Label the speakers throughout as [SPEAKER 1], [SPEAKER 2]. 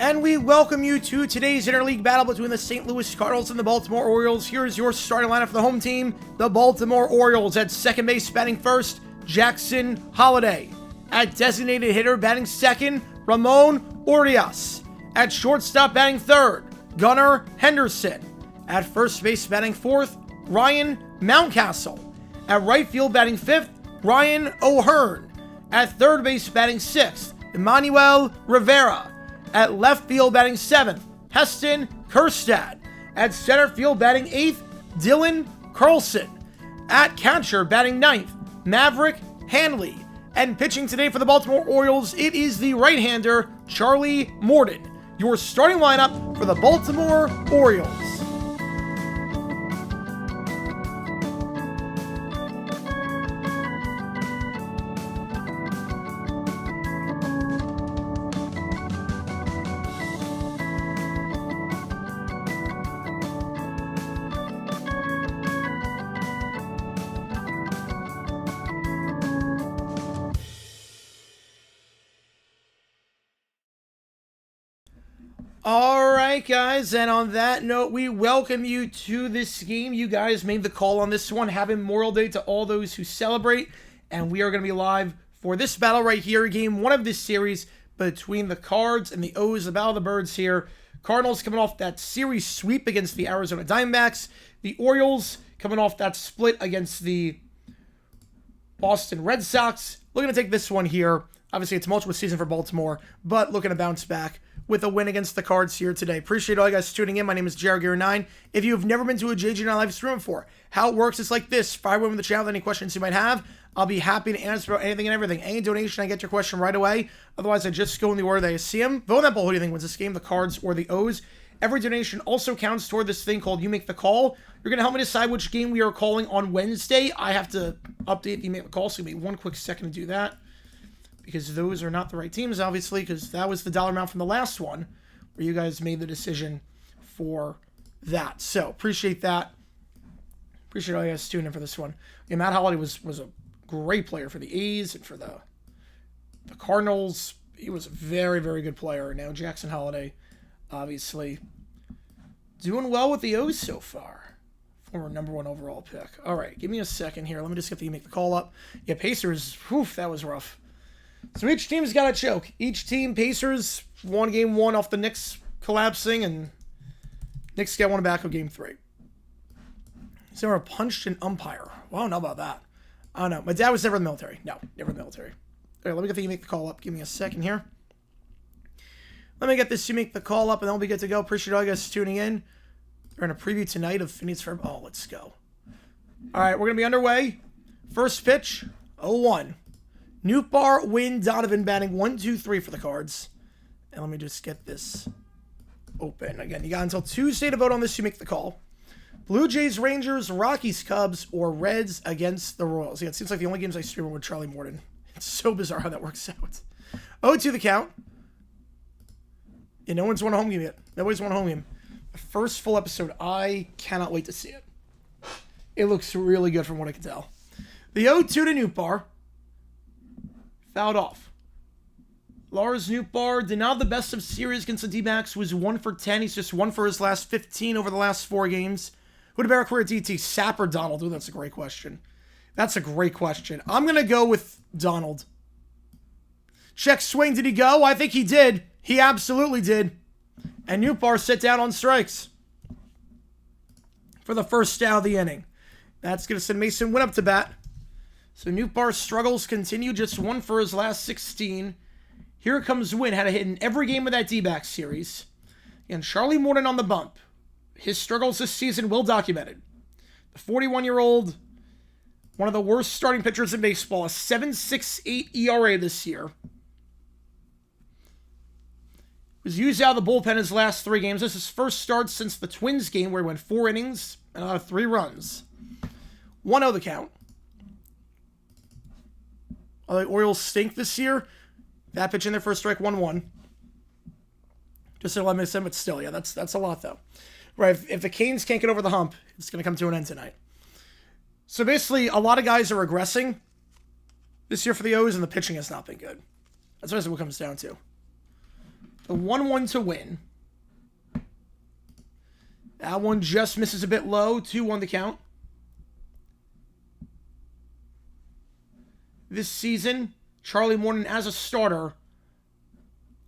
[SPEAKER 1] And we welcome you to today's interleague battle between the St. Louis Cardinals and the Baltimore Orioles. Here's your starting lineup for the home team. The Baltimore Orioles at second base batting first, Jackson Holliday. At designated hitter batting second, Ramon Urias. At shortstop batting third, Gunnar Henderson. At first base batting fourth, Ryan Mountcastle. At right field batting fifth, Ryan O'Hearn. At third base batting sixth, Emmanuel Rivera. At left field batting seventh, Heston Kjerstad. At center field batting eighth, Dylan Carlson. At catcher batting ninth, Maverick Hanley. And pitching today for the Baltimore Orioles, it is the right-hander, Charlie Morton. Your starting lineup for the Baltimore Orioles. Alright guys, and on that note, we welcome you to this game. You guys made the call on this one. Happy Memorial Day to all those who celebrate. And we are going to be live for this battle right here. Game one of this series between the Cards and the O's, the Battle of the Birds here. Cardinals coming off that series sweep against the Arizona Diamondbacks. The Orioles coming off that split against the Boston Red Sox. Looking to take this one here. Obviously, it's a tumultuous season for Baltimore, but looking to bounce back with a win against the Cards here today. Appreciate all you guys tuning in. My name is cgiulianihpu. If you've never been to a cgiulianihpu live stream before, how it works is like this. Fire away with the channel with any questions you might have. I'll be happy to answer about anything and everything. Any donation, I get your question right away. Otherwise, I just go in the order that I see them. Vote on that poll. Who do you think wins this game, the Cards or the O's? Every donation also counts toward this thing called You Make the Call. You're going to help me decide which game we are calling on Wednesday. I have to update the You Make the Call, so give me one quick second to do that, because those are not the right teams, obviously, because that was the dollar amount from the last one, where you guys made the decision for that. So, appreciate that. Appreciate all you guys tuning in for this one. Yeah, Matt Holliday was a great player for the A's and for the Cardinals. He was a very, very good player. Now, Jackson Holliday, obviously, doing well with the O's so far. Former #1 overall pick. All right, give me a second here. Let me just get the Make the Call up. Yeah, Pacers, whew, that was rough. So each team's got a choke. Each team, Pacers, won game one off the Knicks collapsing, and Knicks got one back of game three. So we're punched an umpire. Well, I don't know about that. I don't know. My dad was never in the military. No, never in the military. All right, let me get the You Make the Call up. Give me a second here. Let me get this You Make the Call up, and then we'll be good to go. Appreciate all you guys tuning in. We're going to preview tonight of Phoenix Fair. Oh, let's go. All right, we're going to be underway. First pitch, 0-1. Nootbaar, Wynn, Donovan batting 1, 2, 3 for the Cards. And let me just get this open. Again, you got until Tuesday to vote on this. You Make the Call. Blue Jays, Rangers, Rockies, Cubs, or Reds against the Royals. Yeah, it seems like the only games I stream are with Charlie Morton. It's so bizarre how that works out. 0-2 the count. Yeah, no one's won a home game yet. Nobody's won a home game. The first full episode. I cannot wait to see it. It looks really good from what I can tell. The 0-2 to Nootbaar. Fouled off. Lars Nootbaar did not have the best of series against the D-backs. Was 1 for 10. He's just 1 for his last 15 over the last 4 games. Who had a better career at DT? Sapp or Donald? Ooh, that's a great question. That's a great question. I'm going to go with Donald. Check swing. Did he go? I think he did. He absolutely did. And Nootbaar sit down on strikes for the first out of the inning. That's going to send Mason Wynn up to bat. So Nootbaar's struggles continue, just 1 for his last 16. Here comes Wynn, had a hit in every game of that D-backs series. And Charlie Morton on the bump. His struggles this season well documented. The 41-year-old, one of the worst starting pitchers in baseball, a 7.68 ERA this year. Was used out of the bullpen his last 3 games. This is his first start since the Twins game, where he went 4 innings and out of 3 runs. 1-0 the count. The Orioles stink this year. That pitch in there for a strike, 1-1. Just 11 minutes in, but still, yeah, that's a lot, though. Right, if the Canes can't get over the hump, it's going to come to an end tonight. So basically, a lot of guys are regressing this year for the O's, and the pitching has not been good. That's what it comes down to. The 1-1 to win. That one just misses a bit low. 2-1 the count. This season, Charlie Morton as a starter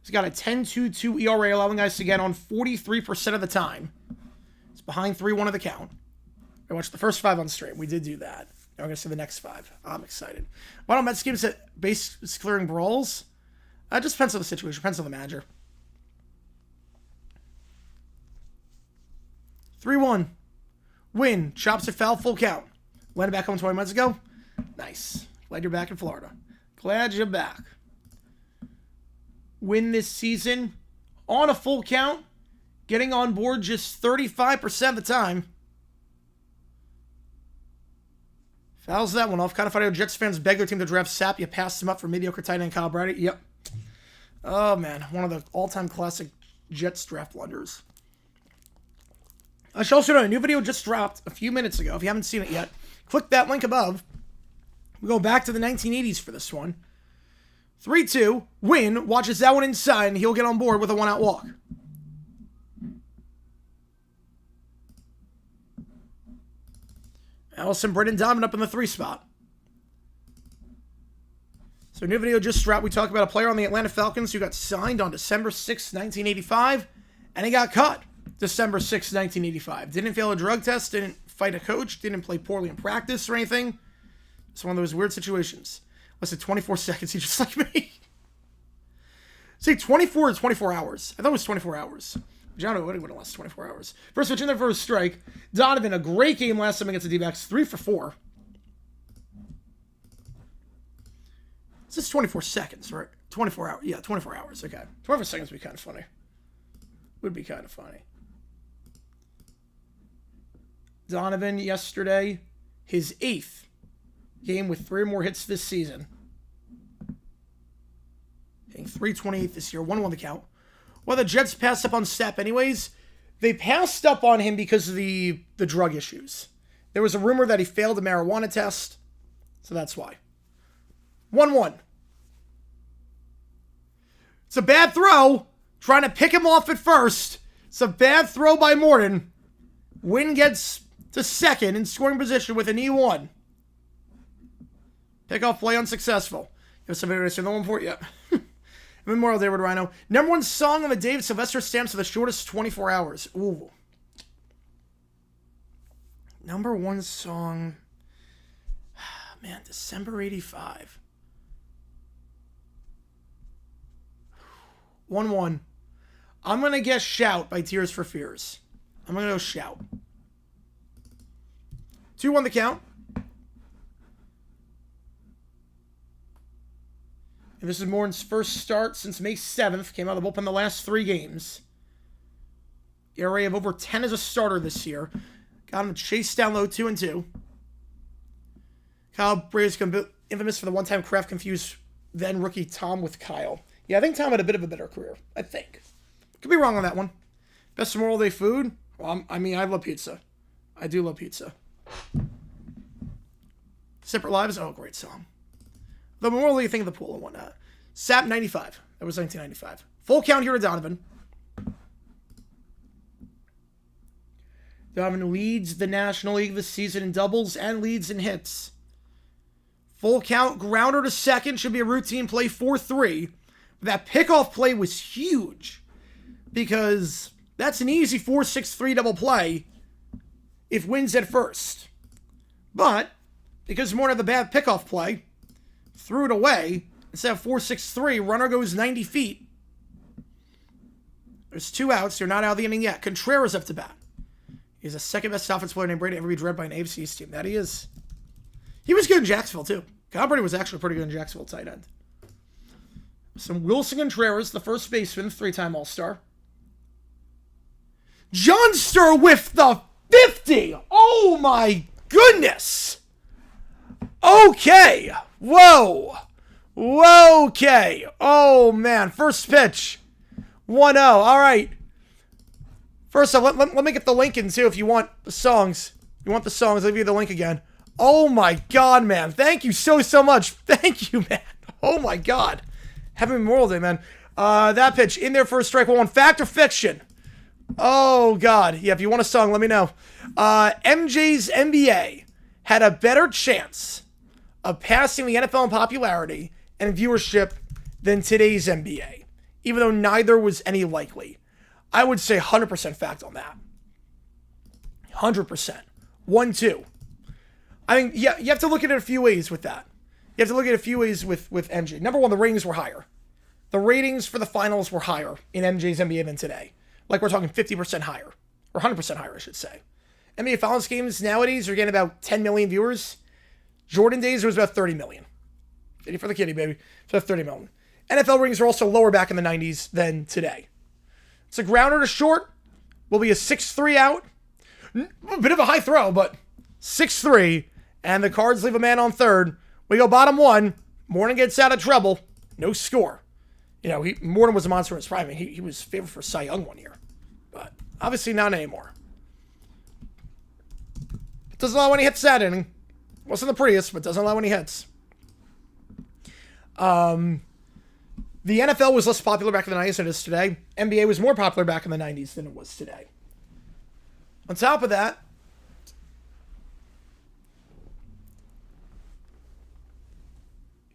[SPEAKER 1] has got a 10.22 ERA, allowing guys to get on 43% of the time. It's behind 3-1 of the count. I watched the first 5 on stream. We did do that. Now we're going to see the next 5. I'm excited. Bottom Mets games at base clearing brawls. Just depends on the situation. Depends on the manager. 3-1. Win. Chops it foul. Full count. Landed back home 20 months ago. Nice. Glad you're back in Florida. Glad you're back. Win this season on a full count. Getting on board just 35% of the time. Fouls that one off. Kind of funny how Jets fans beg their team to draft Sap. You passed him up for mediocre tight end Kyle Brady. Yep. Oh, man. One of the all-time classic Jets draft blunders. I should also know a new video just dropped a few minutes ago. If you haven't seen it yet, click that link above. We go back to the 1980s for this one. 3-2. Win. Watches that one inside, and he'll get on board with a 1-out walk. Allison Britton Donovan up in the 3 spot. So new video just dropped. We talked about a player on the Atlanta Falcons who got signed on December 6, 1985, and he got cut December 6, 1985. Didn't fail a drug test, didn't fight a coach, didn't play poorly in practice or anything. It's one of those weird situations. Less than 24 seconds, he's just like me. Say 24 or 24 hours. I thought it was 24 hours. John Woody would have lost 24 hours. First pitch in there for a strike. Donovan, a great game last time against the D-backs. 3 for 4. This is 24 seconds, right? 24 hours. Yeah, 24 hours. Okay. 24 seconds would be kind of funny. Would be kind of funny. Donovan yesterday, his 8th game with 3 more hits this season. Hitting .328 this year. 1-1 the count. Well, the Jets passed up on Sapp anyways. They passed up on him because of the drug issues. There was a rumor that he failed a marijuana test, so that's why. 1-1. It's a bad throw. Trying to pick him off at first. It's a bad throw by Morton. Wynn gets to second in scoring position with an E1. Pickoff play unsuccessful. Give some video to no one for it yet. Memorial Day with Rhino. Number 1 song on the David Sylvester stamps for the shortest 24 hours. Ooh. Number 1 song. Man, December 85. 1-1. I'm going to guess Shout by Tears for Fears. I'm going to go Shout. 2-1 the count. And this is Morton's first start since May 7th. Came out of the bullpen the last 3 games. ERA of over 10 as a starter this year. Got him chased down low 2-2. Kyle Brady's infamous for the one-time Kraft confused then rookie Tom with Kyle. Yeah, I think Tom had a bit of a better career. I think. Could be wrong on that one. Best Memorial Day food? Well, I mean, I love pizza. I do love pizza. Separate Lives? Oh, great song. The Memorial Day thing of the pool and whatnot. Sap 95. That was 1995. Full count here to Donovan. Donovan leads the National League this season in doubles and leads in hits. Full count, grounder to second. Should be a routine play 4-3. But that pickoff play was huge. Because that's an easy 4-6-3 double play if Wynn's at first. But, because Morton had the bad pickoff play, threw it away. Instead of 4-6-3, runner goes 90 feet. There's 2 outs. You're not out of the inning yet. Contreras up to bat. He's the second best offensive player named Brady ever be drafted by an AFC East team. That he is. He was good in Jacksonville, too. Kyle Brady was actually pretty good in Jacksonville tight end. Some Wilson Contreras, the first baseman, 3-time All-Star. Johnster with the 50! Oh my goodness! Okay. Whoa. Okay. Oh man. First pitch. 1-0. All right. First off, let me get the link in too if you want the songs. You want the songs, I'll give you the link again. Oh my god, man. Thank you so much. Thank you, man. Oh my god. Happy Memorial Day, man. That pitch in there for a strike one. Fact or fiction? Oh, God. Yeah, if you want a song, let me know. MJ's NBA had a better chance of passing the NFL in popularity and viewership than today's NBA, even though neither was any likely. I would say 100% fact on that. 100%. 1-2. I think, yeah, you have to look at it a few ways with that. You have to look at it a few ways with MJ. Number one, the ratings were higher. The ratings for the finals were higher in MJ's NBA than today. Like we're talking 50% higher. Or 100% higher, I should say. NBA finals games nowadays are getting about 10 million viewers. Jordan days, it was about 30 million. 50 for the kitty, baby. So 30 million. NFL ratings are also lower back in the 90s than today. It's a grounder to short. Will be a 6-3 out. A bit of a high throw, but 6-3. And the Cards leave a man on third. We go bottom one. Morton gets out of trouble. No score. You know, Morton was a monster in his prime. He was favored for Cy Young one year. But obviously not anymore. Doesn't allow any hits that inning. Wasn't the prettiest, but doesn't allow any hits. The NFL was less popular back in the 90s than it is today. NBA was more popular back in the 90s than it was today. On top of that,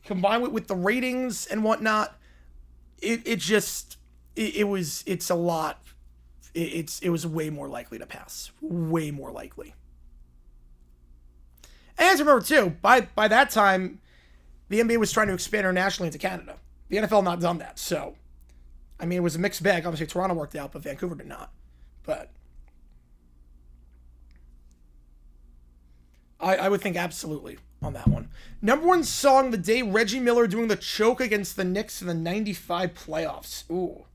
[SPEAKER 1] combined with the ratings and whatnot, it was way more likely to pass. Way more likely. And remember, too, by that time, the NBA was trying to expand internationally into Canada. The NFL not done that, so... I mean, it was a mixed bag. Obviously, Toronto worked out, but Vancouver did not. But... I would think absolutely on that one. Number one song the day Reggie Miller doing the choke against the Knicks in the 95 playoffs. Ooh.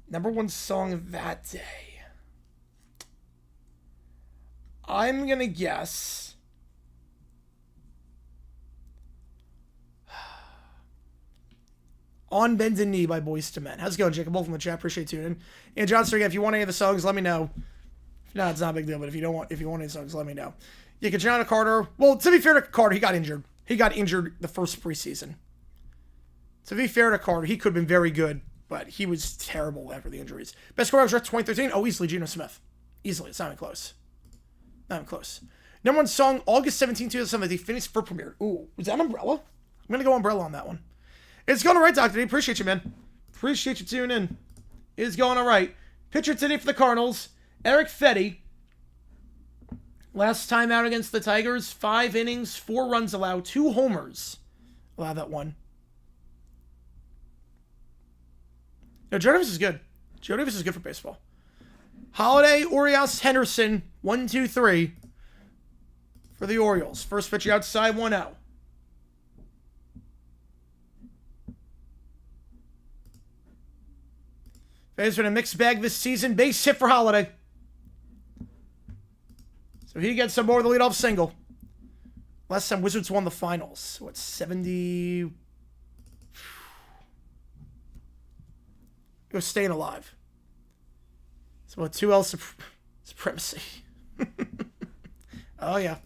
[SPEAKER 1] Number one song of that day. I'm going to guess... On Bended Knee by Boyz II Men. How's it going, Jacob? Both from the chat. Appreciate tuning in. And Johnston, again, if you want any of the songs, let me know. If not, it's not a big deal, but if you want any songs, let me know. Yeah, Jonathan Carter. Well, to be fair to Carter, he got injured. He got injured the first preseason. To be fair to Carter, he could have been very good, but he was terrible after the injuries. Best scorer was 2013. Oh, easily Geno Smith. Easily. It's not even close. Not even close. Number one song, August 17, 2007, the Phoenix for premiere. Ooh, was that Umbrella? I'm going to go Umbrella on that one. It's going all right, Dr. D. Appreciate you, man. Appreciate you tuning in. It's going all right. Pitcher today for the Cardinals, Eric Fetty. Last time out against the Tigers, 5 innings, 4 runs allowed, 2 homers. Allow that one. No, Joe Davis is good. Joe Davis is good for baseball. Holiday, Orioles, Henderson, 1-2-3 for the Orioles. First pitch outside, 1-0. Fay's been a mixed bag this season. Base hit for Holiday. So he gets some more of the leadoff single. Last time Wizards won the finals. What, 70? It was staying alive. So what, 2L supremacy. Oh, yeah.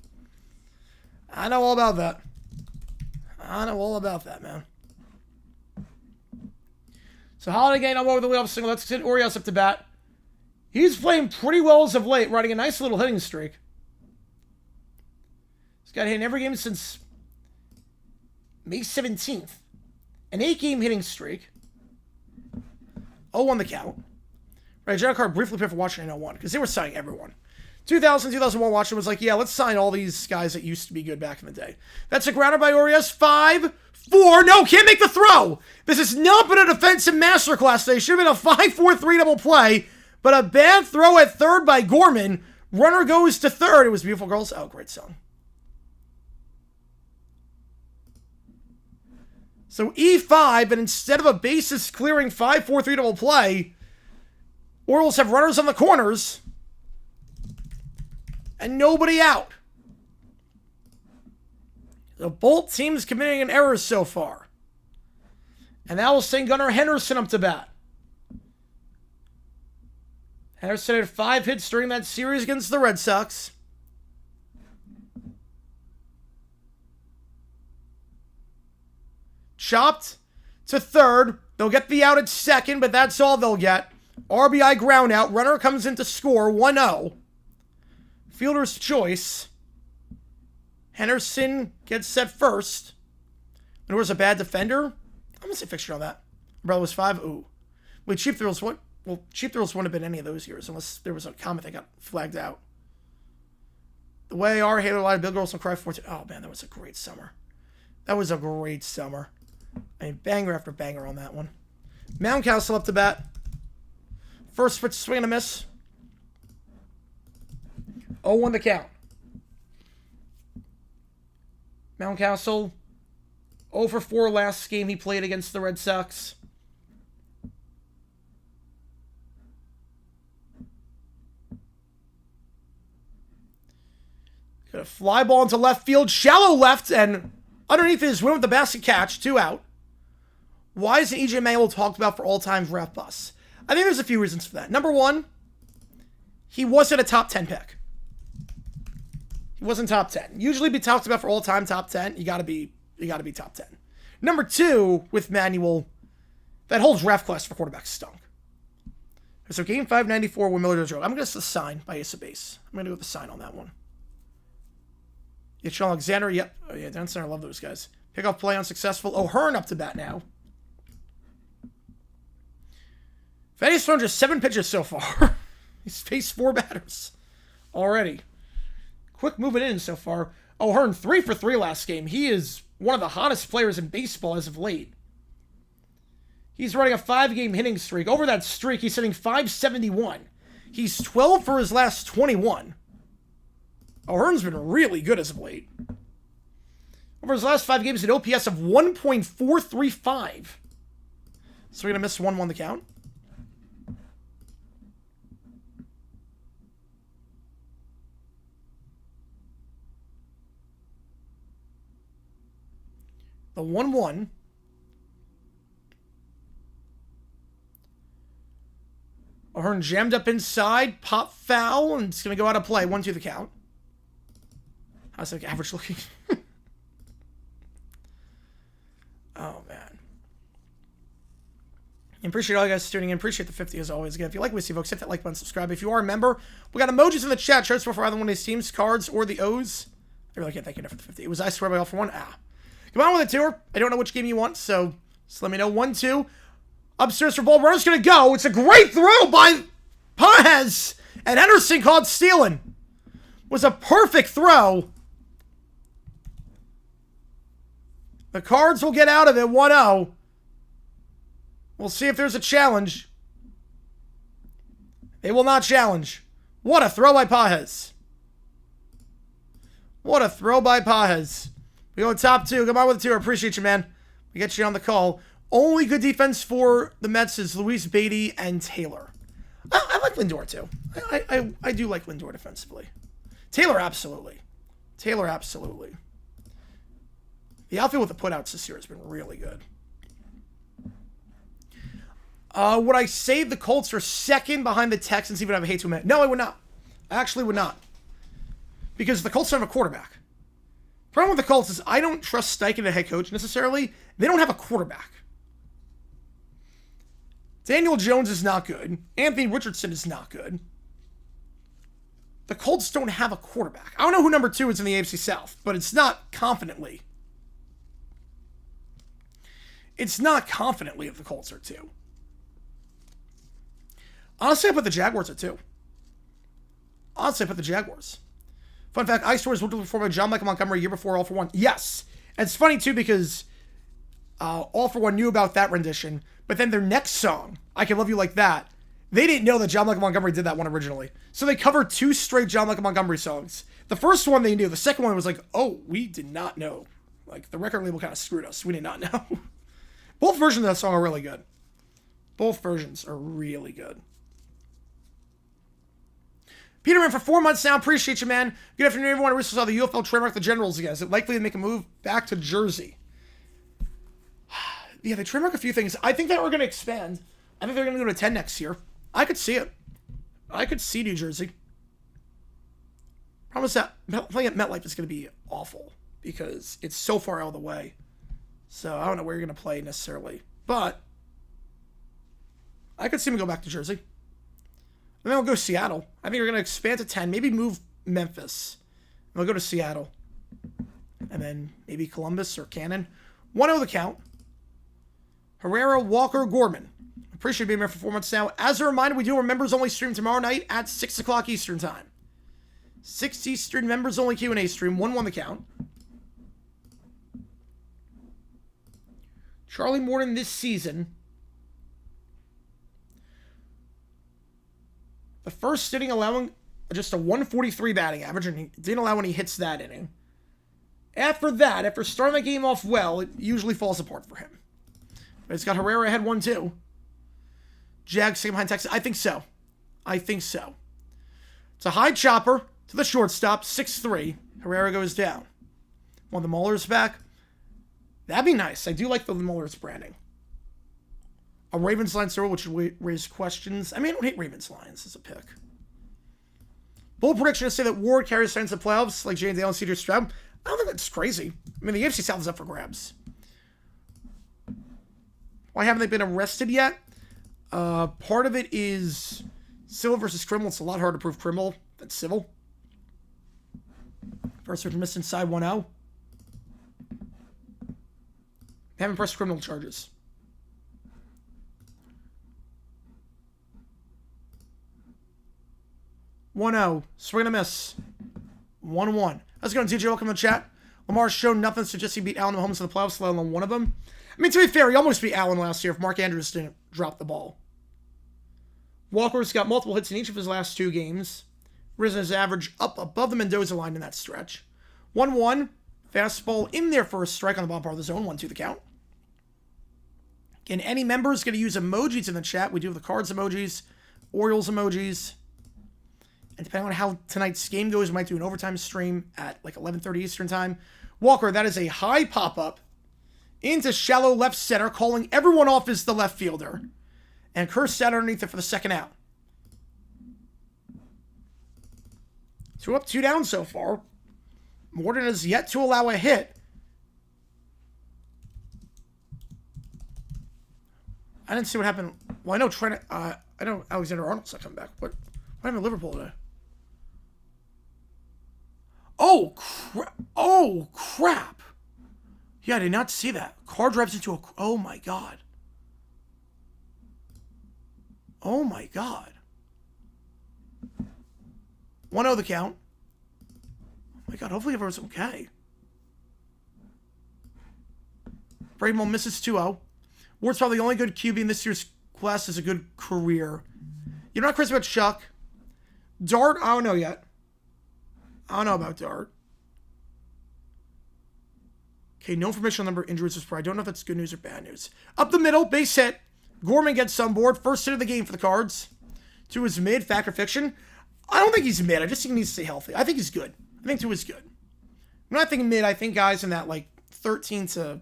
[SPEAKER 1] I know all about that. I know all about that, man. So Holiday getting on over the leadoff single. Let's get Orioles up to bat. He's playing pretty well as of late, riding a nice little hitting streak. He's got hit in every game since May 17th. An 8-game hitting streak. 0-1 the count. Right, John Carr briefly played for Washington in 01 because they were signing everyone. 2001 Washington was like, yeah, let's sign all these guys that used to be good back in the day. That's a grounder by Orioles. 5-4. No, can't make the throw. This has not been a defensive masterclass today. Should have been a 5-4-3 double play, but a bad throw at third by Gorman. Runner goes to third. It was Beautiful Girls. Oh, great song. So E5, and instead of a bases clearing 5-4-3 double play, Orioles have runners on the corners and nobody out. So both teams committing an error so far. And that will send Gunnar Henderson up to bat. Henderson had 5 hits during that series against the Red Sox. Chopped to third. They'll get the out at second, but that's all they'll get. RBI ground out. Runner comes in to score 1-0. Fielder's choice. Henderson gets set first. There was a bad defender. I'm going to say fixture on that. Umbrella was 5. Ooh. Wait, Cheap Thrills, what? Well, Cheap Thrills wouldn't have been any of those years unless there was a comment that got flagged out. The Way Our Halo Live, Bill Girls and Cry 14. Oh, man, that was a great summer. That was a great summer. I mean, banger after banger on that one. Mountcastle up to bat. First pitch, swing and a miss. 0-1 the count. Mountcastle, 0 for 4 last game he played against the Red Sox. Got a fly ball into left field, shallow left, and underneath his win with the basket catch, 2 out. Why isn't E.J. Manuel talked about for all-time draft busts? I think there's a few reasons for that. Number one, he wasn't a top 10 pick. He wasn't top 10. Usually be talked about for all-time top 10. You gotta be top 10. Number two, with Manuel, that whole draft class for quarterbacks stunk. So game 594 when Miller does I'm gonna go the sign by Ace of Base. I'm gonna go with the sign on that one. Yeah, Sean Alexander, yep. Oh yeah, down center, I love those guys. Pickoff play unsuccessful. O'Hearn up to bat now. Fetty's thrown just 7 pitches so far. He's faced 4 batters already. Quick moving in so far. O'Hearn 3 for 3 last game. He is one of the hottest players in baseball as of late. He's running a 5-game hitting streak. Over that streak, he's hitting .571. He's 12 for his last 21. O'Hearn's been really good as of late. Over his last 5 games, an OPS of 1.435. So we're going to miss 1-1 the count. The 1-1. O'Hearn jammed up inside, pop foul, and it's going to go out of play. 1-2 the count. How's that average looking? Oh, man. I appreciate all you guys tuning in. Appreciate the 50 as always. Again, if you like what we see, folks, hit that like button, subscribe. If you are a member, we got emojis in the chat. Shirts for either one of these teams, cards, or the O's. I really can't thank you enough for the 50. It was I swear by all for one. Come on with a tour. I don't know which game you want, so just let me know. 1-2. Upstairs for ball. Runner's going to go. It's a great throw by Paez. And Henderson caught stealing. Was a perfect throw. The Cards will get out of it 1-0. We'll see if there's a challenge. They will not challenge. What a throw by Paez. What a throw by Paez. We go top 2. Come on with the 2. I appreciate you, man. We get you on the call. Only good defense for the Mets is Luis Beatty and Taylor. I like Lindor, too. I do like Lindor defensively. Taylor, absolutely. Taylor, absolutely. The outfield with the putouts this year has been really good. Would I say the Colts are second behind the Texans even if I hate to admit? No, I would not. I actually would not. Because the Colts don't have a quarterback. The problem with the Colts is I don't trust Steichen, the head coach, necessarily. They don't have a quarterback. Daniel Jones is not good. Anthony Richardson is not good. The Colts don't have a quarterback. I don't know who number 2 is in the AFC South, but it's not confidently. It's not confidently if the Colts are 2. Honestly, I put the Jaguars at 2. Honestly, I put the Jaguars. Fun fact, Ice Stories were performed by John Michael Montgomery a year before All for One. Yes. And it's funny, too, because All for One knew about that rendition, but then their next song, I Can Love You Like That, they didn't know that John Michael Montgomery did that one originally. So they covered 2 straight John Michael Montgomery songs. The first one they knew. The second one was like, oh, we did not know. Like, the record label kind of screwed us. We did not know. Both versions of that song are really good. Both versions are really good. Peterman for 4 months now. Appreciate you, man. Good afternoon, everyone. I recently saw the UFL trademark the Generals again. Is it likely to make a move back to Jersey? Yeah, they trademark a few things. I think that we're going to expand. I think they're going to go to 10 next year. I could see it. I could see New Jersey. Problem is that playing at MetLife is going to be awful because it's so far out of the way. So I don't know where you're going to play necessarily. But I could see him go back to Jersey. And then we'll go Seattle. I think we're going to expand to 10. Maybe move Memphis. And we'll go to Seattle. And then maybe Columbus or Cannon. 1-0 the count. Herrera, Walker, Gorman. Appreciate being here for 4 months now. As a reminder, we do our members-only stream tomorrow night at 6 o'clock Eastern Time. 6 Eastern, members-only Q&A stream. 1-1 the count. Charlie Morton this season. The first inning allowing just a 143 batting average, and he didn't allow any hits that inning. After that, after starting the game off well, it usually falls apart for him. But it's got Herrera ahead 1-2. Jags sitting behind Texas. I think so. I think so. It's a high chopper to the shortstop, 6-3. Herrera goes down. Want the Mullers back? That'd be nice. I do like the Mullers branding. A Ravens line server, which would raise questions. I mean, I don't hate Ravens lines as a pick. Bold prediction to say that Ward carries signs of playoffs like Jane Dale and CJ Stroud. I don't think that's crazy. I mean, the AFC South is up for grabs. Why haven't they been arrested yet? Part of it is civil versus criminal. It's a lot harder to prove criminal than civil. First search missed inside 1-0. They haven't pressed criminal charges. One-0. Swing and a miss. 1-1. How's it going, DJ? Welcome to the chat. Lamar's shown nothing suggests he beat Allen Mahomes in the playoffs, let alone one of them. I mean, to be fair, he almost beat Allen last year if Mark Andrews didn't drop the ball. Walker's got multiple hits in each of his last 2 games. Risen his average up above the Mendoza line in that stretch. 1-1. Fastball in there for a strike on the bottom part of the zone. 1-2 the count. Again, any members going to use emojis in the chat. We do have the Cards emojis, Orioles emojis. And depending on how tonight's game goes, we might do an overtime stream at like 11:30 Eastern Time. Walker, that is a high pop-up into shallow left center, calling everyone off as the left fielder. And Kerr's out underneath it for the second out. 2 up, 2 down so far. Morton has yet to allow a hit. I didn't see what happened. Well, I know Trent. I know Alexander Arnold's not coming back. What happened to Liverpool today? Oh crap! Yeah, I did not see that. Car drives into a. Oh my god. Oh my god. 1-0 the count. Oh my god. Hopefully everyone's okay. Braymall misses 2-0. Ward's probably the only good QB in this year's class has a good career. You're not crazy about Chuck. Dart, I don't know yet. I don't know about Dart. Okay, no information on number of injuries this far. I don't know if that's good news or bad news. Up the middle, base hit. Gorman gets on board. First hit of the game for the Cards. 2 is mid, fact or fiction. I don't think he's mid. I just think he needs to stay healthy. I think he's good. I think 2 is good. When I think mid, I think guys in that like 13 to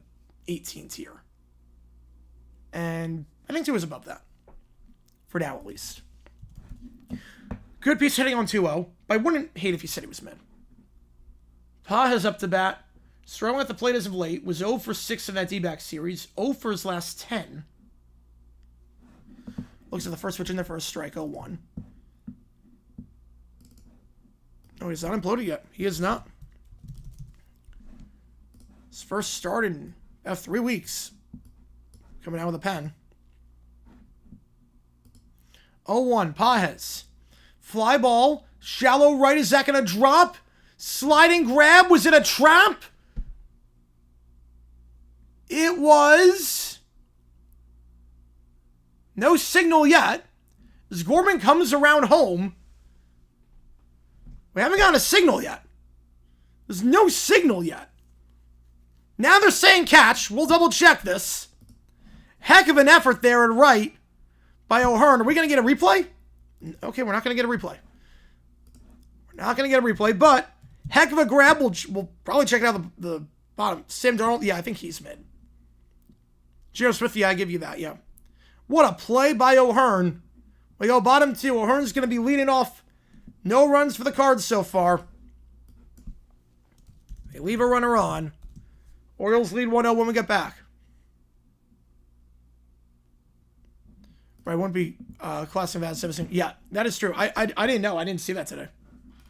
[SPEAKER 1] 18 tier. And I think 2 is above that. For now, at least. Good piece hitting on 2-0. But I wouldn't hate if you said he was mid. Paja's up to bat. Strong at the plate as of late. Was 0 for 6 in that D-back series. 0 for his last 10. Looks like the first pitch in there for a strike. 0-1. No, he's not imploded yet. He is not. His first start in about 3 weeks. Coming out with a pen. 0-1. Pajes. Fly ball. Shallow right. Is that going to drop? Sliding grab. Was it a trap? It was. No signal yet. As Gorman comes around home. We haven't gotten a signal yet. There's no signal yet. Now they're saying catch. We'll double check this. Heck of an effort there at right by O'Hearn. Are we going to get a replay? Okay, we're not going to get a replay. We're not going to get a replay, but heck of a grab. We'll probably check it out the bottom. Sam Darnold, yeah, I think he's mid. Geno Smith, yeah, I give you that, yeah. What a play by O'Hearn. We go bottom 2. O'Hearn's going to be leading off. No runs for the Cards so far. They leave a runner on. Orioles lead 1-0 when we get back. Right, wouldn't be classing that as 17. Yeah, that is true. I didn't know. I didn't see that today.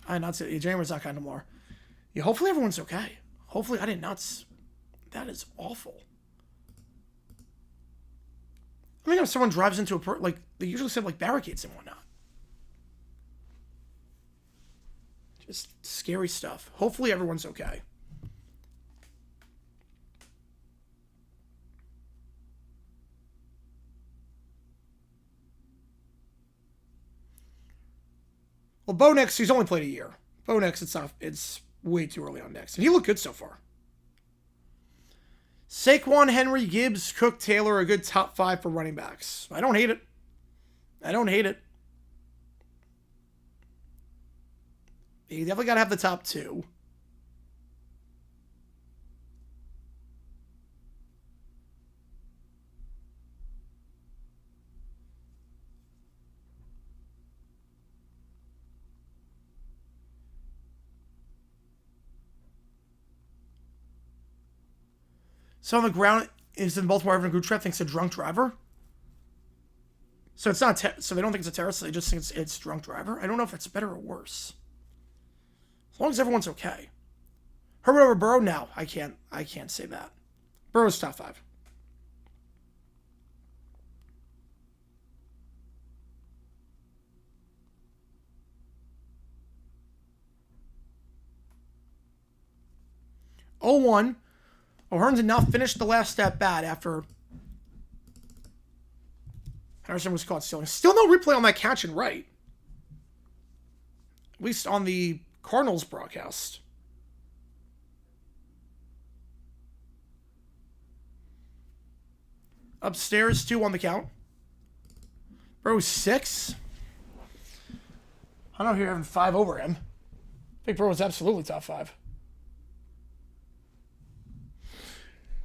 [SPEAKER 1] I did not see it. January's not kind of more. Yeah, hopefully everyone's okay. Hopefully I did not. That is awful. I mean, if someone drives into a like they usually set like barricades and whatnot. Just scary stuff. Hopefully everyone's okay. Well, Bo Nix, he's only played a year. Bo Nix, it's way too early on Nix. And he looked good so far. Saquon, Henry, Gibbs, Cook, Taylor, a good top 5 for running backs. I don't hate it. I don't hate it. You definitely got to have the top 2. So on the ground is in Baltimore. Everyone group chat thinks a drunk driver. So it's not. So they don't think it's a terrorist. They just think it's drunk driver. I don't know if that's better or worse. As long as everyone's okay. Herbert over Burrow? No, I can't say that. Burrow's top 5. Oh, 1. O'Hearn did not finish the last at bat after Harrison was caught stealing. Still no replay on that catch and right. At least on the Cardinals broadcast. Upstairs, 2 on the count. Bro, 6. I don't know if you're having 5 over him. I think Bro was absolutely top 5.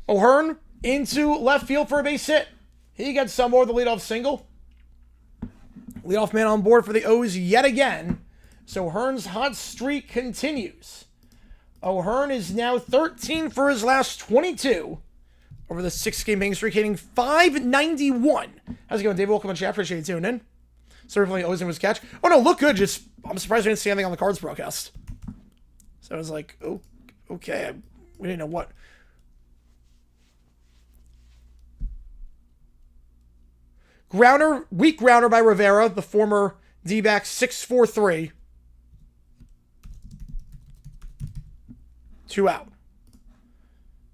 [SPEAKER 1] O'Hearn into left field for a base hit. He gets some more the leadoff single. Leadoff man on board for the O's yet again. So O'Hearn's hot streak continues. O'Hearn is now 13 for his last 22 over the 6-game hitting streak, hitting .591. How's it going, David? Welcome on chat. Appreciate you tuning in. Sorry for the O's in his catch. Oh no, look good. Just I'm surprised we didn't see anything on the Cards broadcast. So I was like, oh, okay. We didn't know what. Grounder, weak grounder by Rivera, the former D-back, 6-4-3. 2 out.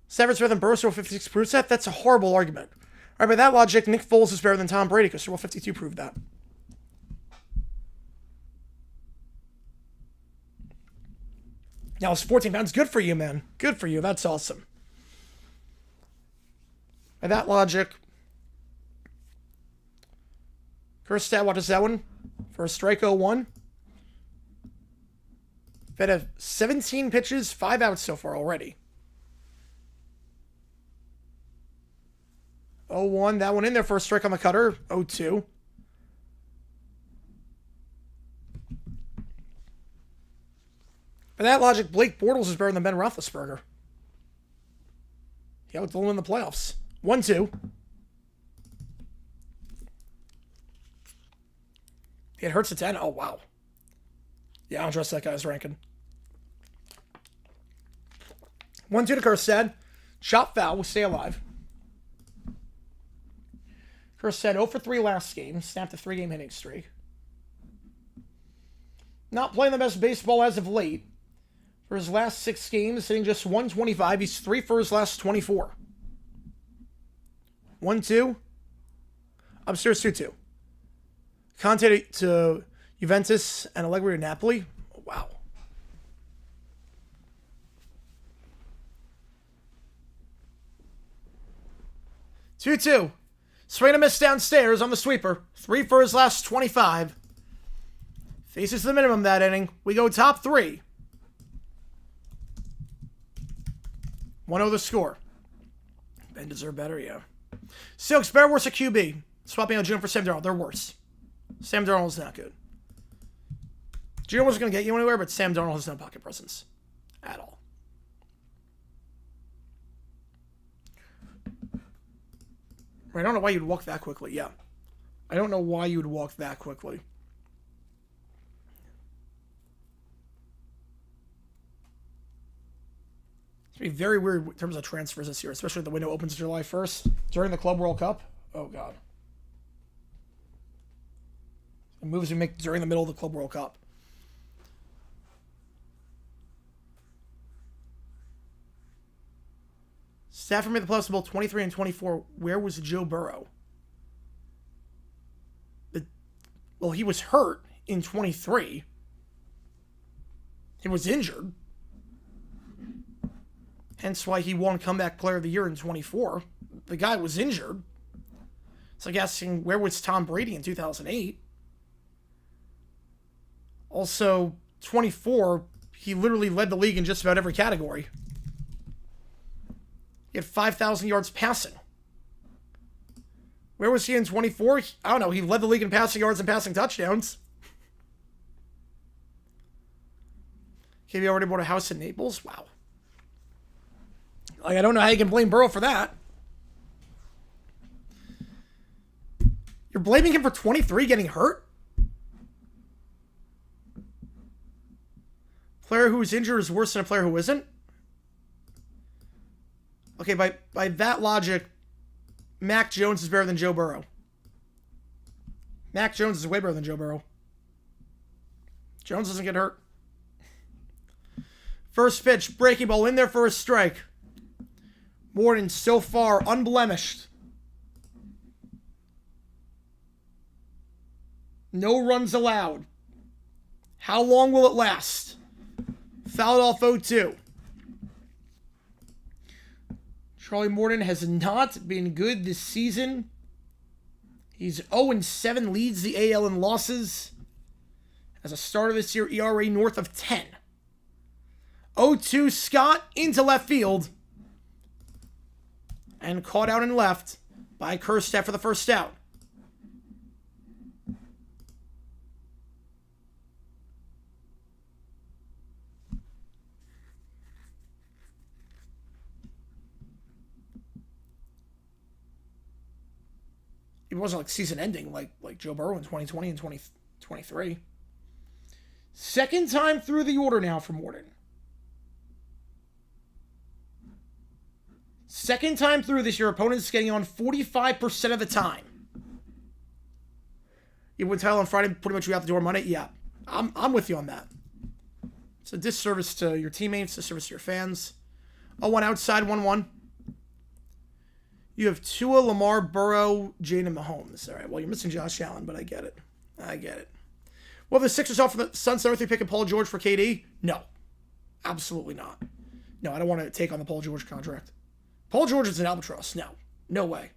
[SPEAKER 1] Severance Smith and Burrow, Super 56 proves that. That's a horrible argument. All right, by that logic, Nick Foles is better than Tom Brady because Super 52 proved that. Now, it's 14 pounds. Good for you, man. Good for you. That's awesome. By that logic, Kerstad watches that one for a strike 0-1. Fed have 17 pitches, 5 outs so far already. 0-1, that one in there for a strike on the cutter. 0-2. By that logic, Blake Bortles is better than Ben Roethlisberger. Yeah, with the win in the playoffs. 1-2. It hurts a 10. Oh, wow. Yeah, I don't trust that guy's ranking. 1-2 to Kerstad. Shot foul. We'll stay alive. Kerstad 0 for 3 last game. Snapped a 3-game hitting streak. Not playing the best baseball as of late. For his last 6 games, hitting just 125. He's 3 for his last 24. 1-2. Upstairs 2-2. Conte to Juventus and Allegri to Napoli. Oh, wow. Two. Swing and a miss downstairs on the sweeper. 3 for his last 25. Faces the minimum that inning. We go top 3. 1-0 the score. Ben deserved better, yeah. Silks, better worse at QB. Swapping out June for Sam Darnold. They're worse. Sam Darnold's not good. Gino wasn't going to get you anywhere, but Sam Darnold has no pocket presence. At all. I don't know why you'd walk that quickly. Yeah. I don't know why you would walk that quickly. It's going to be very weird in terms of transfers this year, especially if the window opens July 1st during the Club World Cup. Oh, God. The moves we make during the middle of the Club World Cup. Stafford made the playoffs in both 23 and 24. Where was Joe Burrow? Well, he was hurt in 23. He was injured. Hence why he won Comeback Player of the Year in 24. The guy was injured. It's like asking, where was Tom Brady in 2008? Also, 24, he literally led the league in just about every category. He had 5,000 yards passing. Where was he in 24? I don't know. He led the league in passing yards and passing touchdowns. KB already bought a house in Naples? Wow. Like, I don't know how you can blame Burrow for that. You're blaming him for 23 getting hurt? Player who is injured is worse than a player who isn't? Okay, by that logic, Mac Jones is better than Joe Burrow. Mac Jones is way better than Joe Burrow. Jones doesn't get hurt. First pitch, breaking ball in there for a strike. Morton so far unblemished. No runs allowed. How long will it last? Fouled off 0-2. Charlie Morton has not been good this season. He's 0-7, leads the AL in losses. As a starter this year, ERA north of 10. 0-2, Scott into left field. And caught out in left by Kerstead for the first out. It wasn't like season ending like Joe Burrow in 2020 and 2023. Second time through the order now for Morton. Second time through this year, opponent's getting on 45% of the time. You would tell on Friday, pretty much you out the door Monday? Yeah, I'm with you on that. It's a disservice to your teammates, a disservice to your fans. 0-1 outside, 1-1. You have Tua, Lamar, Burrow, Jaden Mahomes. All right, well, you're missing Josh Allen, but I get it. Well, the Sixers offer the Suns number 3 pick and Paul George for KD? No. Absolutely not. No, I don't want to take on the Paul George contract. Paul George is an albatross. No. No way.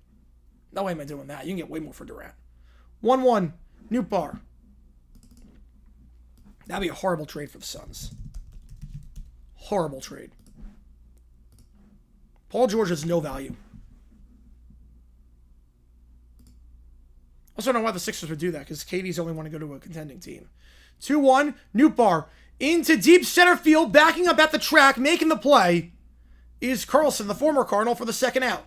[SPEAKER 1] No way am I doing that. You can get way more for Durant. 1-1. Newt Bar. That'd be a horrible trade for the Suns. Horrible trade. Paul George has no value. I also don't know why the Sixers would do that, because KD's only want to go to a contending team. 2-1, Newt Bar into deep center field, backing up at the track, making the play, is Carlson, the former Cardinal, for the second out.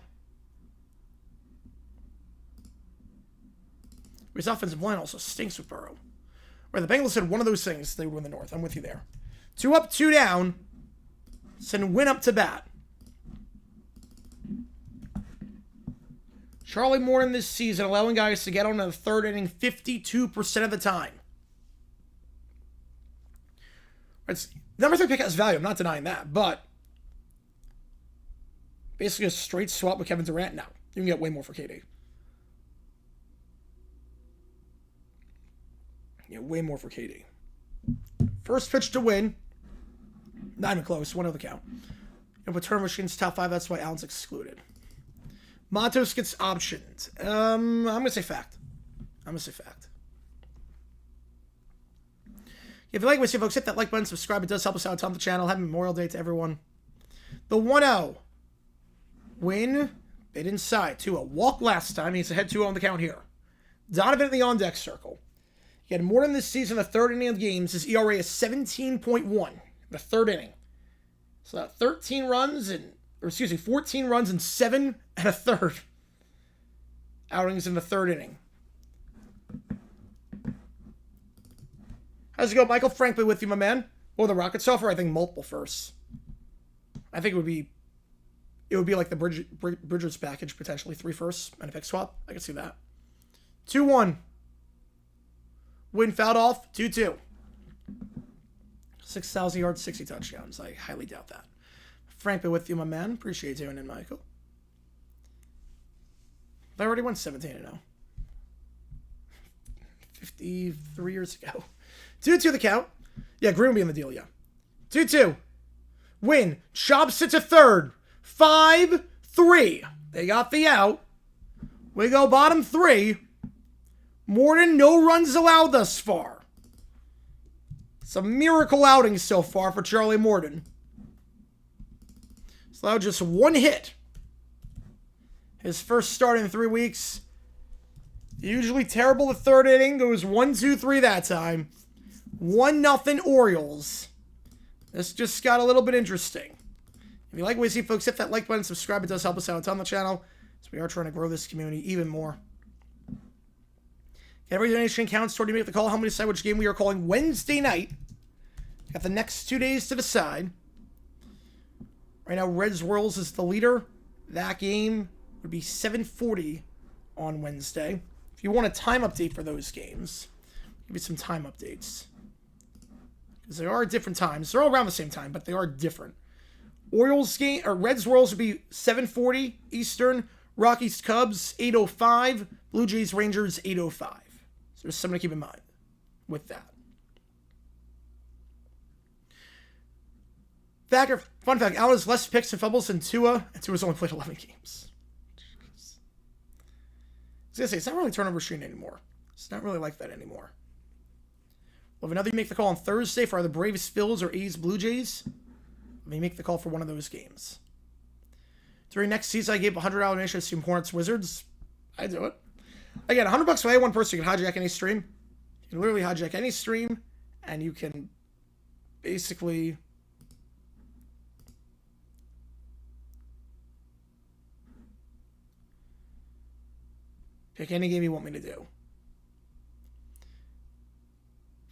[SPEAKER 1] His offensive line also stinks with Burrow. Right, the Bengals had one of those things, they win the North. I'm with you there. 2 up, 2 down. Send Win up to bat. Charlie Morton this season allowing guys to get on in the third inning 52% of the time. It's, number 3 pick has value, I'm not denying that, but basically a straight swap with Kevin Durant, no. You can get way more for KD. Yeah, way more for KD. First pitch to Win. Not even close, 1 of the count. And with turn machines top 5, that's why Allen's excluded. Matos gets optioned. I'm going to say fact. If you like what you see, folks, hit that like button, subscribe. It does help us out on the channel. Happy Memorial Day to everyone. The 1-0. Win. Bit inside. 2-0. Walk last time. He's ahead 2-0 on the count here. Donovan in the on-deck circle. He had more than this season, the third inning of games. His ERA is 17.1. The third inning. So 14 runs and 7 1/3 outings in the third inning. How's it go, Michael? Frankly with you, my man. Or the Rocket Software, I think multiple firsts. I think it would be like the Bridges package, potentially 3 firsts and a pick swap. I can see that. 2-1. Win fouled off. 2-2. 6,000 yards, 60 touchdowns. I highly doubt that. Frankly with you, my man. Appreciate you tuning in, Michael. I already won 17-0. 53 years ago. 2-2 the count. Yeah, Green will be in the deal, yeah. 2-2. Win. Chops it to third. 5-3. They got the out. We go bottom 3. Morton, no runs allowed thus far. It's a miracle outing so far for Charlie Morton. He's allowed just 1 hit. His first start in 3 weeks. Usually terrible the third inning. Goes 1-2-3 that time. 1-0 Orioles. This just got a little bit interesting. If you like what you see, folks, hit that like button, subscribe. It does help us out a ton on the channel. So we are trying to grow this community even more. Every donation counts toward you make the call. How many decide which game we are calling Wednesday night. Got the next 2 days to decide. Right now, Reds Royals is the leader. That game would be 7:40 on Wednesday. If you want a time update for those games, give you some time updates. Because they are different times. They're all around the same time, but they are different. Orioles game, or Reds Royals would be 7:40 Eastern. Rockies Cubs 8:05. Blue Jays Rangers 8:05. So there's something to keep in mind with that. Fun fact, Allen has less picks and fumbles than Tua, and Tua's only played 11 games. Jeez. I was going to say, it's not really turnover machine anymore. It's not really like that anymore. We'll have another make the call on Thursday for either Braves, Phils, or A's, Blue Jays. Let me make the call for one of those games. During next season, I gave $100 donation to Hornets, Wizards. I do it. Again, $100 for any one person. You can hijack any stream. You can literally hijack any stream, and you can basically pick any game you want me to do.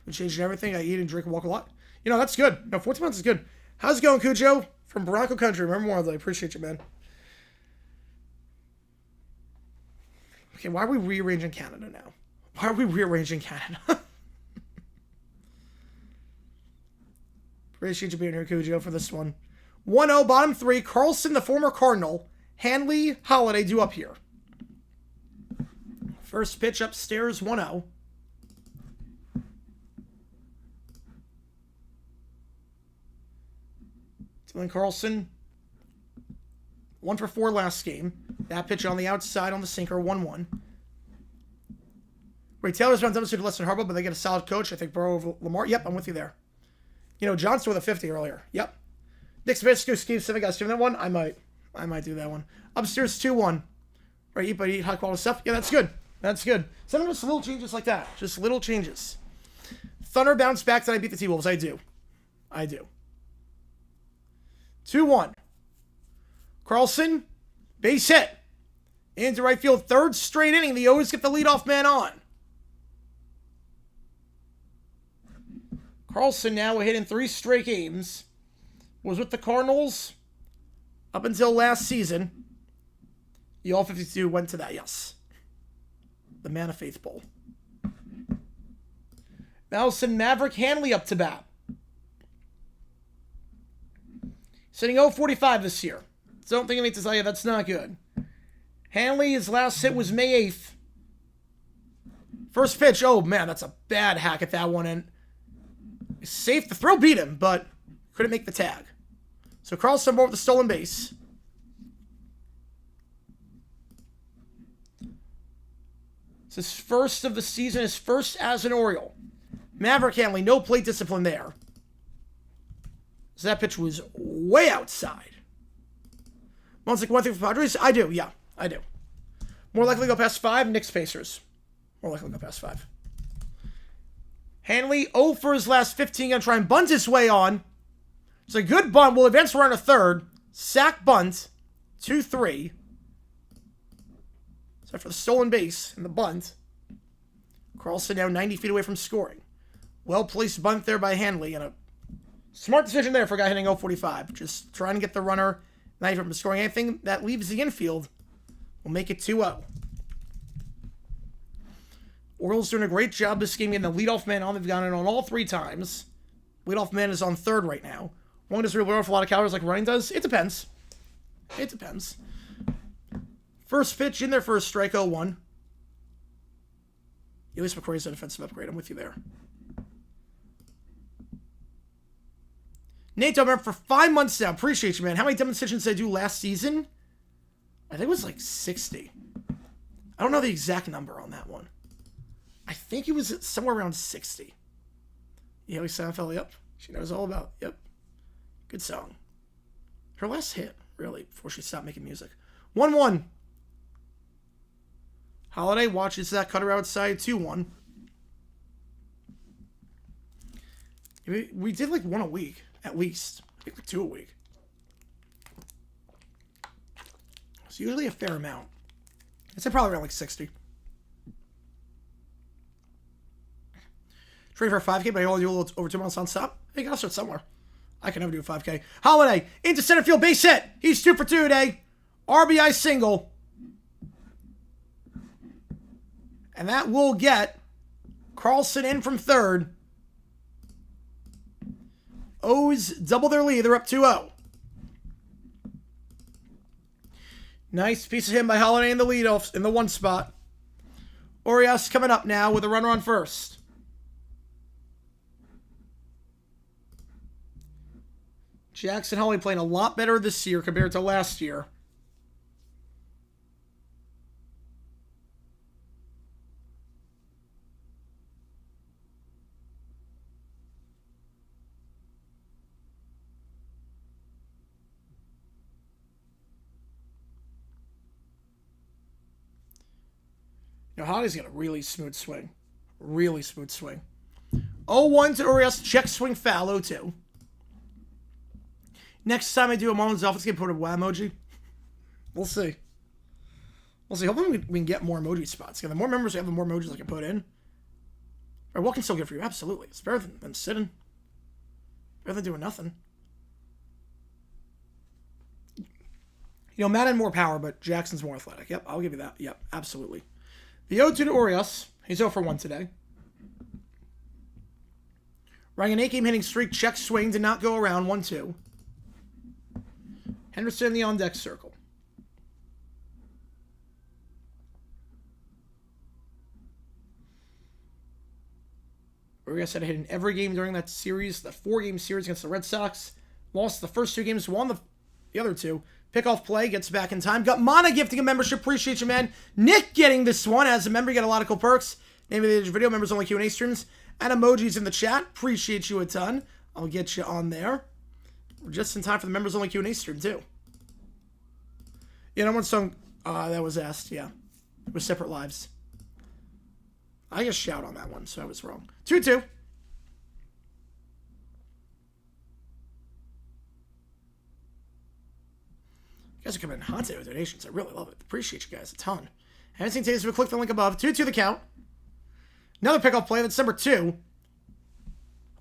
[SPEAKER 1] I'm changing everything. I eat and drink and walk a lot. You know, that's good. No, 14 months is good. How's it going, Cujo? From Bronco Country. Remember more of that. I appreciate you, man. Okay, why are we rearranging Canada now? Why are we rearranging Canada? Appreciate you being here, Cujo, for this one. 1-0, bottom 3. Carlson, the former Cardinal. Hanley, Holiday due up here. First pitch upstairs, 1-0. Dylan Carlson, 1 for 4 last game. That pitch on the outside on the sinker, 1-1. Ray Taylor's been demonstrated less than Harbaugh, but they get a solid coach. I think Burrow over Lamar. Yep, I'm with you there. You know, Johnson with a 50 earlier. Yep. Nick Sabisco, Steve 7 guys doing that one. I might do that one. Upstairs 2-1. Right, eat high quality stuff. Yeah, that's good. That's good. Sometimes just little changes like that. Just little changes. Thunder bounce back that I beat the T-Wolves. I do. 2-1. Carlson, base hit. Into right field, third straight inning. The O's get the leadoff man on. Carlson now a hit in 3 straight games. Was with the Cardinals up until last season. The All-52 went to that, yes. The Man of Faith Bowl. Nelson Maverick Hanley up to bat. Sitting 0-45 this year. So I don't think I need to tell you that's not good. Hanley, his last hit was May 8th. First pitch, oh man, that's a bad hack at that one. And safe, the throw beat him, but couldn't make the tag. So Carlson more with the stolen base. It's his first of the season, his first as an Oriole. Maverick Hanley, no plate discipline there. So that pitch was way outside. Sounds like one thing for Padres? I do, yeah, I do. More likely to go past 5, Knicks Pacers. More likely to go past 5. Hanley, 0 for his last 15, gonna try and bunt his way on. It's a good bunt, will advance runner third. Sack bunt, 2-3. So for the stolen base and the bunt, Carlson now 90 feet away from scoring. Well-placed bunt there by Hanley, and a smart decision there for a guy hitting 045. Just trying to get the runner, not even scoring anything that leaves the infield. Will make it 2-0. Orioles doing a great job this game getting the leadoff man on. They've gotten it on all 3 times. Leadoff man is on 3rd right now. One does really off a lot of calories like running does. It depends. It depends. First pitch in there for a strike, 0-1. At least McCoy's a defensive upgrade. I'm with you there. Nate, I remember for 5 months now. Appreciate you, man. How many demonstrations did I do last season? I think it was like 60. I don't know the exact number on that one. I think it was somewhere around 60. Yeah, we Seinfeld, yep. She knows all about, yep. Good song. Her last hit, really, before she stopped making music. 1-1. Holiday watches that cutter outside, 2-1. We did like 1 a week, at least. I think like 2 a week. It's usually a fair amount. I'd say probably around like 60. Trade for a 5K, but I only do a little over 2 months on stop. Hey, gotta start somewhere. I can never do a 5K. Holiday, into center field, base hit. He's 2 for 2 today. RBI single. And that will get Carlson in from 3rd. O's double their lead. They're up 2-0. Nice piece of hit by Holiday in the leadoff in the 1 spot. Orioles coming up now with a runner on first. Jackson Holly playing a lot better this year compared to last year. You know, Holly's got a really smooth swing. Really smooth swing. 0-1 to Orioles. Check swing foul, 0-2. Next time I do a Marlins office game, put a wow emoji. We'll see. We'll see. Hopefully we can get more emoji spots. The more members we have, the more emojis I can put in. Or what can still good for you? Absolutely. It's better than sitting. Better than doing nothing. You know, Madden more power, but Jackson's more athletic. Yep, I'll give you that. Yep, absolutely. The 0-2 to Orioles. He's 0 for 1 today. Running an 8-game hitting streak. Check swing. Did not go around. 1-2. Henderson in the on-deck circle. Orioles had a hit in every game during that series, the 4-game series against the Red Sox. Lost the first 2 games, won the other 2. Pickoff play, gets back in time. Got Mana gifting a membership. Appreciate you, man. Nick getting this one. As a member, you get a lot of cool perks. Name of the video, members only Q&A streams, and emojis in the chat. Appreciate you a ton. I'll get you on there. We're just in time for the members only Q&A stream, too. You know, one song that was asked, yeah. It was Separate Lives. I got a shout on that one, so I was wrong. 2-2. You guys are coming in hot today with donations. I really love it. Appreciate you guys a ton. Anything takes, we'll click the link above. 2-2 the count. Another pickoff play. That's number 2.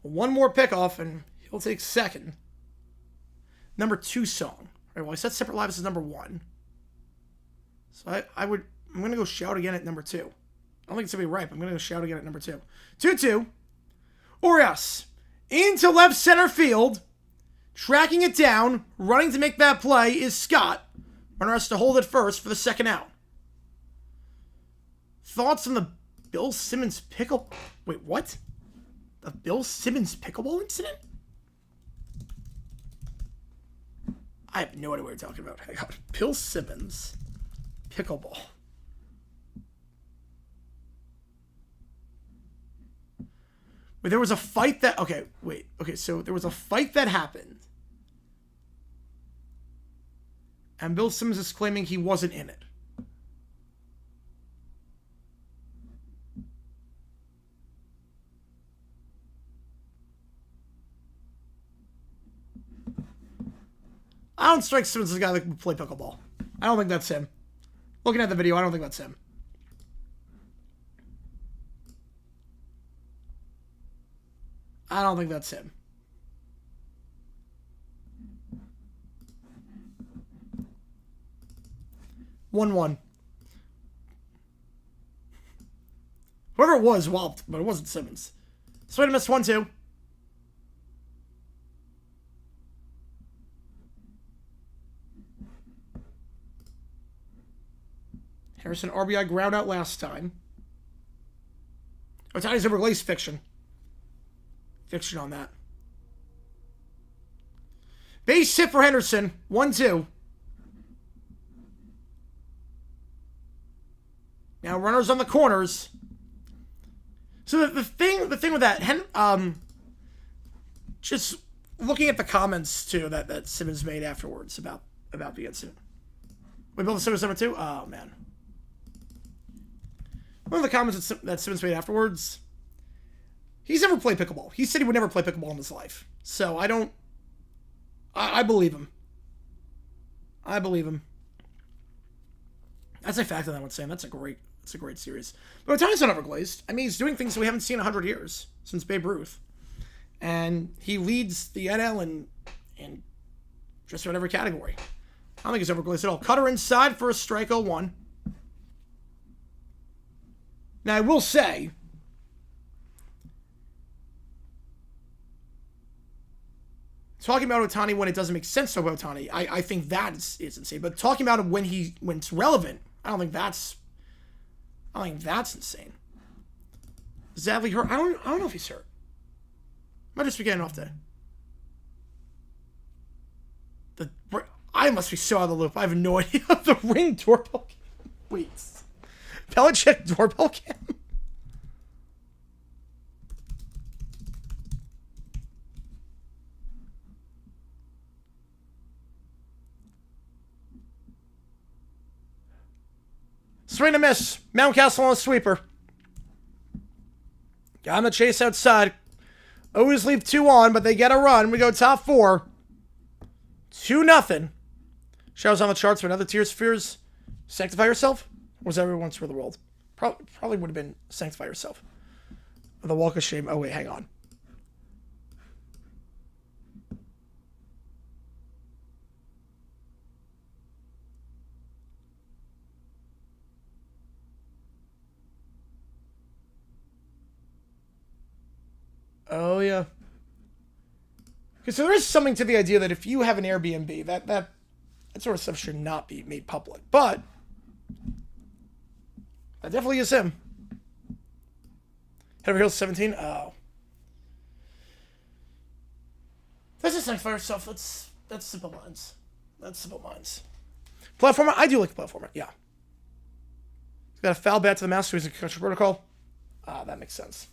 [SPEAKER 1] One more pickoff, and he'll take 2nd. Number 2 song. All right, well, I said Separate Lives is number 1. So I'm going to go shout again at number 2. I don't think it's going to be right, but I'm going to go shout again at number 2. 2-2. Orioles into left center field. Tracking it down. Running to make that play is Scott. Runner has to hold it first for the 2nd out. Thoughts on the Bill Simmons pickle... Wait, what? The Bill Simmons pickleball incident? I have no idea what you're talking about. Hang on. Bill Simmons pickleball. Wait, there was a fight that... Okay, wait. Okay, so there was a fight that happened. And Bill Simmons is claiming he wasn't in it. I don't strike Simmons as a guy that can play pickleball. I don't think that's him. Looking at the video, I don't think that's him. I don't think that's him. One. Whoever it was whopped, but it wasn't Simmons. Swing and miss 1-2. Harrison RBI ground out last time. Ohtani's overglazed fiction. Fiction on that. Base hit for Henderson. 1-2. Now runners on the corners. So the thing with that, just looking at the comments too that Simmons made afterwards about the incident. We built the Simmons number 2. Oh man. One of the comments that Simmons made afterwards. He's never played pickleball. He said he would never play pickleball in his life. So I believe him. I believe him. That's a fact that I would say. That's a great series. But Ohtani's not overglazed. I mean, he's doing things that we haven't seen in 100 years since Babe Ruth. And he leads the NL in just about every category. I don't think he's overglazed at all. Cutter inside for a strike 0-1. Now, I will say, talking about Ohtani when it doesn't make sense to Ohtani, I think that is insane. But talking about him when it's relevant, I don't think that's insane. Is Zadley hurt? I don't know if he's hurt. Might just be getting off day. I must be so out of the loop. I have no idea of the Ring doorbell. Wait. Belichick doorbell cam? Swing and miss. Mountcastle on a sweeper. Got him the chase outside. Always leave 2 on, but they get a run. We go top 4. 2-0. Shows on the charts for another Tears Fears. Sanctify Yourself? Or was everyone's for the world? Probably would have been Sanctify Yourself. The Walk of Shame. Oh, wait, hang on. Oh, yeah. Okay, so there is something to the idea that if you have an Airbnb, that sort of stuff should not be made public. But that definitely is him. Head over heels 17. Oh. That's just Sanctify Yourself. That's Simple Minds. That's Simple Minds. Platformer? I do like the platformer, yeah. He's got a foul bat to the mouse, so he's in concussion protocol. That makes sense.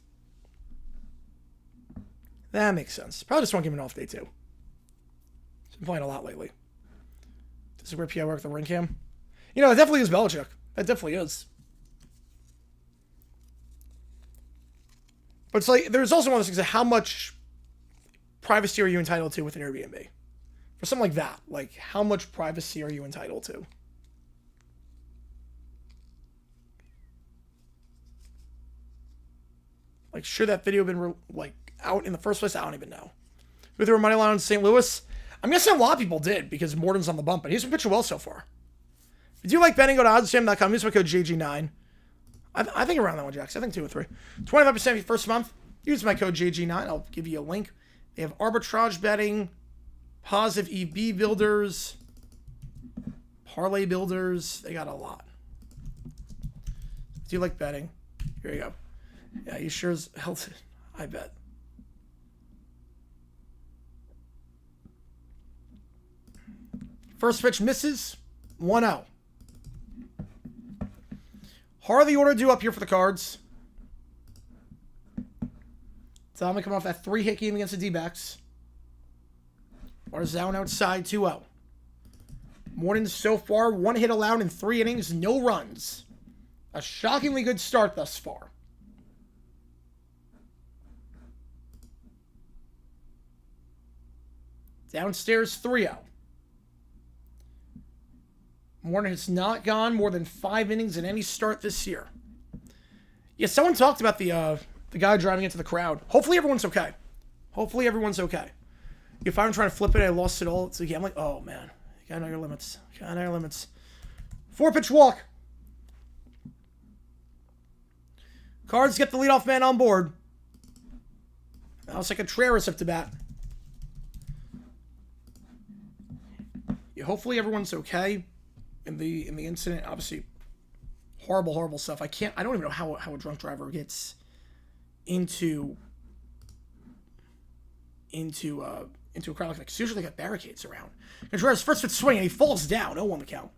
[SPEAKER 1] That makes sense. Probably just won't give him an off day, too. He's been playing a lot lately. This is where PI work the ring cam. You know, it definitely is Belichick. That definitely is. But it's like, there's also one of those things of how much privacy are you entitled to with an Airbnb? For something like that. Like, how much privacy are you entitled to? Like, should that video have been, out in the first place? I don't even know. Who threw a money line on St. Louis? I'm guessing a lot of people did because Morton's on the bump, but he's been pitching well so far. If you like betting, go to oddsjam.com. Use my code JG9. I think around that one, Jax. I think 2 or 3. 25% for your first month. Use my code JG9. I'll give you a link. They have arbitrage betting, positive EV builders, parlay builders. They got a lot. Do you like betting? Here you go. Yeah, you sure as hell did. I bet. First pitch misses. 1-0. Hardly order due up here for the Cards. Tommy coming off that 3-hit game against the D-backs. Barzal outside 2-0. Morton so far, 1 hit allowed in 3 innings, no runs. A shockingly good start thus far. Downstairs 3-0. Morton has not gone more than 5 innings in any start this year. Yeah, someone talked about the guy driving into the crowd. Hopefully everyone's okay. Hopefully everyone's okay. If I'm trying to flip it, I lost it all. It's like, I'm like, oh man, you gotta know your limits. You gotta know your limits. 4-pitch walk. Cards get the leadoff man on board. Now it's like a Contreras up to bat. Yeah, hopefully everyone's okay in the incident. Obviously, horrible stuff. I don't even know how a drunk driver gets into a crowd like that. Because usually they got barricades around. Contreras first pitch swing and he falls down. 0-1 the count.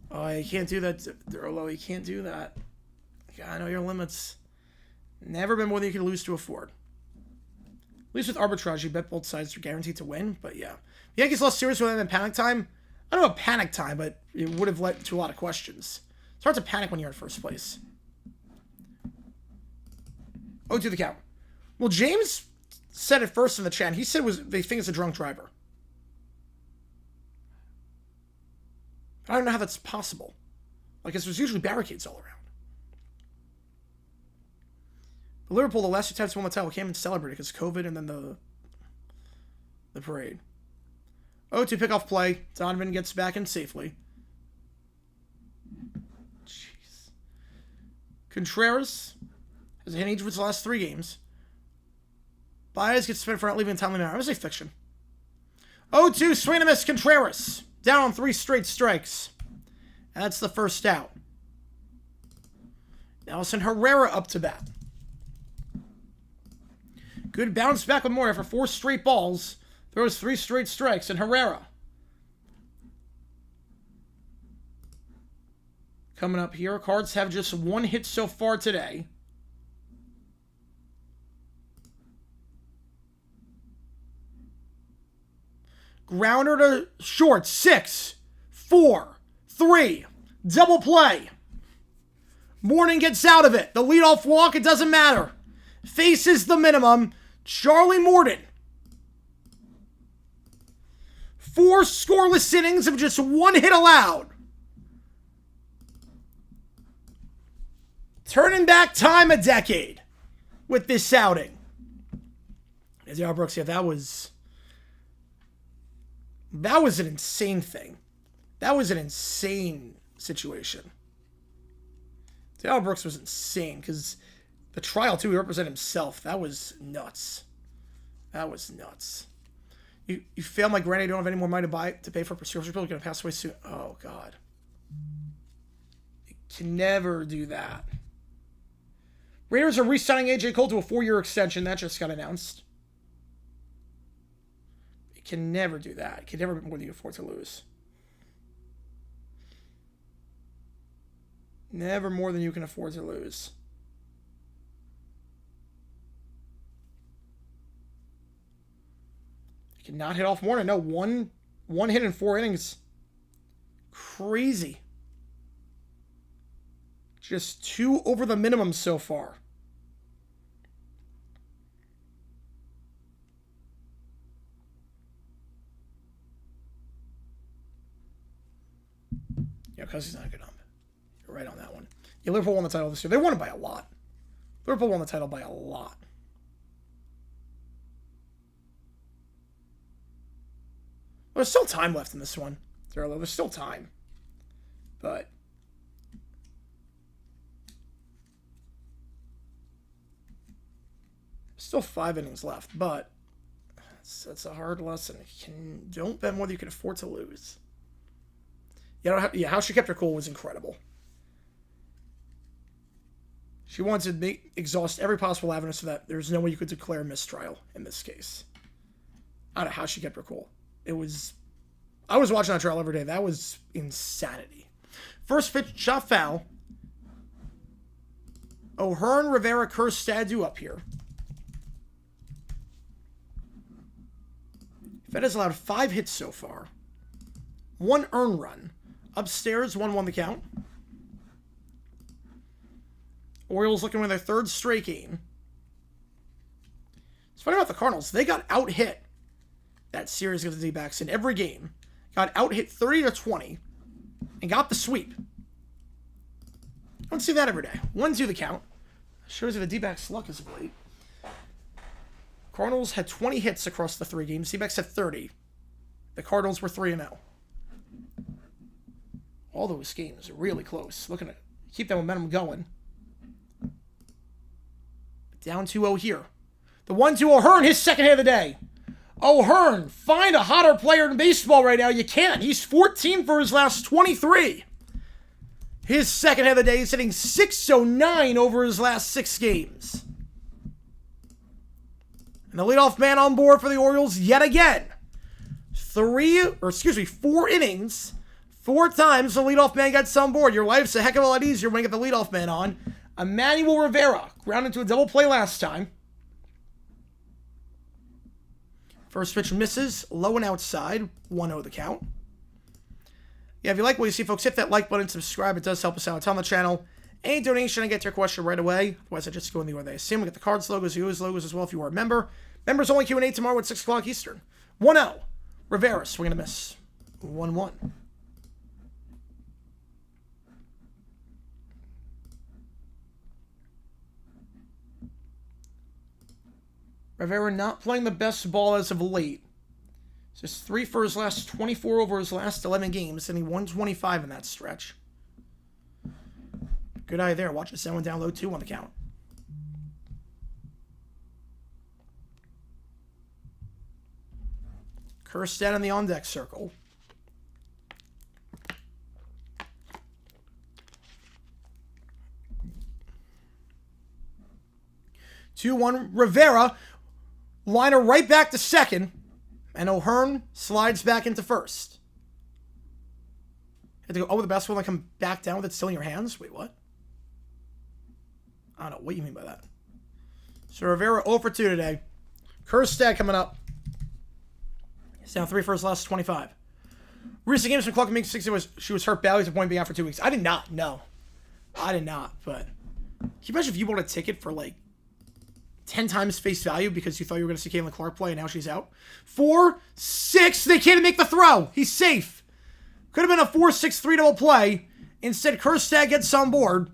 [SPEAKER 1] Oh, you can't do that, Derlo. You can't do that. You gotta know your limits. Never been more than you can lose to afford. At least with arbitrage, you bet both sides are guaranteed to win. But yeah, the Yankees lost series without panic time. I don't know about panic time, but it would have led to a lot of questions. It's hard to panic when you're in first place. 0-2 the count. Well, James said it first in the chat. He said they think it's a drunk driver. I don't know how that's possible. Like, there's usually barricades all around. But Liverpool, the last 2 times they won the title, came and celebrated because COVID and then the parade. 0-2 pickoff play. Donovan gets back in safely. Jeez. Contreras has a hitting for his last 3 games. Baez gets spent for not leaving in timely manner. I would say fiction. 0-2 swing and a miss. Contreras down on 3 straight strikes. And that's the first out. Nelson Herrera up to bat. Good bounce back with more after 4 straight balls. Throws 3 straight strikes. And Herrera coming up here. Cards have just 1 hit so far today. Grounder to short. 6, 4, 3. Double play. Morning gets out of it. The leadoff walk, it doesn't matter. Faces the minimum. Charlie Morton. 4 scoreless innings of just 1 hit allowed. Turning back time a decade with this outing. As Yara Brooks, yeah, that was an insane thing. That was an insane situation. Taylor Brooks was insane because the trial, too, he represented himself. That was nuts. That was nuts. You fail my granny, don't have any more money to pay for a prescription pill, you're going to pass away soon. Oh, God. You can never do that. Raiders are re-signing A.J. Cole to a 4-year extension. That just got announced. You can never do that. You can never be more than you can afford to lose. Never more than you can afford to lose. You cannot hit off Warner. No, one hit in 4 innings. Crazy. Just 2 over the minimum so far. Yeah, because he's not a good ump. You're right on that one. Yeah, Liverpool won the title this year. They won it by a lot. Liverpool won the title by a lot. There's still time left in this one. There's still time. But still 5 innings left. But that's a hard lesson. Don't bet more than you can afford to lose. How she kept her cool was incredible. She wanted to exhaust every possible avenue so that there's no way you could declare mistrial in this case. I don't know how she kept her cool. I was watching that trial every day. That was insanity. First pitch, shot foul. O'Hearn, Rivera, Kerr, Stadu up here. Fed has allowed 5 hits so far. 1 earned run. Upstairs, 1-1 the count. Orioles looking with their 3rd straight game. It's funny about the Cardinals. They got out-hit that series against the D-backs in every game. Got out-hit 30-20 and got the sweep. I don't see that every day. 1-2 the count. Shows you the D-backs' luck is of late. Cardinals had 20 hits across the 3 games. D-backs had 30. The Cardinals were 3-0. All those games are really close. Looking to keep that momentum going. Down 2-0 here. The 1-2 O'Hearn, his second hit of the day. O'Hearn, find a hotter player in baseball right now. You can't. He's 14 for his last 23. His second hit of the day is hitting .609 over his last 6 games. And the leadoff man on board for the Orioles yet again. 4 innings. 4 times the leadoff man gets on board. Your life's a heck of a lot easier when you get the leadoff man on. Emmanuel Rivera grounded into a double play last time. First pitch misses, low and outside, 1-0 the count. Yeah, if you like what you see, folks, hit that like button, subscribe. It does help us out a ton on the channel. Any donation, I get to your question right away. Otherwise, I just go in the order they assume. We get the cards logos, the O's logos as well if you are a member. Members only Q&A tomorrow at 6 o'clock Eastern. 1-0. Rivera, swing and a miss. 1-1. Rivera not playing the best ball as of late. Just 3 for his last 24 over his last 11 games, and he 125 in that stretch. Good eye there. Watch it send one down low, 2 on the count. Kirstead in the on-deck circle. Two-one Rivera. Liner right back to second. And O'Hearn slides back into first. Had to go over the basketball and come back down with it still in your hands? Wait, what? I don't know. What do you mean by that? So Rivera 0 for 2 today. Kirstead coming up. He's down 3 for his last 25. Recent games from Clark makes 60 she was hurt badly to the point of being out for 2 weeks. I did not. No. I did not. But can you imagine if you bought a ticket for like 10 times face value because you thought you were going to see Caitlin Clark play and now she's out? 4-6. They can't make the throw. He's safe. Could have been a 4-6-3 double play. Instead, Kirstead gets on board.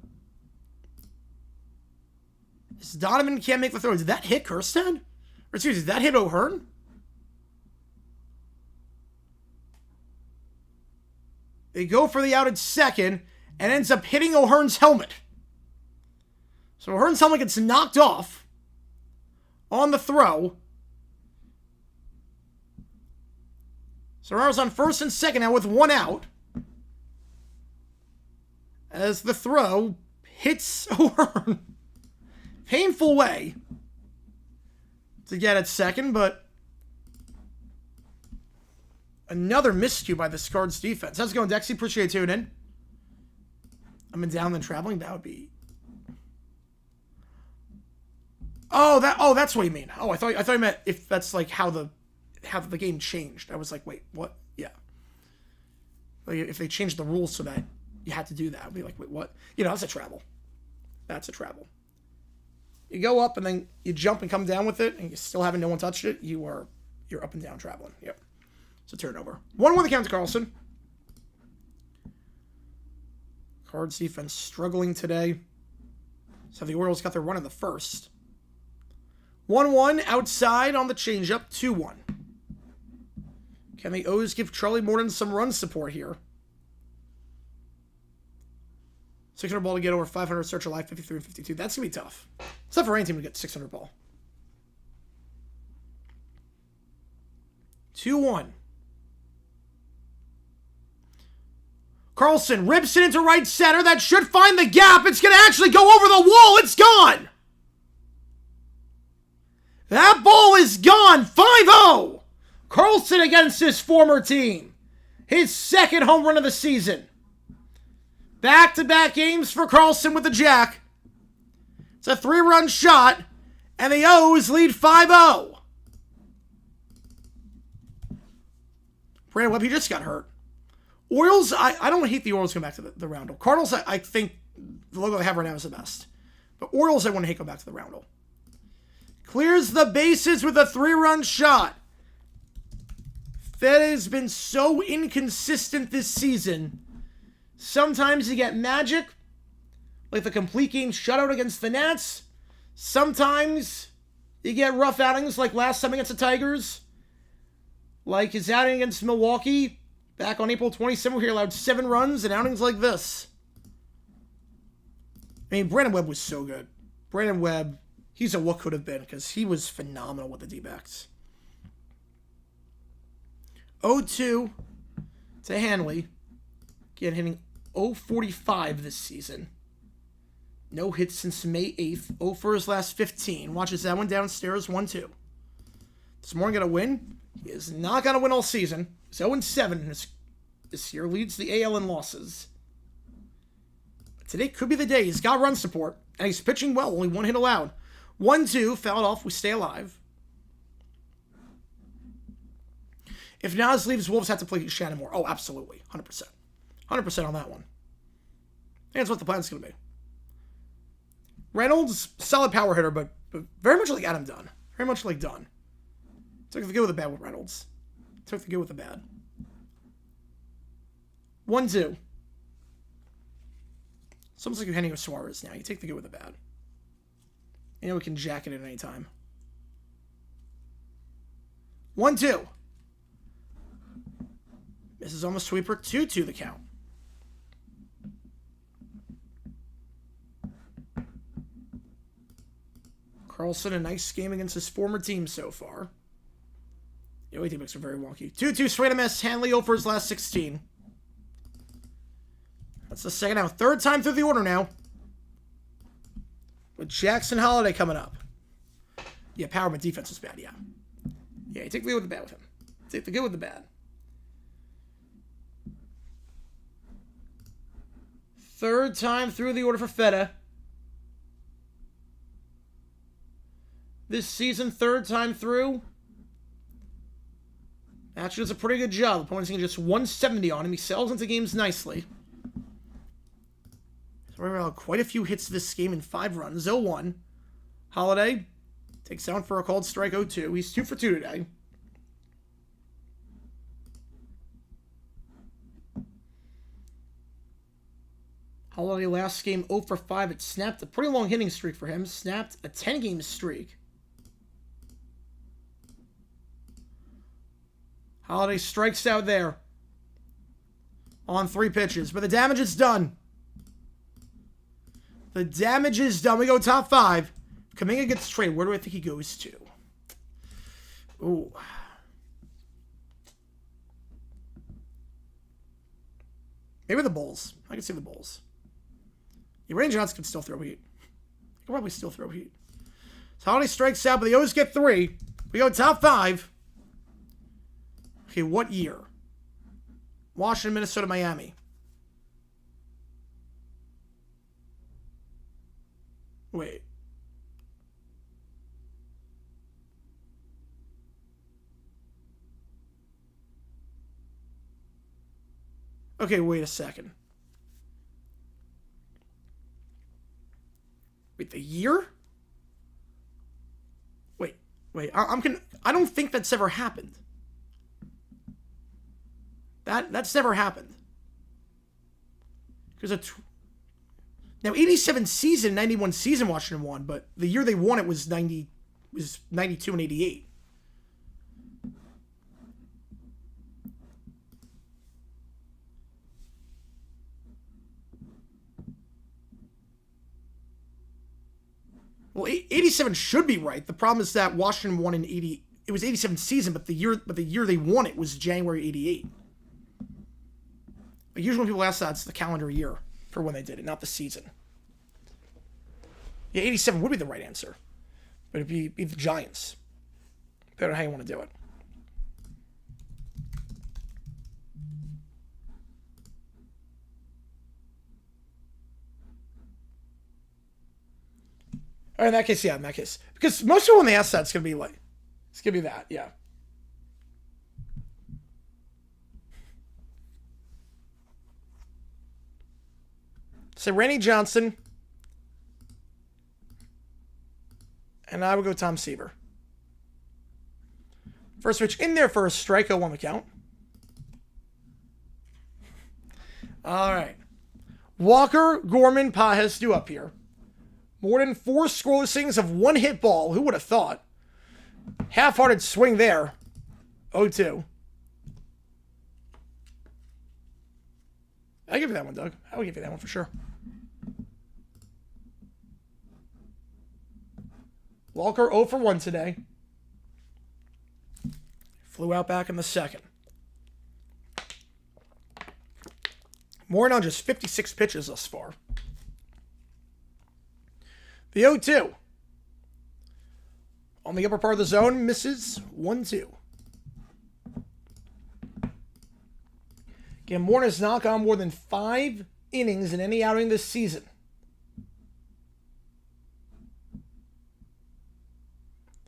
[SPEAKER 1] Donovan can't make the throw. Did that hit Kirstead? Or excuse me, did that hit O'Hearn? They go for the out at second and ends up hitting O'Hearn's helmet. So O'Hearn's helmet gets knocked off on the throw. Serraro's on first and second now with 1 out. As the throw hits O'Hearn. Painful way to get at second, but another miscue by the Cards defense. How's it going, Dexy? Appreciate you tuning in. I'm in down and traveling. That would be... Oh, that's what you mean. Oh, I thought you meant if that's like how the game changed. I was like, wait, what? Yeah. Like if they changed the rules so that you had to do that, I'd be like, wait, what? You know, that's a travel. That's a travel. You go up and then you jump and come down with it, and you still haven't no one touched it. You're up and down traveling. Yep. It's a turnover. 1-1 the count to Carlson. Cards defense struggling today. So the Orioles got their run in the first. 1-1 outside on the changeup. 2-1. Can the O's give Charlie Morton some run support here? 600 ball to get over 500 search alive, 53 and 52. That's going to be tough. It's tough for any team to get 600 ball. 2-1. Carlson rips it into right center. That should find the gap. It's going to actually go over the wall. It's gone. That ball is gone. 5-0. Carlson against his former team. His second home run of the season. Back-to-back games for Carlson with the jack. It's a 3-run shot, and the O's lead 5-0. Brandon Webb, he just got hurt. Orioles, I don't hate the Orioles going back to the roundel. Cardinals, I think the logo they have right now is the best. But Orioles, I want to hate go back to the roundel. Clears the bases with a 3-run shot. Fed has been so inconsistent this season. Sometimes you get magic, like the complete game shutout against the Nats. Sometimes You get rough outings like last time against the Tigers, like his outing against Milwaukee back on April 27th, where he allowed 7 runs, and outings like this. I mean, Brandon Webb was so good. Brandon Webb, he's a what could have been, because he was phenomenal with the D-backs. 0-2 to Hanley. Again, hitting .045 this season. No hits since May 8th. 0 for his last 15. Watches that one downstairs. 1-2. This morning going to win. He is not going to win all season. He's 0-7 this year. Leads the AL in losses. But today could be the day. He's got run support. And he's pitching well. Only 1 hit allowed. 1-2. Fouled off. We stay alive. If Nas leaves, Wolves have to play Shannon Moore. Oh, absolutely. 100%. 100% on that one. And that's what the plan's going to be. Reynolds, solid power hitter, but very much like Adam Dunn. Very much like Dunn. Took the good with the bad with Reynolds. Took the good with the bad. 1-2. It's almost like Eugenio Suarez now. You take the good with the bad. You know we can jack it at any time. 1-2. This is almost sweeper. 2-2 the count. Carlson, a nice game against his former team so far. The away team are very wonky. 2-2, straight a miss. Hanley 0 for his last 16. That's the second out. Third time through the order now. With Jackson Holiday coming up. Yeah, power, but defense is bad, yeah. Yeah, you take the good with the bad with him. Take the good with the bad. Third time through the order for Feta. This season, third time through. Actually does a pretty good job. Opponent's getting just 170 on him. He sells into games nicely. So we're about quite a few hits this game in 5 runs. 0-1. Holiday takes down for a called strike. 0-2. He's 2 for 2 today. Holiday last game 0 for 5. It snapped a pretty long hitting streak for him. Snapped a 10-game streak. Holiday strikes out there on 3 pitches, but the damage is done. The damage is done. We go top 5. Kaminga gets traded. Where do I think he goes to? Ooh. Maybe the Bulls. I can see the Bulls. Yeah, Randy Johnson can still throw heat. He can probably still throw heat. So Holiday strikes out, but they always get 3. We go top 5. Okay, what year? Washington, Minnesota, Miami. Wait. Okay, wait a second. Wait, the year? Wait. I don't think that's ever happened. That's never happened. Because now 87 season, 91 season Washington won, but the year they won it was 92 and 88. Well, 87 should be right. The problem is that Washington won in 80. It was 87 season, but the year they won it was January 88. Usually when people ask that, it's the calendar year for when they did it, not the season. Yeah, 87 would be the right answer. But it'd be the Giants. I don't know how you want to do it. All right, in that case, yeah, in that case. Because most people when they ask that, it's going to be like, it's going to be that, yeah. So Randy Johnson, and I would go Tom Seaver. First pitch in there for a strike, 0-1 the count. All right. Walker, Gorman, Pages do up here. More than 4 scoreless innings of 1 hit ball. Who would have thought? Half-hearted swing there. 0-2. I'll give you that one, Doug. I'll give you that one for sure. Walker 0 for 1 today. Flew out back in the second. More on just 56 pitches thus far. The 0-2. On the upper part of the zone, misses 1-2. Again, Moore has not gone more than 5 innings in any outing this season.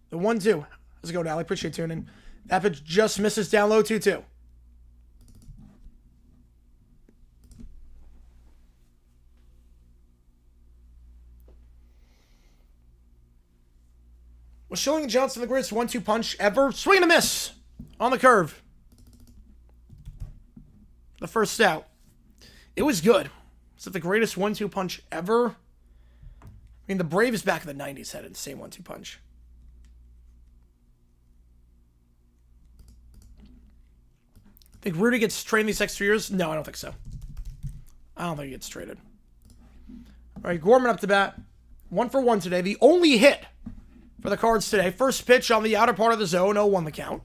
[SPEAKER 1] The 1-2. How's it going, Allie? Appreciate tuning in. That pitch just misses down low 2-2. Was Schilling and Johnson the greatest 1-2 punch ever? Swing and a miss on the curve. The first out. It was good. Is it the greatest 1-2 punch ever? I mean, the Braves back in the 90s had an insane 1-2 punch. Think Rudy gets traded these next 3 years? No, I don't think so. I don't think he gets traded. All right, Gorman up to bat. 1 for 1 today. The only hit for the Cards today. First pitch on the outer part of the zone. 0-1 the count.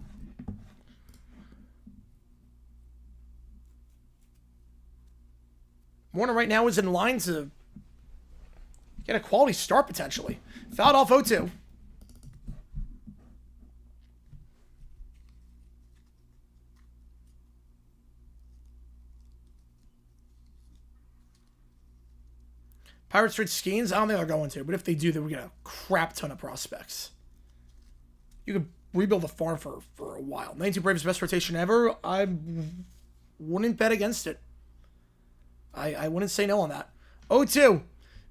[SPEAKER 1] Warner right now is in line to get a quality start potentially. Fouled off 0-2. Pirates trade Skeens? I don't think they're going to, but if they do, then we get a crap ton of prospects. You could rebuild the farm for a while. 92 Braves best rotation ever. I wouldn't bet against it. I wouldn't say no on that. 0-2.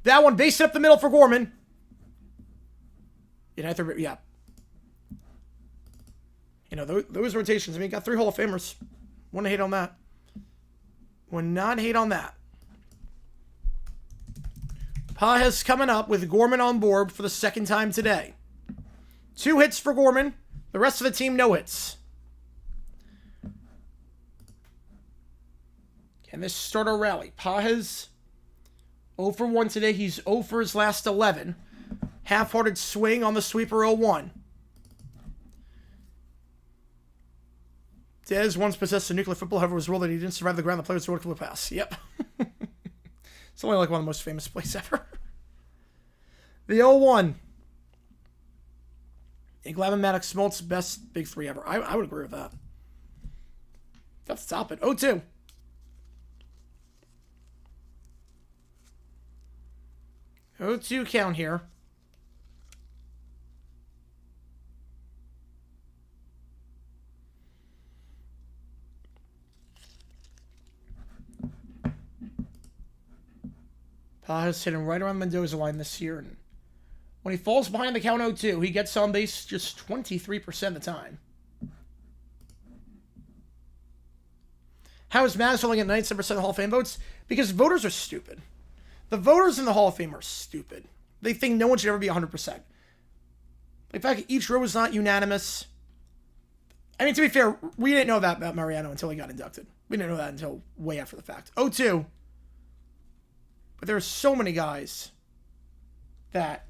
[SPEAKER 1] That one based up the middle for Gorman. Yeah. You know, those rotations. I mean, got 3 Hall of Famers. Wouldn't hate on that. Would not hate on that. Pages coming up with Gorman on board for the second time today. 2 hits for Gorman. The rest of the team, no hits. Can this start a rally? Pages 0 for 1 today. He's 0 for his last 11. Half-hearted swing on the sweeper 0-1. Dez once possessed a nuclear football, however, was ruled that he didn't survive the ground. The players threw it to a pass. Yep. It's only like one of the most famous plays ever. The 0-1. Glavin, Maddox, Smoltz, best big 3 ever. I would agree with that. That's top it. 0-2. Oh, 2 count here. Pages hitting right around Mendoza line this year. And when he falls behind the count 0-2, he gets on base just 23% of the time. How is Maddox only getting 97% of Hall of Fame votes? Because voters are stupid. The voters in the Hall of Fame are stupid. They think no one should ever be 100%. In fact, each row is not unanimous. I mean, to be fair, we didn't know that about Mariano until he got inducted. We didn't know that until way after the fact. 0-2. But there are so many guys that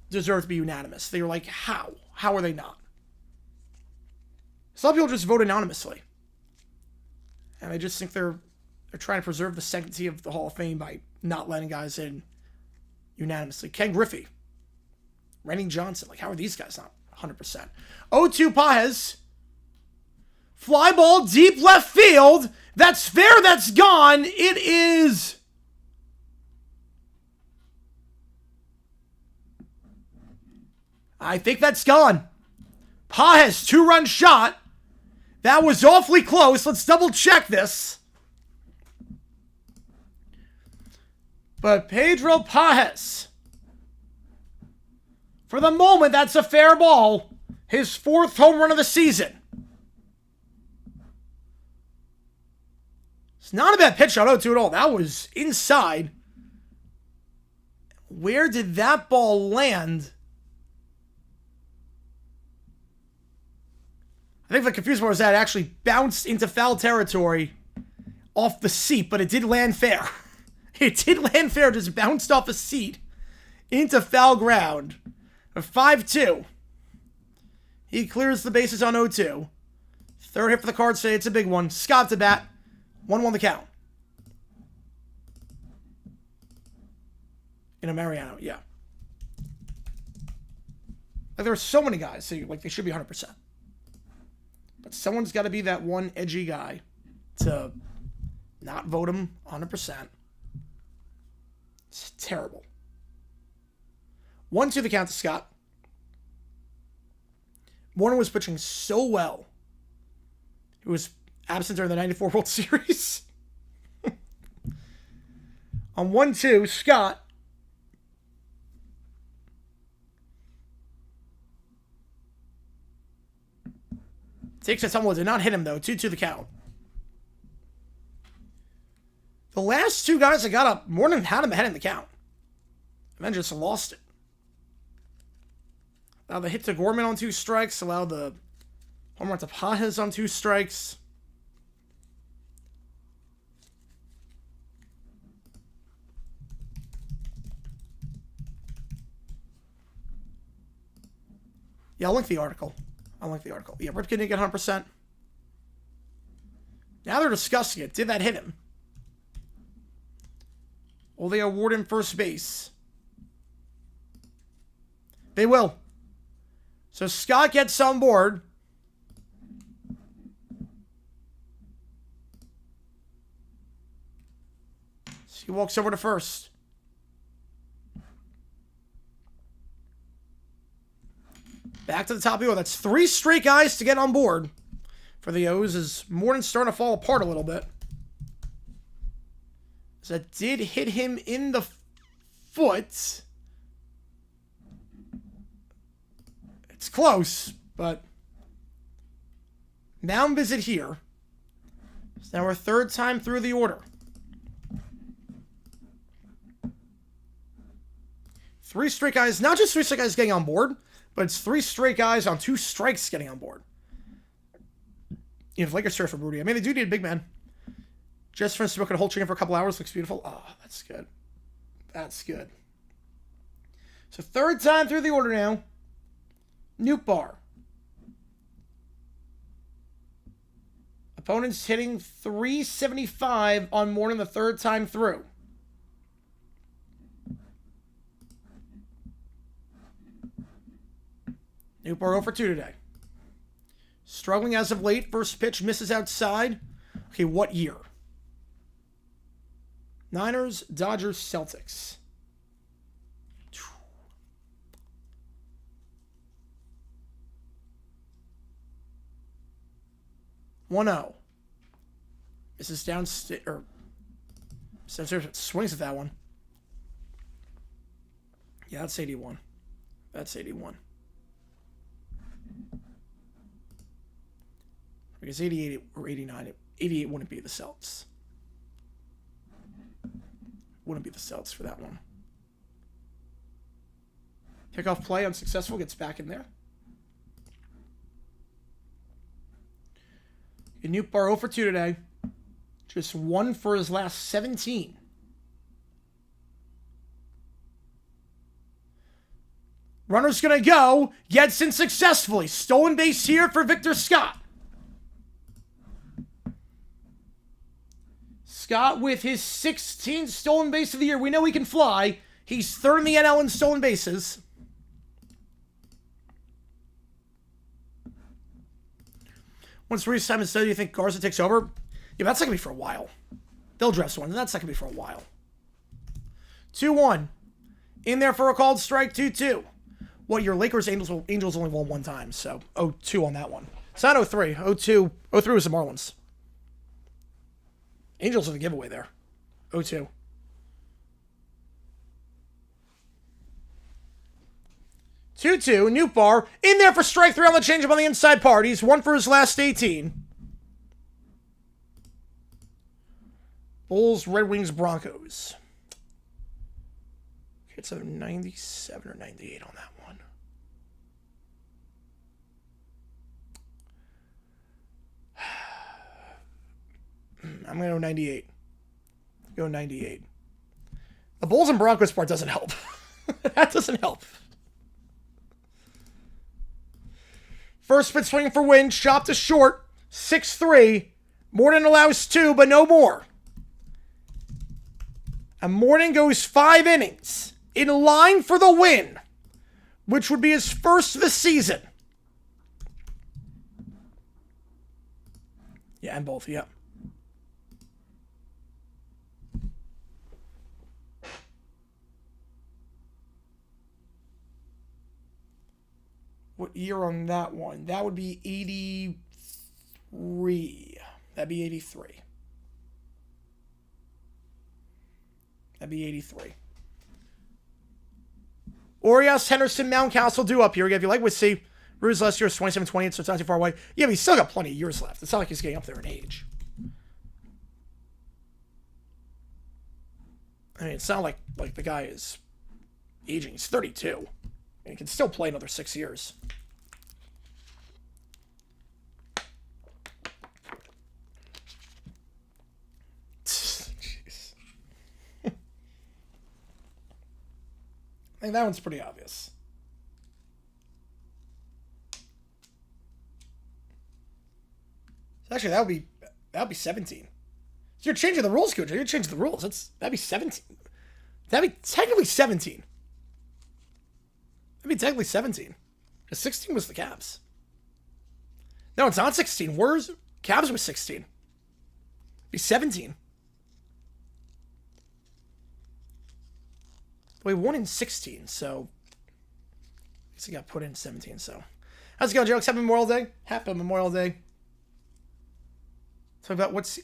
[SPEAKER 1] deserve to be unanimous. They were like, how? How are they not? Some people just vote anonymously. And I just think they're trying to preserve the sanctity of the Hall of Fame by not letting guys in unanimously. Ken Griffey. Randy Johnson. Like, how are these guys not 100%? 0-2 Pages. Fly ball deep left field. That's fair. That's gone. It is... I think that's gone. Pages, 2-run shot. That was awfully close. Let's double check this. But Pedro Pages, for the moment, that's a fair ball. His 4th home run of the season. It's not a bad pitch on 0-2 at all. That was inside. Where did that ball land? I think the confused part was that it actually bounced into foul territory off the seat, but it did land fair. It did land fair, just bounced off the seat into foul ground. A 5-2. He clears the bases on 0-2. Third hit for the Cards today. It's a big one. Scott to bat. 1-1 the count. Mariano, yeah. Like, there are so many guys, so like, they should be 100%. But someone's got to be that one edgy guy to not vote him 100%. It's terrible. 1-2 the count to Scott. Warner was pitching so well. He was absent during the 94 World Series. On 1-2, Scott takes a tumble. Did not hit him, though. 2-2 the count. The last two guys that got up, Morton had him ahead in the count. And then just lost it. Allowed the hit to Gorman on 2 strikes. Allowed the home run to Pajas on 2 strikes. Yeah, I'll link the article. Yeah, Ripken didn't get 100%. Now they're discussing it. Did that hit him? Will they award him first base? They will. So Scott gets on board. So he walks over to first. Back to the top of the order. That's 3 straight guys to get on board for the O's as Morton's starting to fall apart a little bit. So that did hit him in the foot. It's close, but mound visit here. So now we're 3rd time through the order. 3 straight guys, not just 3 straight guys getting on board, but it's 3 straight guys on 2 strikes getting on board. You know, Lakers start for Rudy. I mean, they do need a big man. Just finished smoking a whole chicken for a couple hours. Looks beautiful. Oh, that's good. That's good. So 3rd time through the order now. Nuke bar. Opponents hitting .375 on Morton the 3rd time through. Nuke bar 0 for 2 today. Struggling as of late. First pitch misses outside. Okay, what year? Niners, Dodgers, Celtics. 1-0. This is downstairs, or swings at that one. Yeah, that's 81. That's 81. Because 88 or 89, 88 wouldn't be the Celts. Wouldn't be the Celts for that one. Kickoff play unsuccessful, gets back in there. Nuke bar 0 for 2 today. Just 1 for his last 17. Runner's going to go. Gets in successfully. Stolen base here for Victor Scott. Scott with his 16th stolen base of the year. We know he can fly. He's 3rd in the NL in stolen bases. Once Reese Simon said, do you think Garza takes over? Yeah, that's not going to be for a while. They'll dress one. That's not going to be for a while. 2-1. In there for a called strike, 2-2. What, your Lakers, Angels only won 1 time, so 0-2 on that one. It's not 0-3. 0-2. 0-3 was the Marlins. Angels are the giveaway there. 0-2. Nuke bar. In there for strike 3 on the changeup on the inside part. He's 1 for his last 18. Bulls, Red Wings, Broncos. It's a 97 or 98 on that one. I'm going to go 98. Go 98. The Bulls and Broncos part doesn't help. That doesn't help. First pitch swinging for win. Chop to short. 6-3. Morton allows 2, but no more. And Morton goes 5 innings. In line for the win. Which would be his first this season. Yeah, and both, yeah. What year on that one? That would be 83. That'd be 83. That'd be 83. Orioles, Henderson, Mountcastle do up here. If you like, we'll see. Rue's last year was 27-28, so it's not too far away. Yeah, but he's still got plenty of years left. It's not like he's getting up there in age. I mean, it's not like the guy is aging. He's 32. And he can still play another 6 years. Jeez. I think that one's pretty obvious. Actually, that would be 17. So you're changing the rules, Coach. You're changing the rules. That'd be 17. That'd be technically 17. That'd be technically 17. Because 16 was the Cavs. No, it's not 16. Cavs was 16. It'd be 17. We won in 16, so I guess he got put in 17. So how's it going, Joe? Happy Memorial Day. Happy Memorial Day. Talk about what's...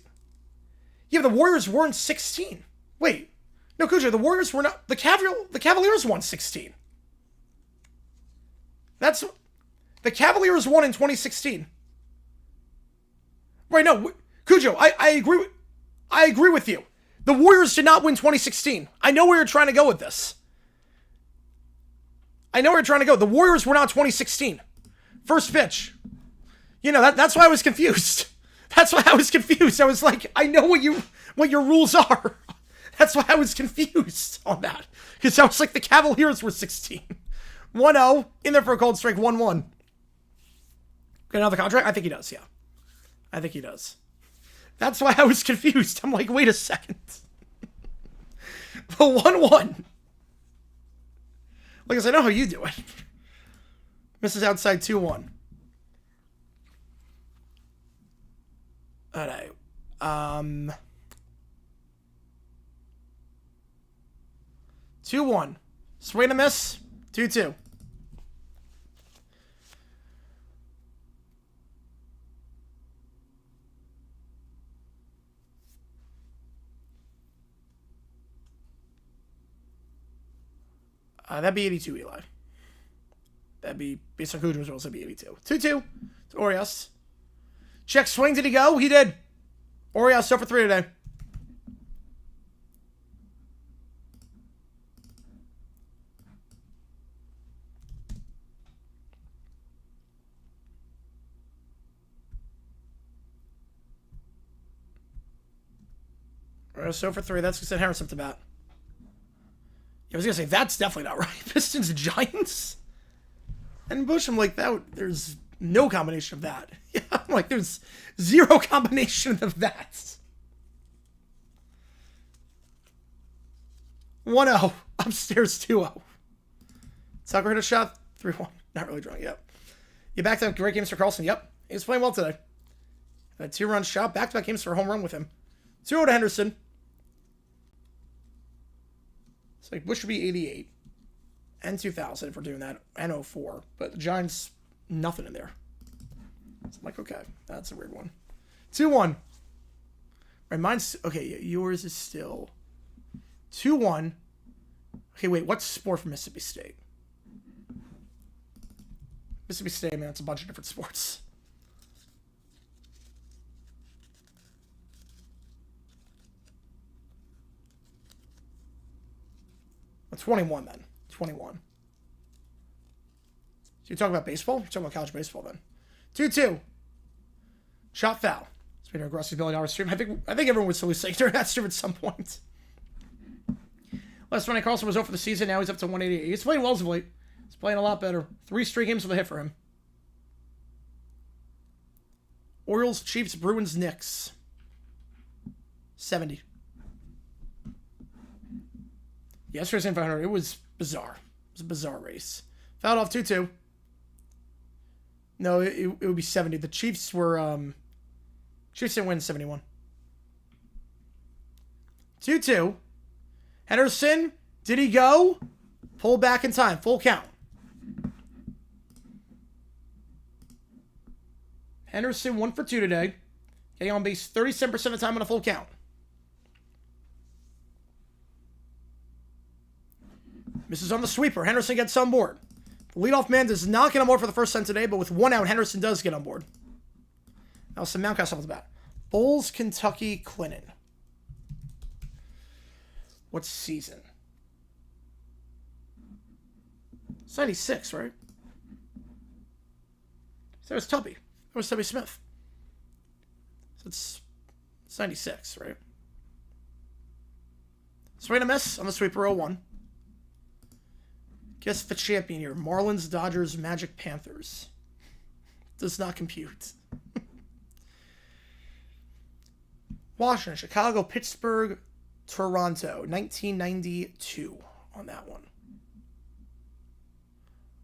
[SPEAKER 1] Yeah, the Warriors weren't 16. Wait. No, Cujo, the Warriors were not... The Cavaliers won 16. That's... The Cavaliers won in 2016. Right, no. Cujo, I agree with you. The Warriors did not win 2016. I know where you're trying to go with this. I know where you're trying to go. The Warriors were not 2016. First pitch. You know, that's why I was confused. That's why I was confused. I was like, I know what your rules are. That's why I was confused on that. Because I was like, the Cavaliers were 16. 1-0, in there for a cold strike, 1-1. Get another contract? I think he does, yeah. I think he does. That's why I was confused. I'm like, wait a second. The 1-1. Like I said, I know how you do it. Misses outside 2-1. Alright. 2-1. Swing and a miss. 2-2. That'd be 82, Eli. That'd be, based on Cujo's rules, that'd be 82. 2-2 to Orioles. Check swing, did he go? He did. Orioles 0 for 3 today. Orioles 0 for 3. That's because Harris up to bat. I was going to say, that's definitely not right. Pistons, Giants, and Bush. I'm like, there's no combination of that. Yeah, I'm like, there's zero combination of that. 1-0. Upstairs 2-0. Tucker hit a shot. 3-1. Not really drawing yet. You backed up great games for Carlson. Yep. He was playing well today. Had a 2-run shot. Back-to-back games for a home run with him. 2-0 to Henderson. So like Bush would be 88 and 2000 if we're doing that, and 04. But the Giants, nothing in there. So I'm like, okay, that's a weird one. 2-1. Right, mine's, okay, yours is still 2-1. Okay, wait, what's sport for Mississippi State? Mississippi State, man, it's a bunch of different sports. Well, 21 then. 21. So you're talking about baseball? You're talking about college baseball then. 2-2. Shot foul. Speaking of Grossi's billion dollar stream, I think everyone was listening during that stream at some point. Last night Carlson was over for the season. Now he's up to 188. He's playing well as of late. He's playing a lot better. 3 straight games with a hit for him. Orioles, Chiefs, Bruins, Knicks. 70. Yesterday's in 500. It was bizarre. It was a bizarre race. Fouled off 2-2. No, it would be 70. The Chiefs were, Chiefs didn't win 71. 2-2. Henderson, did he go? Pull back in time. Full count. Henderson 1 for 2 today. Getting on base 37% of the time on a full count. Misses on the sweeper. Henderson gets on board. The leadoff man does not get on board for the first time today, but with 1 out, Henderson does get on board. Now some Mountcastle off the bat. Bulls, Kentucky, Clinton. What season? It's 96, right? So it was Tubby. That was Tubby Smith. So it's 96, right? Swing and a miss on the sweeper 0-1. Guess the champion here. Marlins, Dodgers, Magic, Panthers. Does not compute. Washington, Chicago, Pittsburgh, Toronto. 1992 on that one.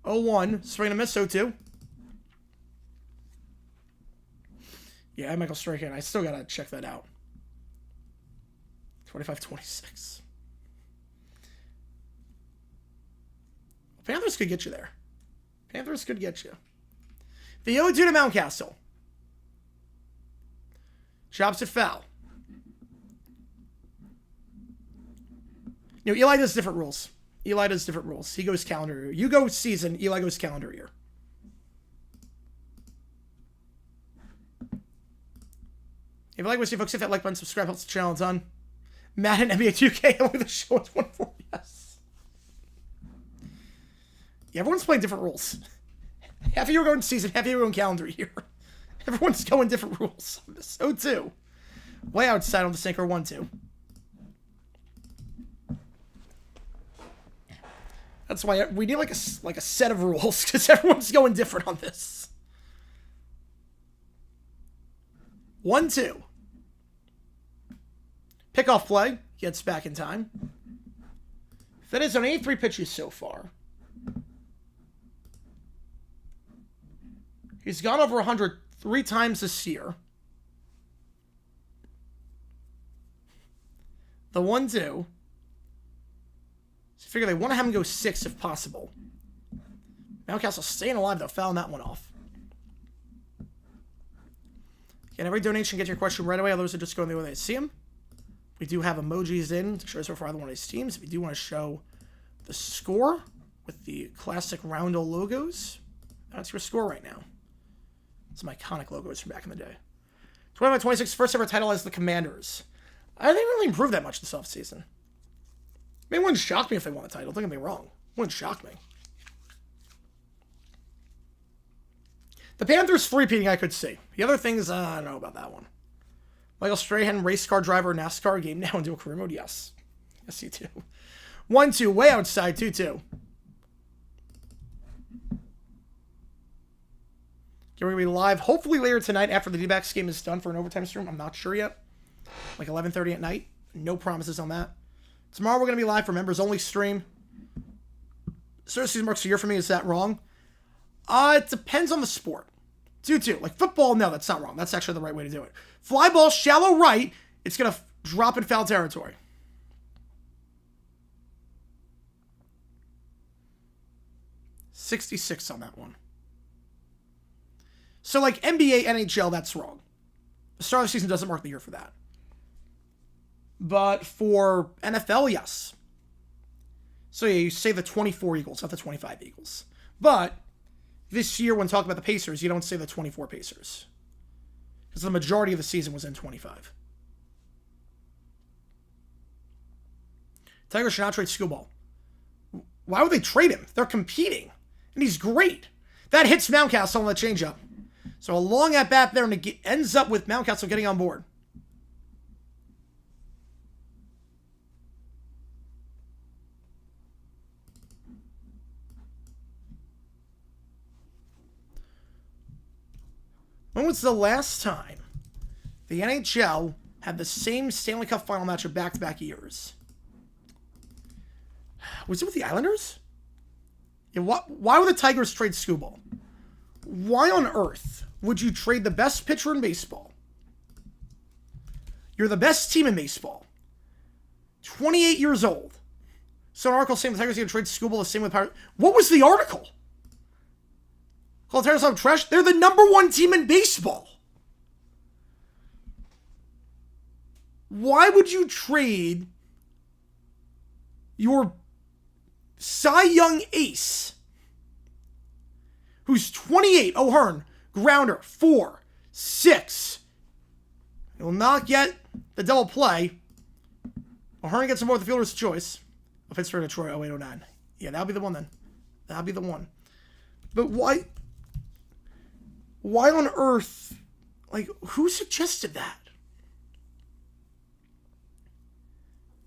[SPEAKER 1] 0-1. Swing and a miss 0-2. Yeah, Michael Strahan. I still gotta check that out. 25-26. Panthers could get you there. Panthers could get you. The 0-2 to Mountcastle. Chops it foul. You know, Eli does different rules. Eli does different rules. He goes calendar year. You go season. Eli goes calendar year. If you like what you see, folks, hit that like button, subscribe, helps the channel a ton. Madden, NBA 2K, only the show is 1-4. Yes. Yeah, everyone's playing different rules. Half of you are going season, half of you are going calendar year. Everyone's going different rules. 0-2. Way outside on the sinker, 1-2. That's why we need like a set of rules, because everyone's going different on this. 1-2. Pickoff play. Gets back in time. That is on 83 pitches so far. He's gone over 100 3 times this year. The 1-2. So figure they want to have him go 6 if possible. Mountcastle staying alive, though, fouling that one off. Again, every donation, get your question right away. Others are just going the way they see them. We do have emojis in to show us for either one of these teams. If you do want to show the score with the classic Roundel logos, that's your score right now. Some iconic logos from back in the day. 25-26, first ever title as the Commanders. I didn't really improve that much this offseason. I mean, it wouldn't shock me if they won the title. Don't get me wrong. It wouldn't shock me. The Panthers three-peating I could see. The other things, I don't know about that one. Michael Strahan, race car driver, NASCAR game now into a career mode? Yes. Yes, you do. 1-2, way outside, 2-2. We're going to be live, hopefully later tonight after the D-backs game is done for an overtime stream. I'm not sure yet. Like 11:30 at night. No promises on that. Tomorrow we're going to be live for members-only stream. Start of season marks a year for me. Is that wrong? It depends on the sport. 2-2. Like football, no, that's not wrong. That's actually the right way to do it. Fly ball, shallow right. It's going to drop in foul territory. $66 on that one. So, like, NBA, NHL, that's wrong. The start of the season doesn't mark the year for that. But for NFL, yes. So, yeah, you say the 24 Eagles, not the 25 Eagles. But this year, when talking about the Pacers, you don't say the 24 Pacers. Because the majority of the season was in 25. Tigers should not trade Skubal. Why would they trade him? They're competing. And he's great. That hits Mountcastle on the changeup. So a long at bat there, and it ends up with Mountcastle getting on board. When was the last time the NHL had the same Stanley Cup final match of back-to-back years? Was it with the Islanders? Yeah, why would the Tigers trade Skubal? Why on earth would you trade the best pitcher in baseball? You're the best team in baseball. 28 years old. So an article saying the Tigers are going to trade Skubal the same with Pirates. What was the article? Call the Tigers have trash? They're the #1 team in baseball. Why would you trade your Cy Young ace, who's 28, O'Hearn, grounder, 4, 6. He will not get the double play. O'Hearn gets some more with the fielder's choice. Oh, Pittsburgh, Detroit, 0809. Yeah, that'll be the one then. That'll be the one. But why? Why on earth? Like, who suggested that?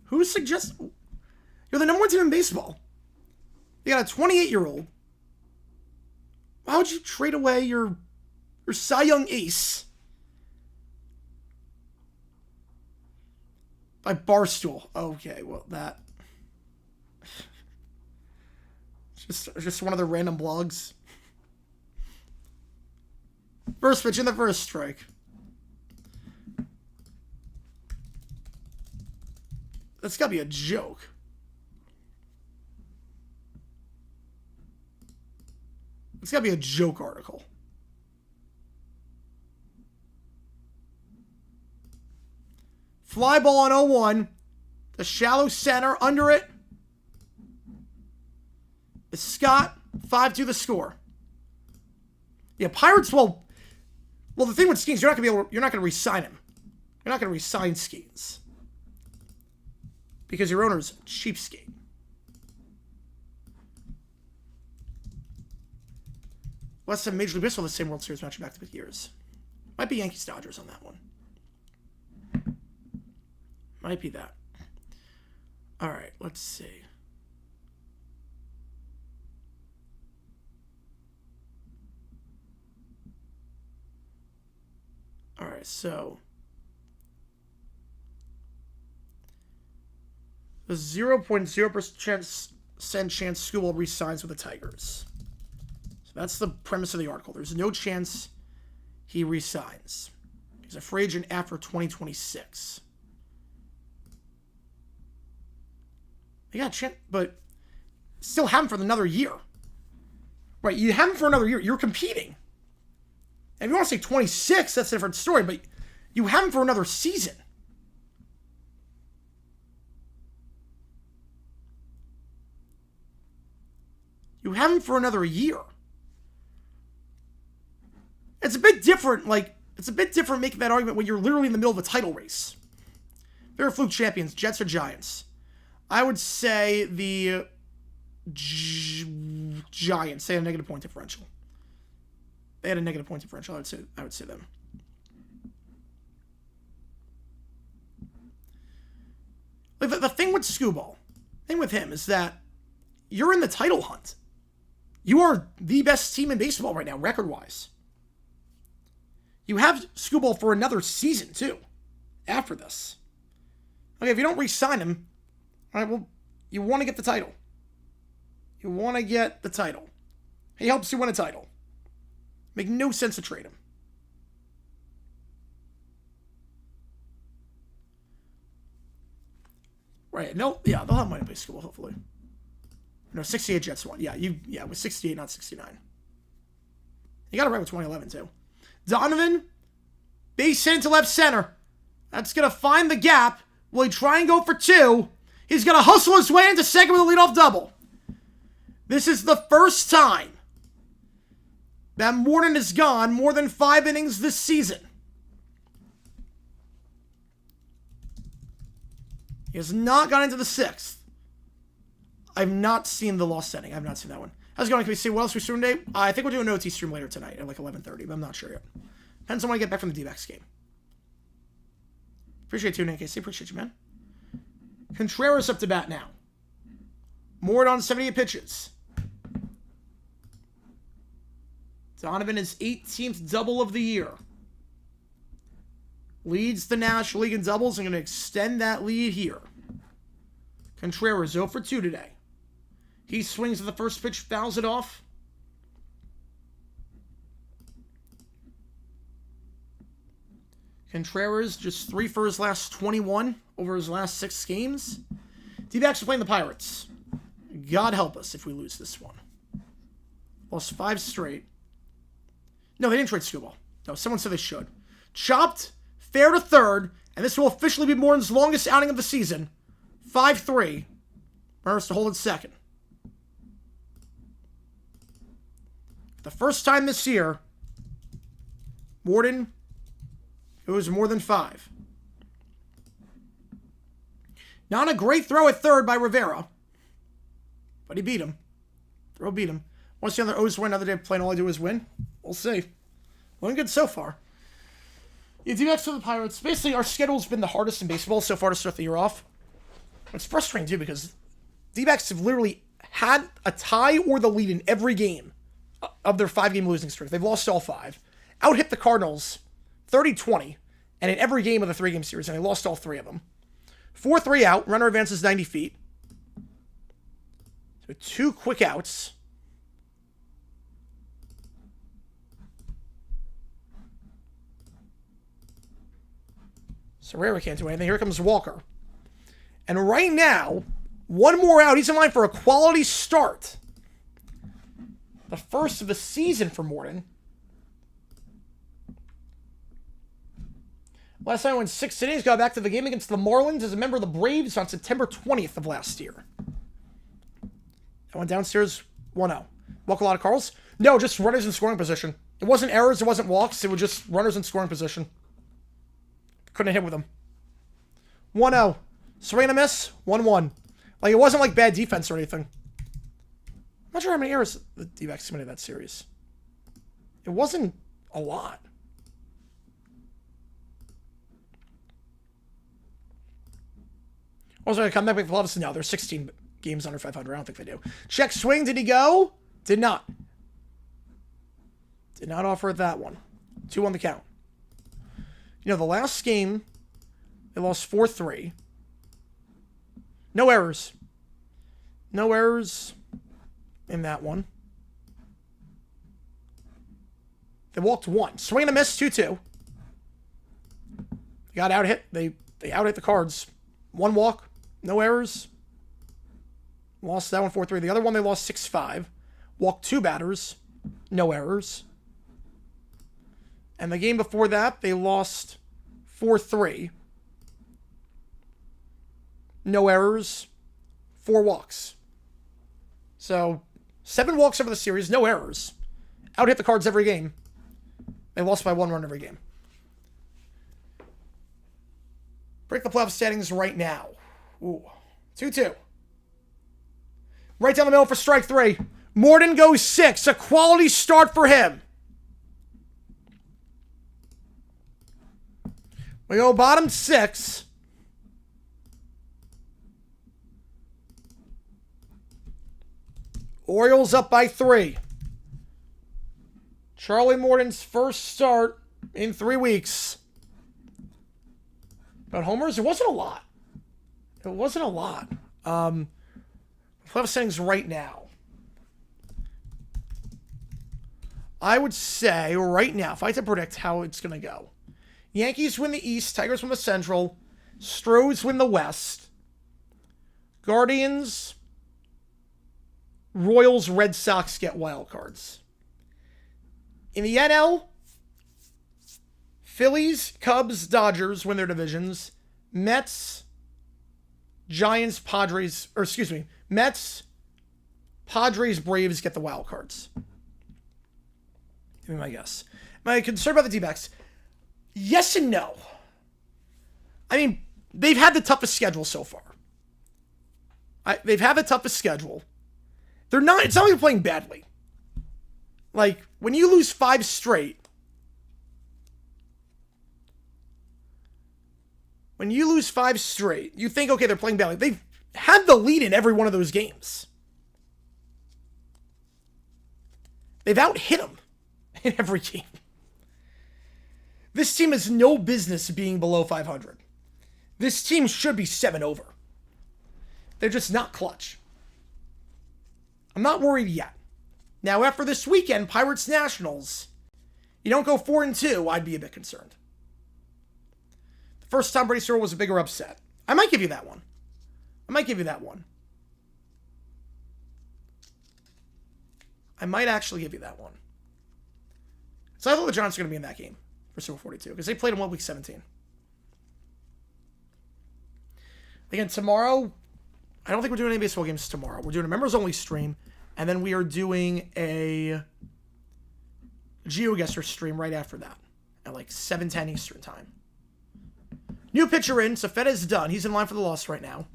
[SPEAKER 1] Who suggested? You're the #1 team in baseball. You got a 28-year-old. Why would you trade away your Cy Young ace by Barstool? Okay, well, that... Just one of the random blogs. First pitch in the first strike. That's gotta be a joke. It's gotta be a joke article. Fly ball on 0-1. The shallow center under it. It's Scott. 5-2 the score. Yeah, Pirates. Well, the thing with Skeens, you're not going to re-sign him. You're not going to re-sign Skeens because your owner's a cheapskate. Let's have Major League Baseball the same World Series match back-to-back years. Might be Yankees Dodgers on that one. Might be that. All right, let's see. All right, so the 0.0% chance Skubal re-signs with the Tigers. So that's the premise of the article. There's no chance he re-signs. He's a free agent after 2026. You got a chance, but still have him for another year. Right, you have him for another year. You're competing. And if you want to say 26, that's a different story, but you have him for another season. You have him for another year. It's a bit different, making that argument when you're literally in the middle of a title race. They're fluke champions, Jets or Giants. I would say the Giants. They had a negative point differential. They had a negative point differential. I would say them. Like the thing with Skubal, thing with him is that you're in the title hunt. You are the best team in baseball right now, record-wise. You have Skubal for another season too, after this. Okay, if you don't re-sign him, all right, well, you want to get the title. You want to get the title. He helps you win a title. Make no sense to trade him. Right, no, yeah, they'll have money to play Skubal, hopefully. No, 68 Jets won. Yeah, it was 68, not 69. You got it right with 2011, too. Donovan, base hit into left center. That's going to find the gap. Will he try and go for 2? He's going to hustle his way into second with a leadoff double. This is the first time that Morton has gone more than 5 innings this season. He has not gone into the 6th. I've not seen the lost inning. I've not seen that one. How's it going? Can we see what else we're streaming today? I think we're doing an OT stream later tonight at like 11:30, but I'm not sure yet. Depends on when I get back from the D-backs game. Appreciate tuning in, Casey. Appreciate you, man. Contreras up to bat now. Moored on 78 pitches. Donovan is 18th double of the year. Leads the National League in doubles. I'm going to extend that lead here. Contreras 0 for 2 today. He swings at the first pitch, fouls it off. Contreras just 3 for his last 21 over his last 6 games. D-backs are playing the Pirates. God help us if we lose this one. Lost 5 straight. No, they didn't trade Scuball. No, someone said they should. Chopped, fair to third, and this will officially be Morton's longest outing of the season. 5-3. Runners to hold at second. The first time this year, Morton goes more than 5. Not a great throw at third by Rivera, but he beat him. Throw beat him. Want to see another O's win another day playing all I do is win? We'll see. Looking good so far. You do next to the Pirates. Basically, our schedule's been the hardest in baseball so far to start the year off. It's frustrating, too, because D-backs have literally had a tie or the lead in every game of their 5-game losing streak. They've lost all 5. Out-hit the Cardinals 30-20, and in every game of the 3-game series, and they lost all 3 of them. 4-3 out. Runner advances 90 feet. So 2 quick outs. Serrera can't do anything. Here comes Walker. And right now, 1 more out. He's in line for a quality start. The first of the season for Morton. Last time I went 6 innings, got back to the game against the Marlins as a member of the Braves on September 20th of last year. I went downstairs 1-0. Walk a lot of Carls? No, just runners in scoring position. It wasn't errors, it wasn't walks, it was just runners in scoring position. Couldn't hit with them. 1-0. Swing and a miss, 1-1. Like, it wasn't like bad defense or anything. I'm not sure how many errors the D-backs committed that series. It wasn't a lot. Also, going to come back with gloves? No, there's 16 games under 500. I don't think they do. Check swing. Did he go? Did not. Did not offer that one. 2 on the count. You know, the last game, they lost 4-3. No errors. No errors in that one. They walked 1. Swing and a miss, 2-2. They got out hit. They out hit the Cards. 1 walk. No errors. Lost that one 4-3. The other one they lost 6-5. Walked 2 batters. No errors. And the game before that, they lost 4-3. No errors. 4 walks. So, 7 walks over the series, no errors. Out hit the Cards every game. They lost by 1 run every game. Break the playoff standings right now. Ooh. 2-2. Right down the middle for strike 3. Morton goes 6. A quality start for him. We go bottom 6. Orioles up by 3. Charlie Morton's first start in 3 weeks. But homers, it wasn't a lot. It wasn't a lot. Playoff settings right now. I would say right now, if I had to predict how it's going to go, Yankees win the East, Tigers win the Central, Stros win the West, Guardians, Royals, Red Sox get wild cards. In the NL, Phillies, Cubs, Dodgers win their divisions. Mets, Giants, Padres, Mets, Padres, Braves get the wild cards. Give me my guess. My concern about the D-backs, yes and no. I mean, they've had the toughest schedule so far. They've had the toughest schedule. They're not, it's not like they're playing badly. Like, when you lose 5 straight, you think, okay, they're playing badly. They've had the lead in every one of those games. They've out-hit them in every game. This team has no business being below 500. This team should be 7 over. They're just not clutch. I'm not worried yet. Now, after this weekend, Pirates-Nationals, you don't go 4-2, I'd be a bit concerned. The first Tom Brady throw was a bigger upset. I might give you that one. I might actually give you that one. So I thought the Giants were going to be in that game for Super 42 because they played them week 17. Again, tomorrow, I don't think we're doing any baseball games tomorrow. We're doing a members-only stream, and then we are doing a GeoGuessr stream right after that at like 7:10 Eastern time. New pitcher in. Safeta is done. He's in line for the loss right now.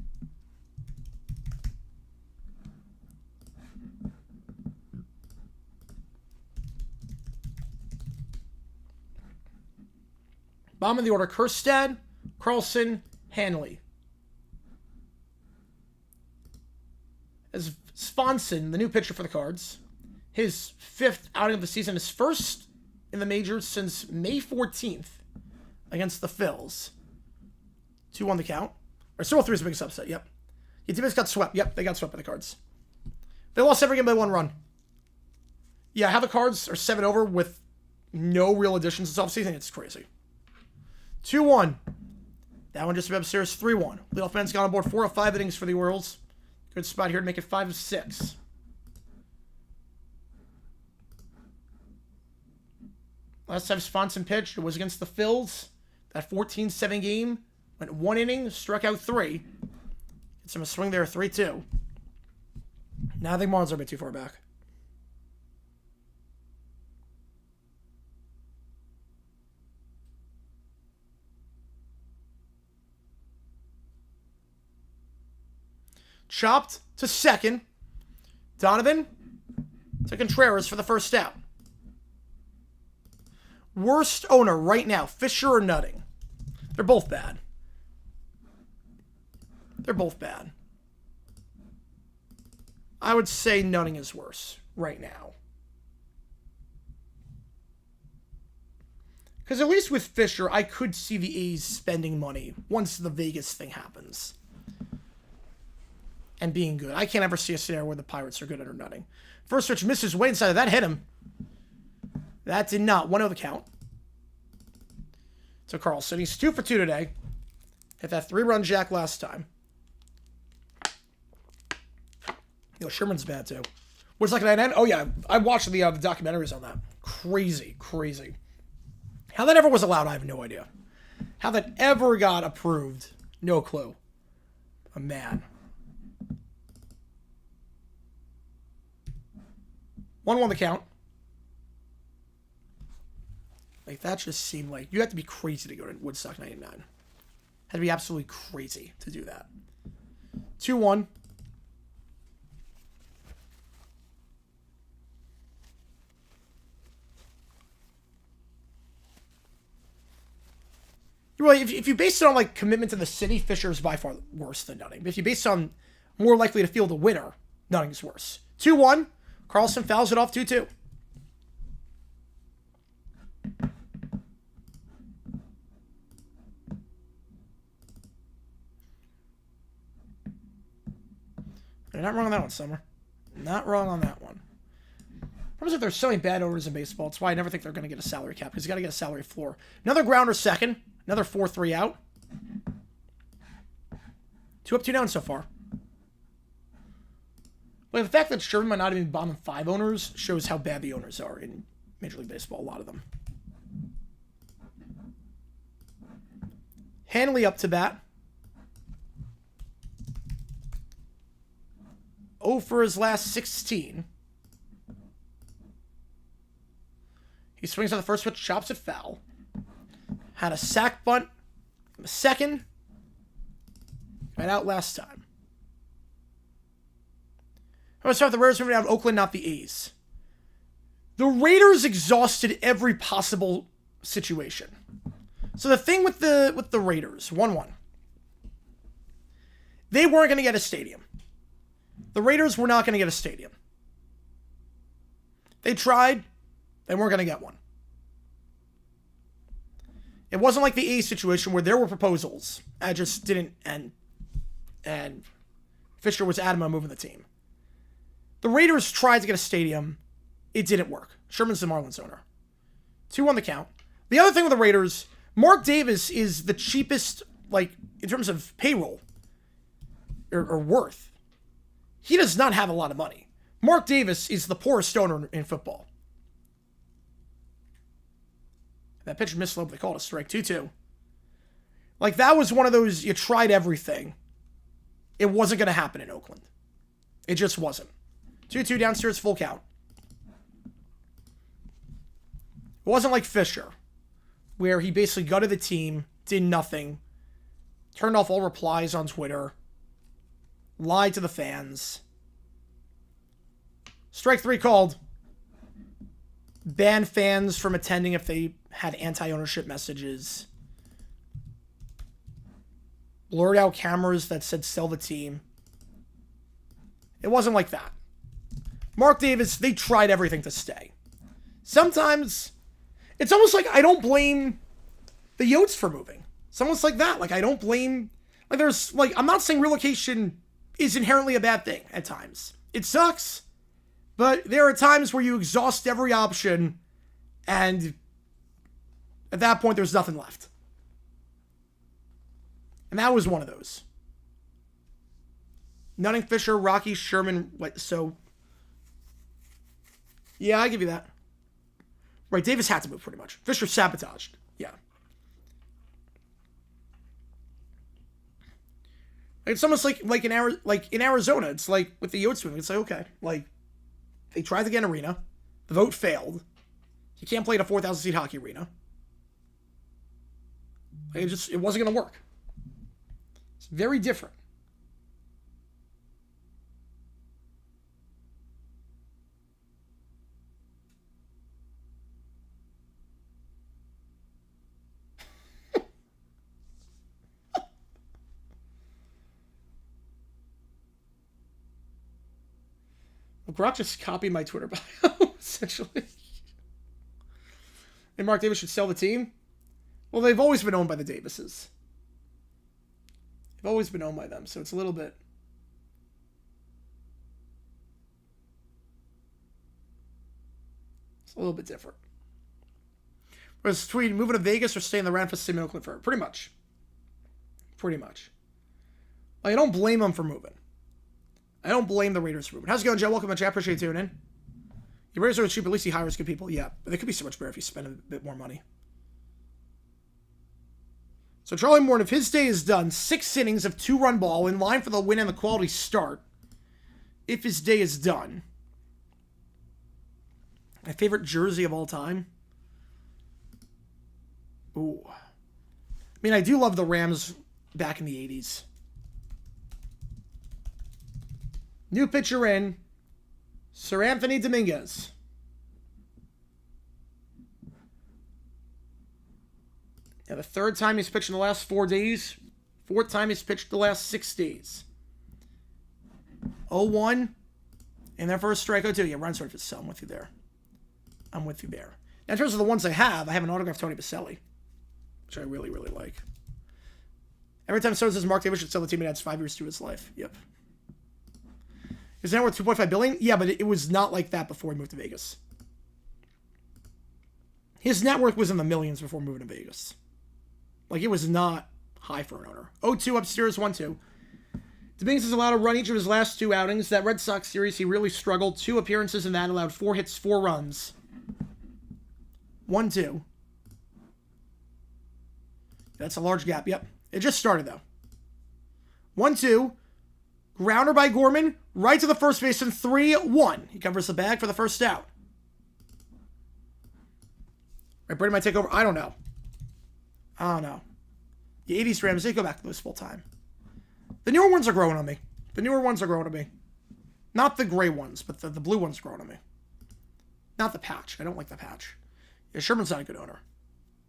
[SPEAKER 1] Bottom of the order, Kjerstad, Carlson, Hanley. As Swanson, the new pitcher for the Cards, his 5th outing of the season, his first in the majors since May 14th against the Phils. 2-1 the count. Or 2-3 is the biggest upset, yep. Your team got swept. Yep, they got swept by the Cards. They lost every game by 1 run. Yeah, how the Cards are 7 over with no real additions this offseason, it's crazy. 2-1. That one just about upstairs. 3-1. Leadoff man's gone on board 4 of 5 innings for the Orioles. Good spot here to make it 5 of 6. Last time Swanson pitched, it was against the Phils. That 14-7 game went 1 inning, struck out 3. Gets him a swing there, 3-2. Now I think Marlins are a bit too far back. Chopped to second. Donovan to Contreras for the first out. Worst owner right now, Fisher or Nutting? They're both bad. I would say Nutting is worse right now. Because at least with Fisher, I could see the A's spending money once the Vegas thing happens. And being good. I can't ever see a scenario where the Pirates are good under Nutting. First pitch misses way inside of that. Hit him. That did not. 1-0 the count. So Carlson, he's 2 for 2 today. Hit that 3-run jack last time. Sherman's bad too. What's like an end? Oh yeah, I watched the documentaries on that. Crazy. How that ever was allowed, I have no idea. How that ever got approved, no clue. A man. 1-1 the count. Like, that just seemed like... You have to be crazy to go to Woodstock 99. Had to be absolutely crazy to do that. 2-1. Really, if you base it on, like, commitment to the city, Fisher is by far worse than Nutting. But if you base it on more likely to field a winner, Nutting's worse. 2-1. Carlson fouls it off 2-2. You're not wrong on that one, Summer. Not wrong on that one. Problem is, there's so many bad owners in baseball. That's why I never think they're going to get a salary cap, because you got to get a salary floor. Another grounder second. Another 4-3 out. 2 up, 2 down so far. Well, the fact that Sherman might not even be bottom 5 owners shows how bad the owners are in Major League Baseball, a lot of them. Hanley up to bat. 0 for his last 16. He swings on the first pitch, chops it foul. Had a sac bunt from the second. Got out last time. let's start with the Raiders moving out of Oakland, not the A's. The Raiders exhausted every possible situation. So the thing with the Raiders, 1-1. They weren't going to get a stadium. The Raiders were not going to get a stadium. They tried. They weren't going to get one. It wasn't like the A's situation where there were proposals. I just didn't, and Fisher was adamant on moving the team. The Raiders tried to get a stadium. It didn't work. Sherman's the Marlins owner. 2 on the count. The other thing with the Raiders, Mark Davis is the cheapest, like, in terms of payroll or worth. He does not have a lot of money. Mark Davis is the poorest owner in football. That pitch missed slope, they called a strike. 2-2. Like, that was one of those, you tried everything. It wasn't going to happen in Oakland. It just wasn't. 2-2 downstairs, full count. It wasn't like Fisher, where he basically gutted the team, did nothing, turned off all replies on Twitter, lied to the fans. Strike 3 called. Banned fans from attending if they had anti-ownership messages. Blurred out cameras that said sell the team. It wasn't like that. Mark Davis, they tried everything to stay. Sometimes, it's almost like I don't blame the Yotes for moving. It's almost like that. Like, I don't blame... Like, there's... Like, I'm not saying relocation is inherently a bad thing at times. It sucks. But there are times where you exhaust every option, and at that point, there's nothing left. And that was one of those. Nutting, Fisher, Rocky, Sherman, so... Yeah, I give you that. Right, Davis had to move pretty much. Fisher sabotaged. Yeah. It's almost like in Arizona, it's like with the Yotes moving, it's like, okay, like, they tried to get an arena. The vote failed. You can't play in a 4,000 seat hockey arena. Like, it wasn't going to work. It's very different. Brock just copied my Twitter bio, essentially. And Mark Davis should sell the team? Well, they've always been owned by the Davises. They've always been owned by them, so it's a little bit... It's a little bit different. Whereas tweet, moving to Vegas or staying around for staying in Oakland for pretty much. Pretty much. Like, I don't blame them for moving. I don't blame the Raiders for moving. How's it going, Joe? Welcome to chat. Appreciate you tuning in. Your Raiders are cheap, at least he hires good people. Yeah, but they could be so much better if you spend a bit more money. So Charlie Morton, if his day is done, 6 innings of 2-run ball in line for the win and the quality start. If his day is done. My favorite jersey of all time. Ooh. I mean, I do love the Rams back in the 80s. New pitcher in, Sir Anthony Dominguez. Yeah, the 3rd time he's pitched in the last 4 days. 4th time he's pitched the last 6 days. 0-1. And their first strikeout too. Yeah, run sort of so I'm with you there. I'm with you there. Now, in terms of the ones I have an autographed Tony Baselli, which I really, really like. Every time someone says Mark Davis should sell the team, it adds 5 years to his life. Yep. Is that worth $2.5 billion? Yeah, but it was not like that before he moved to Vegas. His net worth was in the millions before moving to Vegas. Like, it was not high for an owner. 0-2 upstairs, 1-2. Dominguez has allowed a run each of his last 2 outings. That Red Sox series, he really struggled. 2 appearances in that, allowed 4 hits, 4 runs. 1-2. That's a large gap. Yep. It just started, though. 1-2. Grounder by Gorman, right to the first baseman, 3-1. He covers the bag for the first out. Right, Brady might take over. I don't know. The 80s Rams, they go back to those full time. The newer ones are growing on me. Not the gray ones, but the blue ones growing on me. Not the patch. I don't like the patch. Yeah, Sherman's not a good owner.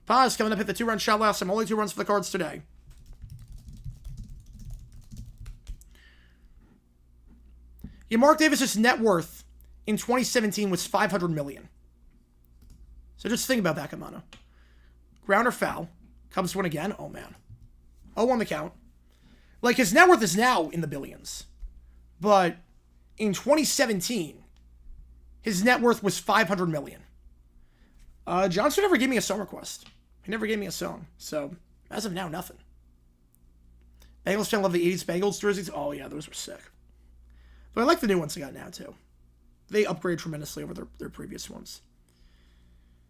[SPEAKER 1] Paz coming up, hit the 2-run shot last time. Only 2 runs for the Cards today. Yeah, Mark Davis's net worth in 2017 was $500 million. So just think about that, Kamano. Ground or foul. Cubs win again. Oh, man. 0 on the count. Like, his net worth is now in the billions. But in 2017, his net worth was $500 million. Johnson never gave me a song request. He never gave me a song. So, as of now, nothing. Bengals fan love the 80s Bengals jerseys. Oh, yeah, those were sick. But I like the new ones they got now, too. They upgrade tremendously over their previous ones.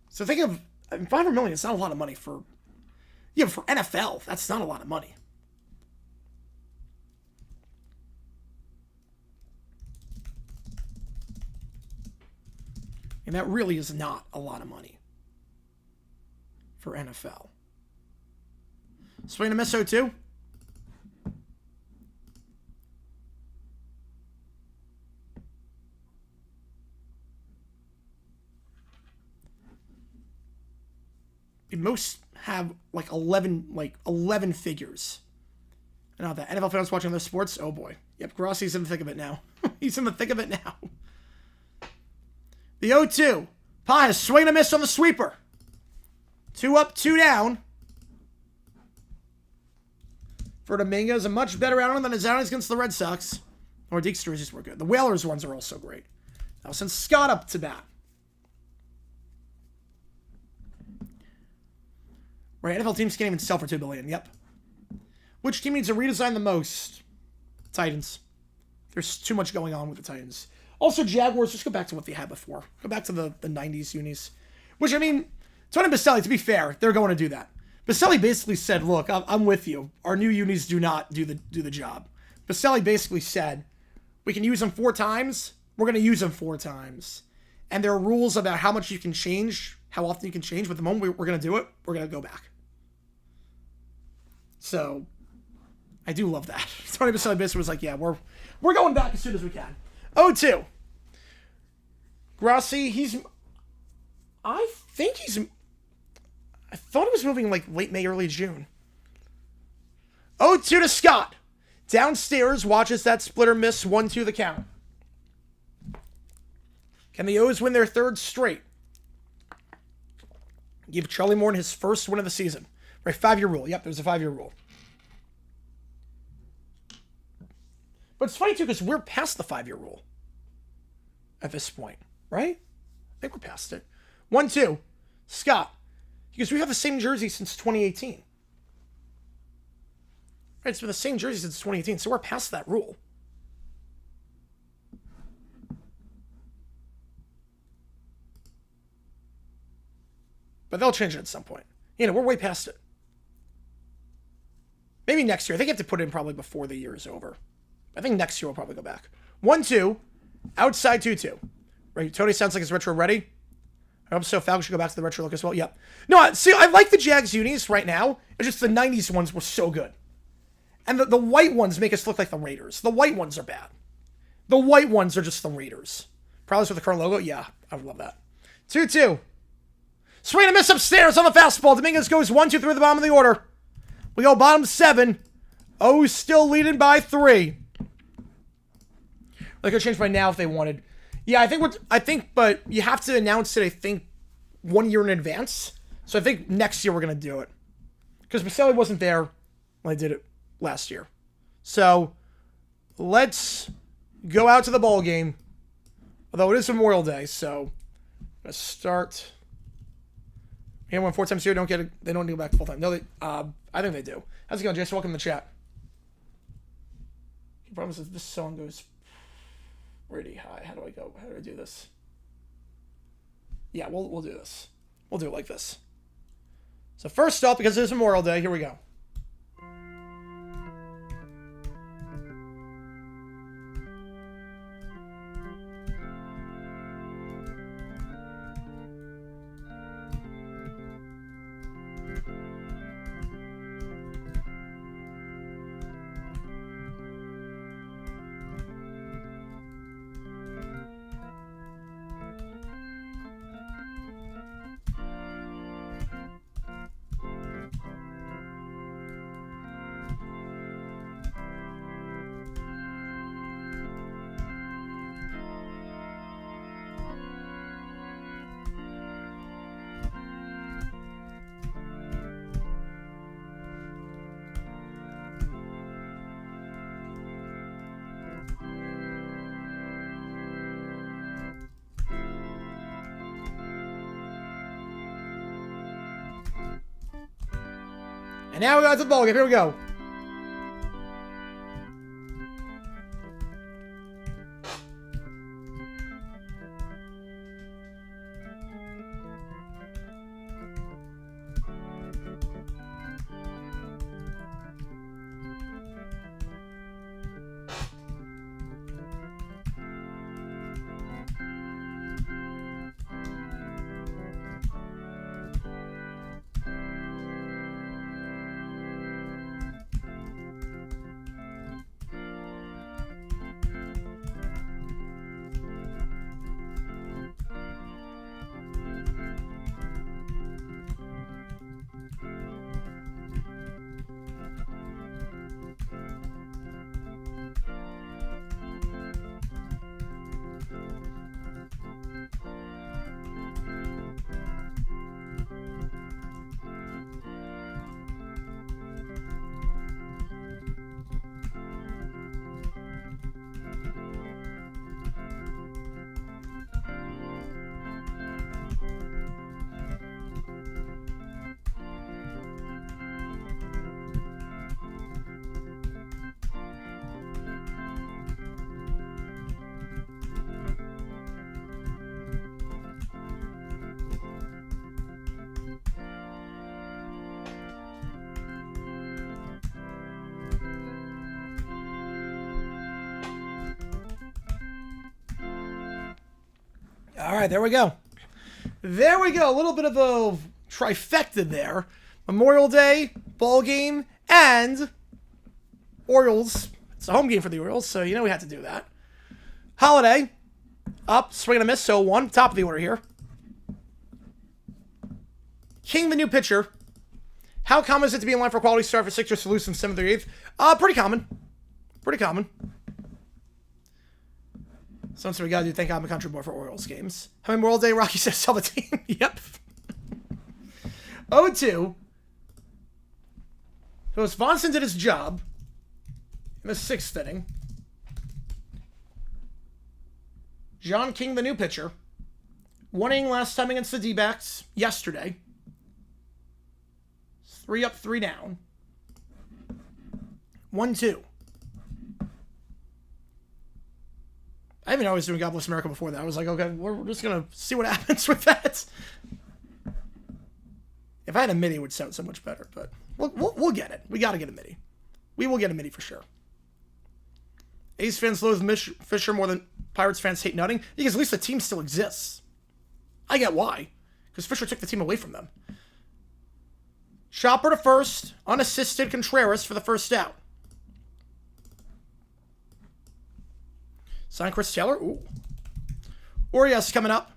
[SPEAKER 1] So think of, I mean, $500 million, it's not a lot of money for, yeah, for NFL, that's not a lot of money. And that really is not a lot of money for NFL. Swing to miss 0-2. Most have like 11 figures. And now that NFL fans watching those sports, oh boy. Yep, Grossi's in the thick of it now. He's in the thick of it now. The 0-2. Paz, swing and a miss on the sweeper. 2 up, 2 down. For Dominguez, a much better outing than his outings against the Red Sox. Or Deke's jerseys were good. The Whalers ones are also great. Now send Scott up to bat. Right, NFL teams can't even sell for $2 billion. Yep. Which team needs to redesign the most? Titans. There's too much going on with the Titans. Also, Jaguars, just go back to what they had before. Go back to the 90s unis. Which, I mean, Tony Baselli, to be fair, they're going to do that. Baselli basically said, look, I'm with you. Our new unis do not do the job. Baselli basically said, we can use them 4 times. We're going to use them 4 times. And there are rules about how much you can change, how often you can change. But the moment we're going to do it, we're going to go back. So, I do love that. Tony Baselli basically was like, yeah, we're going back as soon as we can. 0-2. Grossi, I thought he was moving like late May, early June. 0-2 to Scott. Downstairs, watches that splitter miss 1-2 the count. Can the O's win their 3rd straight? Give Charlie Morton his first win of the season. Right, 5-year rule. Yep, there's a 5-year rule. But it's funny, too, because we're past the 5-year rule at this point, right? I think we're past it. 1-2. Scott. Because we have the same jersey since 2018. Right, it's been the same jersey since 2018, so we're past that rule. But they'll change it at some point. You know, we're way past it. Maybe next year. I think you have to put it in probably before the year is over. I think next year we'll probably go back. 1-2. Outside 2-2. Right, Tony sounds like he's retro ready. I hope so. Falcon should go back to the retro look as well. Yep. No, see, I like the Jags unis right now. It's just the 90s ones were so good. And the white ones make us look like the Raiders. The white ones are bad. The white ones are just the Raiders. Probably with the current logo. Yeah, I would love that. 2-2. Swing and miss upstairs on the fastball. Dominguez goes 1-2 through the bottom of the order. We go bottom 7. O's still leading by 3. They could change by now if they wanted. Yeah, I think, but you have to announce it, I think, 1 year in advance. So I think next year we're going to do it. Because Baselli wasn't there when I did it last year. So let's go out to the ball game. Although it is Memorial Day, so let's start. Yeah, when 4 times here, they don't go back full time. No, I think they do. How's it going, Jason? Welcome to the chat. He promises this song goes pretty high. How do I go? How do I do this? Yeah, we'll do this. We'll do it like this. So first up, because it is Memorial Day, here we go. now we got to the ball game. Here we go. All right, there we go. There we go. A little bit of a trifecta there. Memorial Day, ball game, and Orioles. It's a home game for the Orioles, so you know we had to do that. Holiday, up, swing and a miss, 0-1. Top of the order here. King, the new pitcher. How common is it to be in line for a quality start for 6th or Salute in 7th or 8th? Pretty common. Pretty common. Something we gotta do. Thank God I'm a country boy for Orioles games. How many Memorial Day? Rocky says tell the team. Yep. 0-2. So Swanson did his job in the 6th inning. John King, the new pitcher. 1 inning last time against the D-backs yesterday. 3 up, 3 down. 1-2. I didn't know I was doing God Bless America before that. I was like, okay, we're just going to see what happens with that. If I had a MIDI, it would sound so much better, but we'll get it. We got to get a MIDI. We will get a MIDI for sure. A's fans loathe Fisher more than Pirates fans hate Nutting, because at least the team still exists. I get why, because Fisher took the team away from them. Chopper to first, unassisted Contreras for the first out. Sign Chris Taylor. Ooh. Orioles coming up.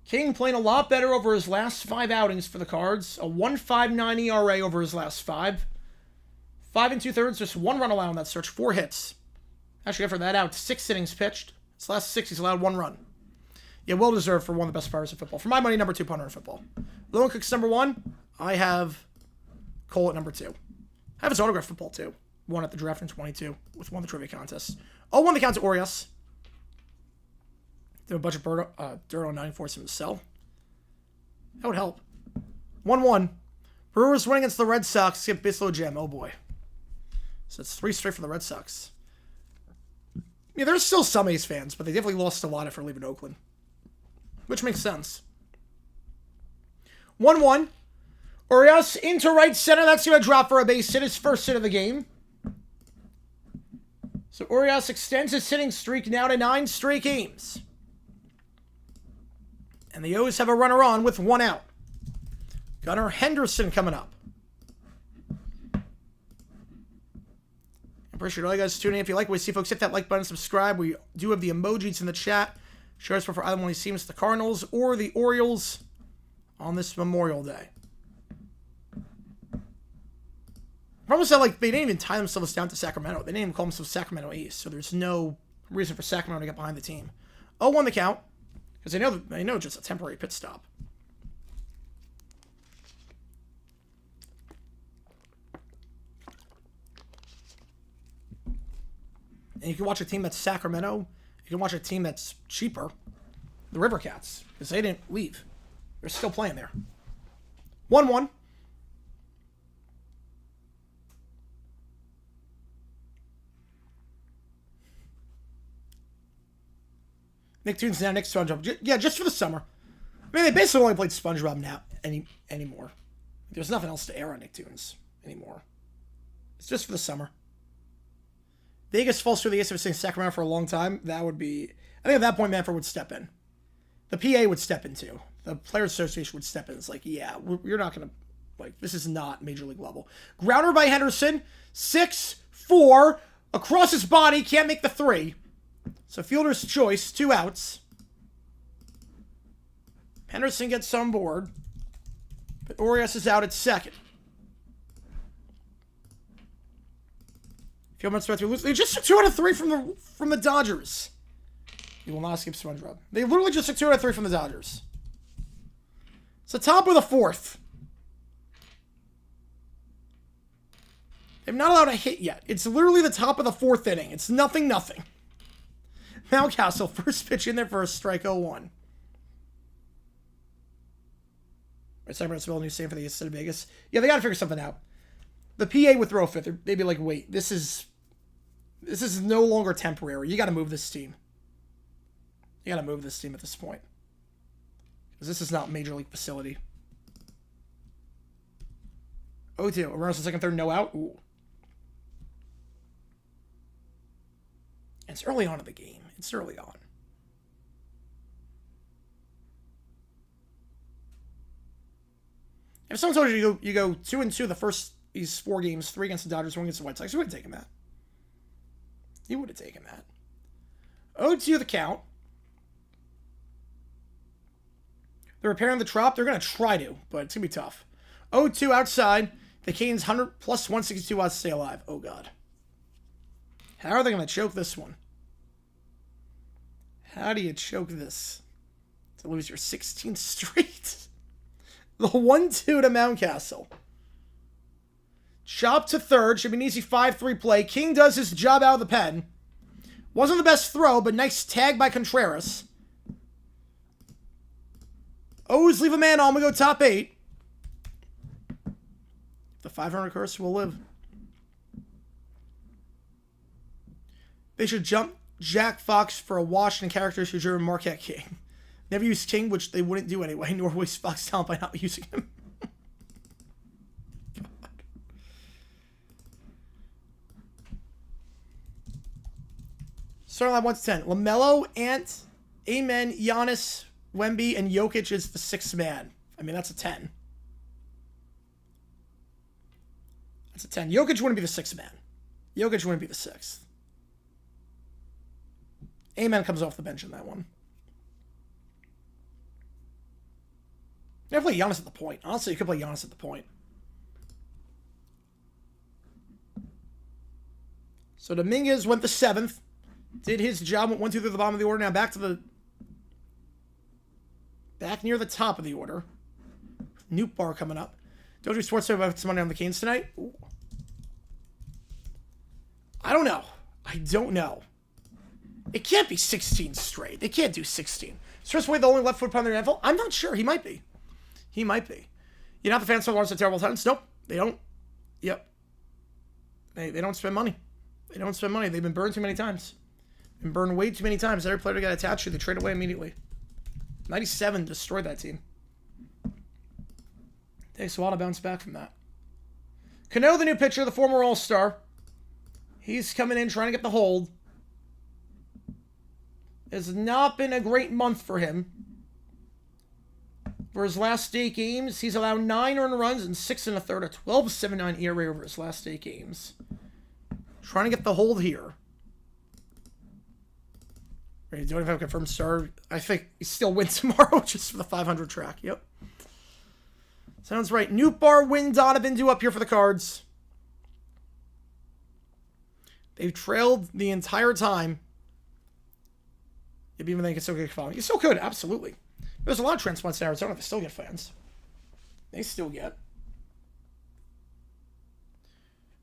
[SPEAKER 1] King playing a lot better over his last 5 outings for the Cards. A 1.59 ERA over his last 5. 5 2/3, just 1 run allowed on that search. 4 hits. Actually, after that out, 6 innings pitched. His last 6, he's allowed 1 run. Yeah, well deserved for one of the best players in football. For my money, number 2 punter in football. Lone Cook's number 1. I have Cole at number 2. I have his autograph football too. 1 at the draft in 22 with 1 of the trivia contests. 0-1 the count to Orioles. Do a bunch of dirt on 9 force him to sell. That would help. 1-1. Brewers win against the Red Sox. Skip Bislow Gem. Oh boy. So it's 3 straight for the Red Sox. Yeah, there's still some A's fans, but they definitely lost a lot after leaving Oakland. Which makes sense. 1-1. Orioles into right center. That's going to drop for a base hit. His first hit of the game. So Orioles extends his hitting streak now to 9 straight games. And the O's have a runner on with 1 out. Gunnar Henderson coming up. I appreciate all you guys tuning in. If you like what we see, folks, hit that like button, subscribe. We do have the emojis in the chat. Show us for either one of these teams, the Cardinals or the Orioles, on this Memorial Day. Problem is that, like, they didn't even tie themselves down to Sacramento. They didn't even call themselves Sacramento East, so there's no reason for Sacramento to get behind the team. 0-1 the count, because they know just a temporary pit stop. And you can watch a team that's Sacramento. You can watch a team that's cheaper, the River Cats, because they didn't leave. They're still playing there. 1-1. Nicktoons now, Nick SpongeBob. Yeah, just for the summer. I mean, they basically only played SpongeBob now anymore. There's nothing else to air on Nicktoons anymore. It's just for the summer. Vegas falls through the ace of saying Sacramento for a long time. That would be... I think at that point, Manfred would step in. The PA would step in, too. The Players Association would step in. It's like, yeah, you're not going to... Like, this is not Major League level. Grounder by Henderson. 6-4. Across his body. Can't make the 3. So fielder's choice. 2 outs. Henderson gets on board. But Orioles is out at second. Fieldman threat to lose. They just took 2 out of 3 from the Dodgers. You will not escape SpongeBob. They literally just took 2 out of 3 from the Dodgers. It's the top of the 4th. They've not allowed a hit yet. It's literally the top of the 4th inning. It's nothing. Mountcastle, first pitch in there for a strike 0-1. Right, Sacramento's building a new stadium for the City of Vegas. Yeah, they got to figure something out. The PA would throw a fifth. They'd be like, wait, this is no longer temporary. You got to move this team. You got to move this team at this point. Because this is not Major League facility. 0-2. Runners in second, third, no out. Ooh. It's early on in the game. It's early on. If someone told you you go 2-2 the first these 4 games, 3 against the Dodgers, 1 against the White Sox, you would have taken that. You would have taken that. 0-2 the count. They're repairing the trop. They're going to try to, but it's going to be tough. 0-2 outside. The Canes 100 plus 162 odds to stay alive. Oh, God. How are they going to choke this one? How do you choke this? To lose your 16th straight. The 1-2 to Mountcastle. Chop to third. Should be an easy 5-3 play. King does his job out of the pen. Wasn't the best throw, but nice tag by Contreras. O's leave a man on. We go top 8. The 500 curse will live. They should jump Jack Fox for a Washington characters who drew Marquette King. Never use King, which they wouldn't do anyway, nor waste Fox talent by not using him. Starting line 1 to 10. LaMelo, Ant, Amen, Giannis, Wemby, and Jokic is the 6th man. I mean, that's a 10. That's a 10. Jokic wouldn't be the 6th man. Jokic wouldn't be the 6th. Amen comes off the bench in that one. You play Giannis at the point. Honestly, you could play Giannis at the point. So Dominguez went the 7th. Did his job. Went 1-2 through the bottom of the order. Now back near the top of the order. Newt Bar coming up. Dojo Sports about some money on the Canes tonight. Ooh. I don't know. It can't be 16 straight. They can't do 16. Stress away the only left foot punter in the NFL? I'm not sure. He might be. You know, the fans don't watch the terrible times. Nope, they don't. Yep. They don't spend money. They've been burned too many times. Been burned way too many times. Every player that got attached to, they trade away immediately. 97 destroyed that team. Takes a while to bounce back from that. Cano, the new pitcher, the former All-Star. He's coming in trying to get the hold. It's not been a great month for him. For his last 8 games, he's allowed 9 earned runs and 6 1/3, a 12.79 ERA over his last 8 games. Trying to get the hold here. Ready to do it if I confirm star. I think he still wins tomorrow just for the 500 track. Yep. Sounds right. Newt Bar, Wynn, Donovan do up here for the Cards. They've trailed the entire time. Even they can still get following. You still could, absolutely. There's a lot of transplants in Arizona that still get fans. They still get.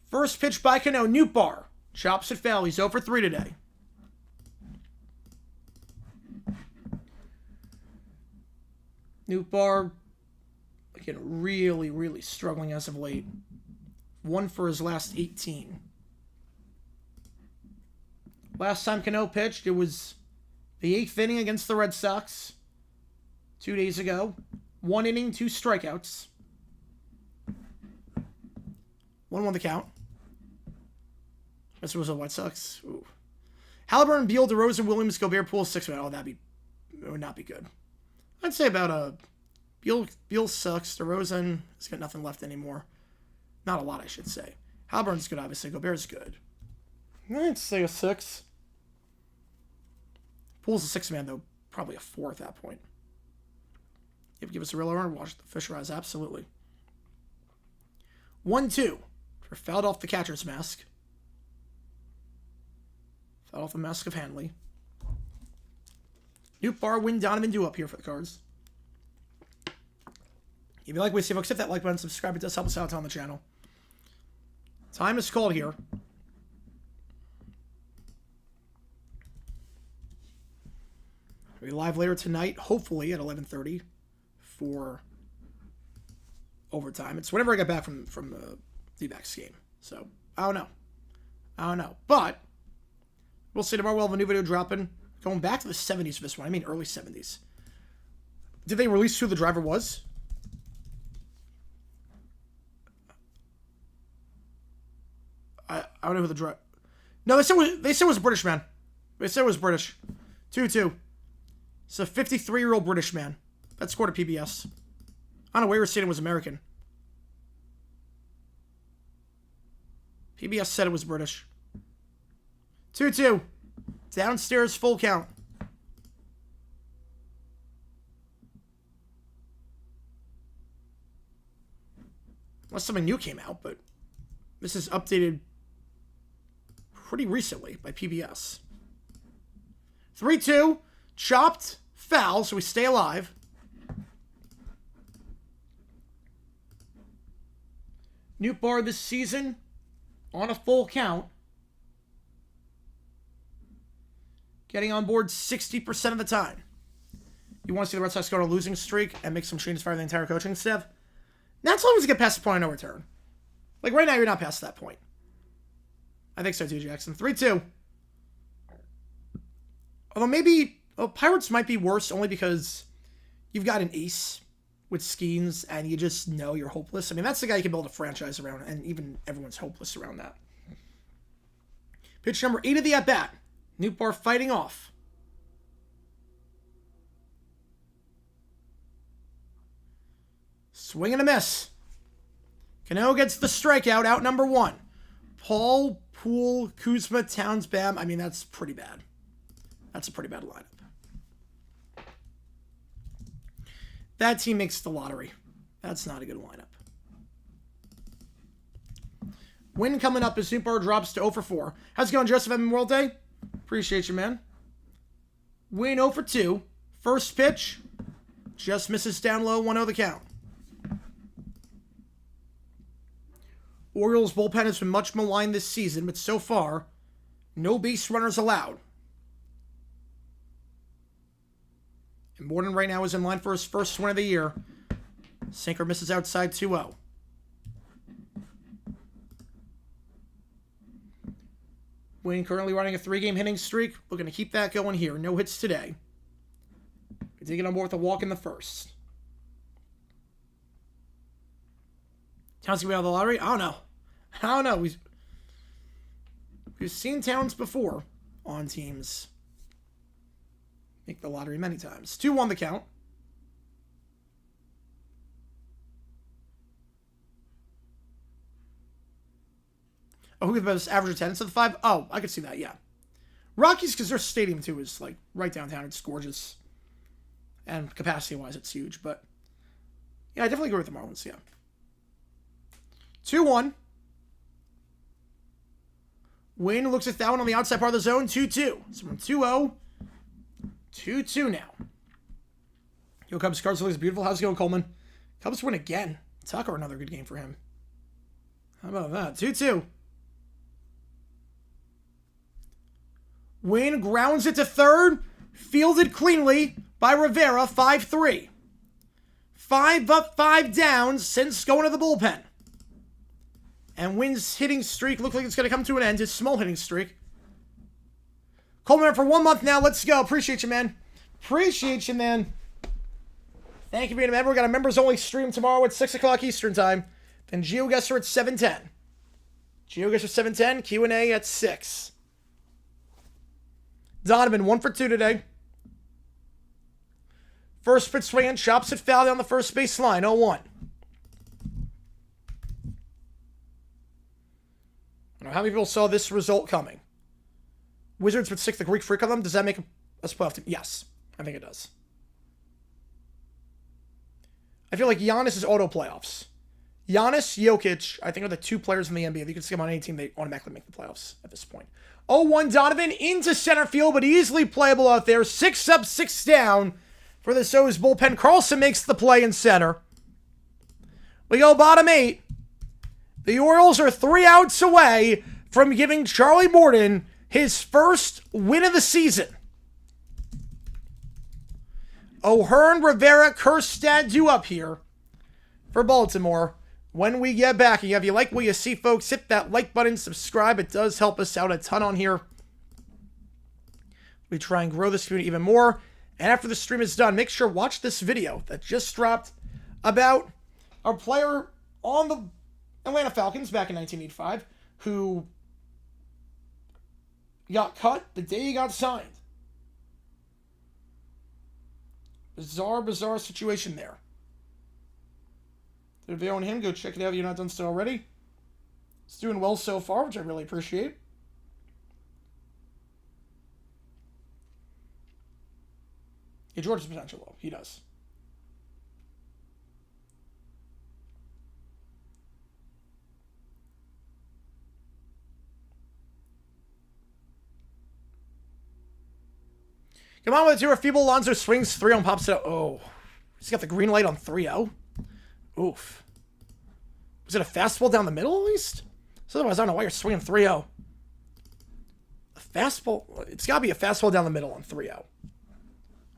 [SPEAKER 1] First pitch by Cano. Newt Bar. Chops it foul. He's 0 for 3 today. Newt Bar Again, really, really struggling as of late. 1 for his last 18. Last time Cano pitched, it was the 8th inning against the Red Sox 2 days ago. 1 inning, 2 strikeouts. 1-1 the count. This was a White Sox. Ooh. Halliburton, Beal, DeRozan, Williams, Gobert, Poole, 6-man. Oh, it would not be good. I'd say about a Beal sucks. DeRozan has got nothing left anymore. Not a lot, I should say. Halliburton's good, obviously. Gobert's good. I'd say a 6. Poole's a 6-man, though. Probably a 4 at that point. If you give us a real runner, watch the Fisher eyes. Absolutely. 1-2. For fouled off the catcher's mask. Fouled off the mask of Hanley. Nootbaar, Wynn, Donovan, do up here for the Cards. If you like what you see, folks, hit that like button, subscribe. It does help us out on the channel. Time is called here. We'll be live later tonight, hopefully at 11:30 for overtime. It's whenever I get back from the D-backs game. So, I don't know. But, we'll see tomorrow. We'll have a new video dropping. Going back to the 70s for this one. I mean early 70s. Did they release who the driver was? I don't know who the driver... No, they said it was a British man. They said it was British. 2-2. It's a 53-year-old British man that scored a PBS. I don't know where you're saying it was American. PBS said it was British. 2-2. Downstairs, full count. Unless something new came out, but this is updated pretty recently by PBS. 3-2. Chopped. Foul, so we stay alive. Nootbaar this season on a full count. Getting on board 60% of the time. You want to see the Red Sox go on a losing streak and make some changes fire the entire coaching staff? That's as long as you get past the point of no return. Like, right now, you're not past that point. I think so, too, Jackson. 3-2. Although maybe... Oh, Pirates might be worse only because you've got an ace with Skeens and you just know you're hopeless. I mean, that's the guy you can build a franchise around, and even everyone's hopeless around that. Pitch number 8 of the at-bat. Nootbaar fighting off. Swing and a miss. Cano gets the strikeout, out number 1. Paul, Poole, Kuzma, Towns, Bam. I mean, that's pretty bad. That's a pretty bad lineup. That team makes the lottery. That's not a good lineup. Win coming up as Nootbaar drops to 0 for 4. How's it going, Joseph? Happy Memorial Day? Appreciate you, man. Win 0 for 2. First pitch. Just misses down low. 1-0 the count. Orioles bullpen has been much maligned this season, but so far, no base runners allowed. And Borden right now is in line for his first win of the year. Sinker misses outside 2-0. Wayne currently running a 3-game hitting streak. Looking to keep that going here. No hits today. He did get on board with a walk in the first. Towns going to be out of the lottery? I don't know. We've seen Towns before on teams make the lottery many times. 2-1 the count. Oh, who the best average attendance of the 5? Oh, I could see that, yeah. Rockies, because their stadium, too, is, like, right downtown. It's gorgeous. And capacity-wise, it's huge. But, yeah, I definitely agree with the Marlins, yeah. 2-1. Wayne looks at that one on the outside part of the zone. 2-2. So from 2-0. 2-2 now. Yo, Cubs, Cards looks beautiful. How's it going, Coleman? Cubs win again. Tucker, another good game for him. How about that? 2-2. Wayne grounds it to third. Fielded cleanly by Rivera. 5-3. 5 up, 5 down since going to the bullpen. And Wynn's hitting streak looks like it's going to come to an end. His small hitting streak. Coleman for 1 month now. Let's go. Appreciate you, man. Appreciate you, man. Thank you for being a member. We got a members-only stream tomorrow at 6 o'clock Eastern Time. Then GeoGuessr at 7:10. GeoGuessr 7:10. Q&A at 6. Donovan, 1 for 2 today. First pitch swing, chops it foul down the first base line, 0-1. I don't know how many people saw this result coming. Wizards would stick the Greek Freak on them. Does that make us playoff team? Yes, I think it does. I feel like Giannis is auto playoffs. Giannis, Jokic, I think are the 2 players in the NBA. If you could see them on any team, they automatically make the playoffs at this point. 0-1 Donovan into center field, but easily playable out there. 6 up, 6 down for the O's bullpen. Carlson makes the play in center. We go bottom 8. The Orioles are 3 outs away from giving Charlie Morton his first win of the season. O'Hearn, Rivera, Kerstad due up here for Baltimore. When we get back, and if you like what you see, folks, hit that like button, subscribe. It does help us out a ton on here. We try and grow this community even more. And after the stream is done, make sure to watch this video that just dropped about our player on the Atlanta Falcons back in 1985 who got cut the day he got signed. Bizarre situation there. The video on him, go check it out if you're not done so already. It's doing well so far, which I really appreciate. Yeah, George's potential low. He does. Come on with the 2 feeble. Alonso swings 3-0, pops it out. Oh, he's got the green light on 3-0. Oof. Was it a fastball down the middle at least? So otherwise, I don't know why you're swinging 3-0. A fastball? It's got to be a fastball down the middle on 3-0.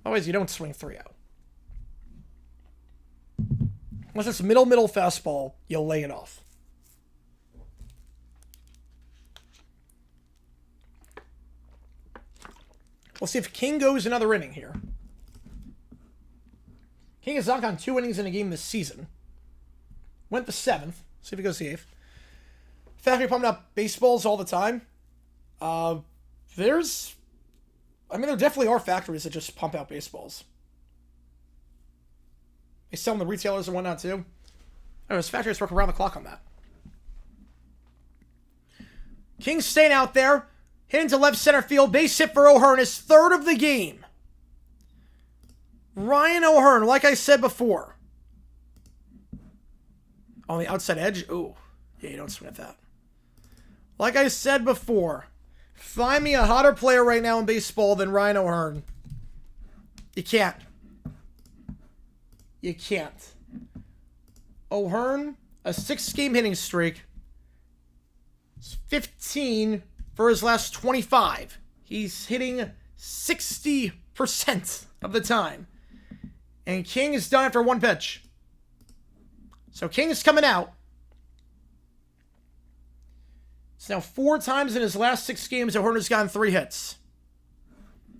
[SPEAKER 1] Otherwise, you don't swing 3-0. Unless it's middle fastball, you'll lay it off. We'll see if King goes another inning here. King has knocked on 2 innings in a game this season. Went the 7th. See if he goes the 8th. Factory pumping up baseballs all the time. There definitely are factories that just pump out baseballs. They sell them to retailers and whatnot too. There's factories work around the clock on that. King's staying out there. Hitting to left center field. Base hit for O'Hearn. His 3rd of the game. Ryan O'Hearn, like I said before. On the outside edge? Ooh. Yeah, you don't swing at that. Like I said before, find me a hotter player right now in baseball than Ryan O'Hearn. You can't. You can't. O'Hearn, a 6-game hitting streak. It's 15 for his last 25. He's hitting 60% of the time. And King is done after 1 pitch. So King is coming out. It's now 4 times in his last 6 games O'Hearn has gotten 3 hits.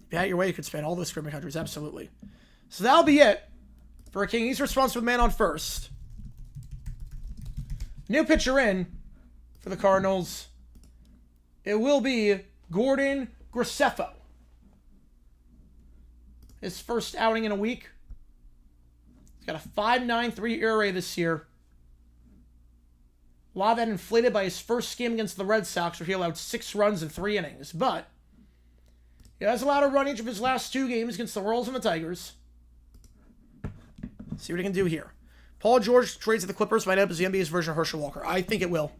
[SPEAKER 1] If you had your way, you could span all those scrimmage countries, absolutely. So that'll be it for King. He's responsible for the man on first. New pitcher in for the Cardinals. It will be Gordon Graceffo. His first outing in a week. He's got a 5.93 ERA this year. A lot of that inflated by his first game against the Red Sox, where he allowed 6 runs in 3 innings. But he has allowed a run each of his last 2 games against the Royals and the Tigers. See what he can do here. Paul George trades to the Clippers might end up as the NBA's version of Herschel Walker. I think it will.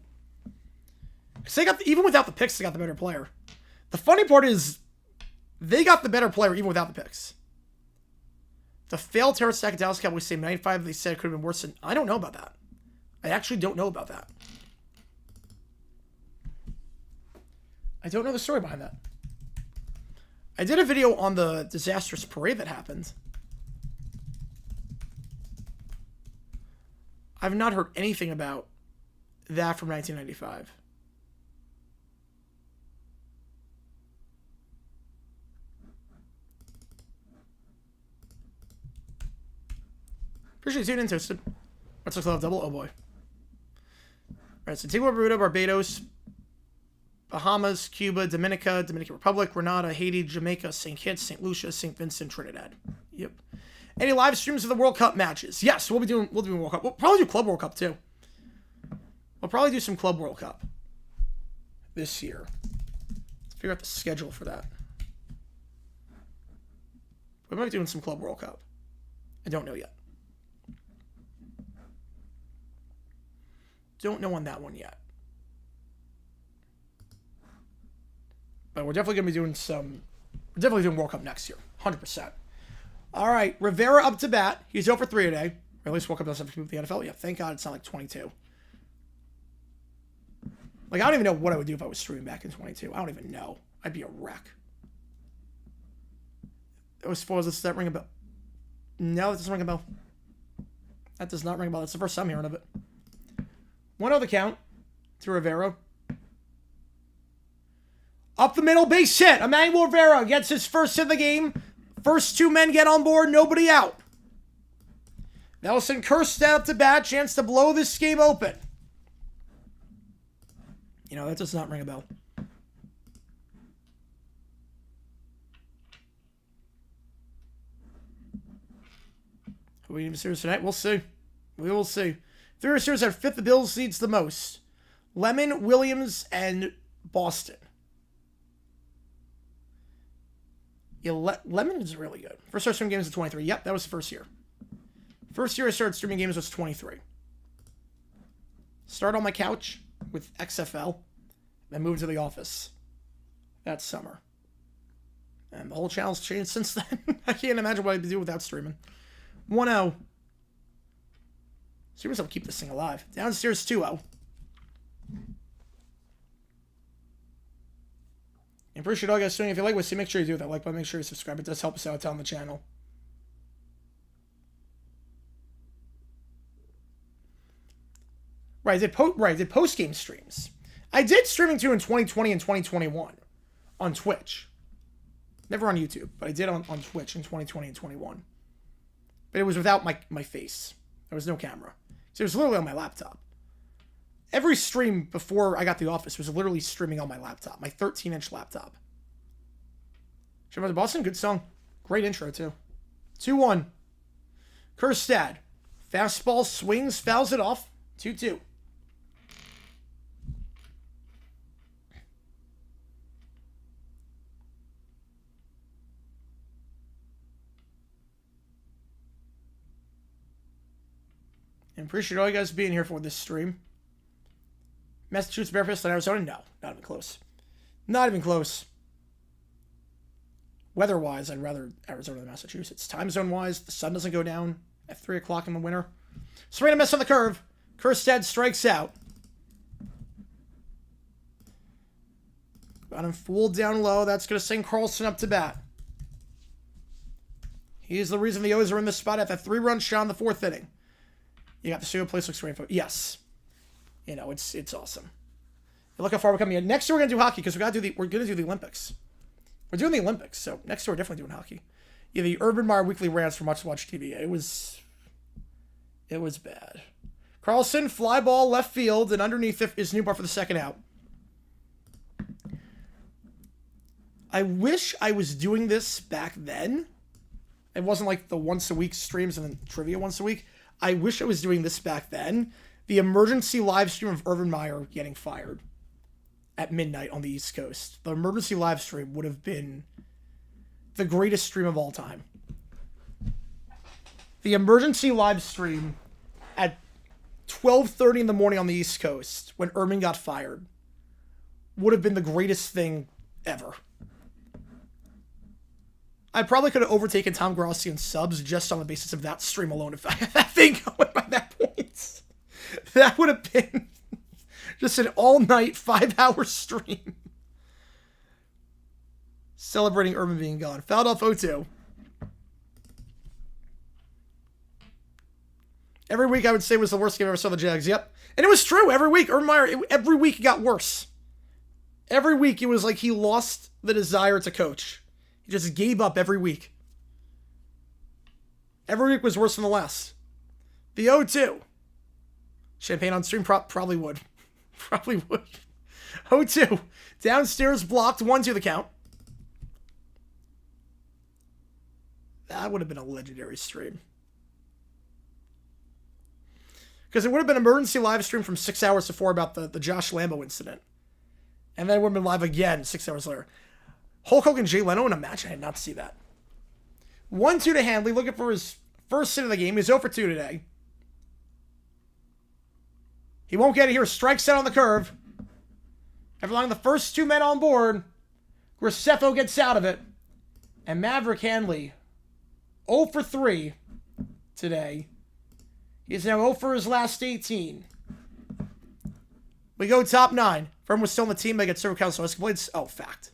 [SPEAKER 1] Because they got, even without the picks, they got the better player. The funny part is, they got the better player even without the picks. The failed terrorist attack at Dallas Cowboys say 95, they said it could have been worse than... I don't know about that. I actually don't know about that. I don't know the story behind that. I did a video on the disastrous parade that happened. I've not heard anything about that from 1995. Appreciate you tuning in, Toasted. Let's look double. Oh boy. Alright, so Antigua, Bermuda, Barbados, Bahamas, Cuba, Dominican Republic, Grenada, Haiti, Jamaica, St. Kitts, St. Lucia, St. Vincent, Trinidad. Yep. Any live streams of the World Cup matches? Yes, we'll do World Cup. We'll probably do Club World Cup too. We'll probably do some Club World Cup this year. Let's figure out the schedule for that. We might be doing some Club World Cup. I don't know yet. Don't know on that one yet. But we're definitely going to be doing some... We're definitely doing World Cup next year. 100%. All right. Rivera up to bat. He's 0 for 3 today. Or at least World Cup doesn't have to do with the NFL. Yeah, thank God it's not like 22. Like, I don't even know what I would do if I was streaming back in 22. I don't even know. I'd be a wreck. As far as does that ring a bell? No, that doesn't ring a bell. That does not ring a bell. That's the first time hearing of it. 1-0 the count to Rivera. Up the middle, base hit. Emmanuel Rivera gets his first hit of the game. First 2 men get on board, nobody out. Nelson Kjerstad up to bat, chance to blow this game open. You know, that does not ring a bell. Are we even serious tonight? We'll see. We will see. 3 series are 5th. The Bills leads the most. Lemon, Williams, and Boston. Yeah, Lemon is really good. First start streaming games was 23. Yep, that was the first year. First year I started streaming games was 23. Started on my couch with XFL. Then moved to the office that summer. And the whole channel's changed since then. I can't imagine what I'd do without streaming. 1-0. See myself keep this thing alive. Downstairs 2-0. And appreciate all you guys doing. If you like what you see, make sure you do that like button. Make sure you subscribe. It does help us out on the channel. Right, I did post-game streams. I did streaming too in 2020 and 2021 on Twitch. Never on YouTube, but I did on Twitch in 2020 and 21. But it was without my face. There was no camera. So it was literally on my laptop. Every stream before I got the office was literally streaming on my laptop. My 13-inch laptop. Shimmer the Boston, good song. Great intro, too. 2-1. Kjerstad. Fastball swings, fouls it off. 2-2. And appreciate all you guys being here for this stream. Massachusetts Bearfists and Arizona? No, not even close. Not even close. Weather-wise, I'd rather Arizona than Massachusetts. Time zone-wise, the sun doesn't go down at 3 o'clock in the winter. Swing and a miss on the curve. Kjerstad strikes out. Got him fooled down low. That's going to send Carlson up to bat. He's the reason the O's are in this spot at that 3-run shot in the 4th inning. You got the studio place looks great. Yes. You know, it's awesome. Look how far we're coming. Next year we're gonna do hockey because we're gonna do the Olympics. We're doing the Olympics, so next year we're definitely doing hockey. Yeah, the Urban Meyer weekly rants for Much to Watch TV. It was bad. Carlson, fly ball left field, and underneath is Newbar for the second out. I wish I was doing this back then. It wasn't like the once a week streams and then trivia once a week. I wish I was doing this back then. The emergency live stream of Urban Meyer getting fired at midnight on the East Coast. The emergency live stream would have been the greatest stream of all time. The emergency live stream at 12:30 in the morning on the East Coast when Urban got fired would have been the greatest thing ever. I probably could have overtaken Tom Grossi in subs just on the basis of that stream alone if I had that thing going by that point. That would have been just an all-night 5-hour stream. Celebrating Urban being gone. Fouled off 0-2. Every week I would say was the worst game I ever saw the Jags. Yep. And it was true every week. Urban Meyer, every week it got worse. Every week it was like he lost the desire to coach. He just gave up every week. Every week was worse than the last. The 0-2. Champagne on stream probably would. Probably would. 0-2. Downstairs blocked. 1-2 the count. That would have been a legendary stream. Because it would have been an emergency live stream from 6 hours before about the Josh Lambo incident. And then it would have been live again 6 hours later. Hulk Hogan, Jay Leno in a match? I did not see that. 1-2 to Handley, looking for his first hit of the game. He's 0 for 2 today. He won't get it here. Strikes out on the curve. After allowing the first 2 men on board, Graceffo gets out of it. And Maverick Handley, 0 for 3 today. He's now 0 for his last 18. We go top 9. Firm was still on the team. They get server council. Oh, fact.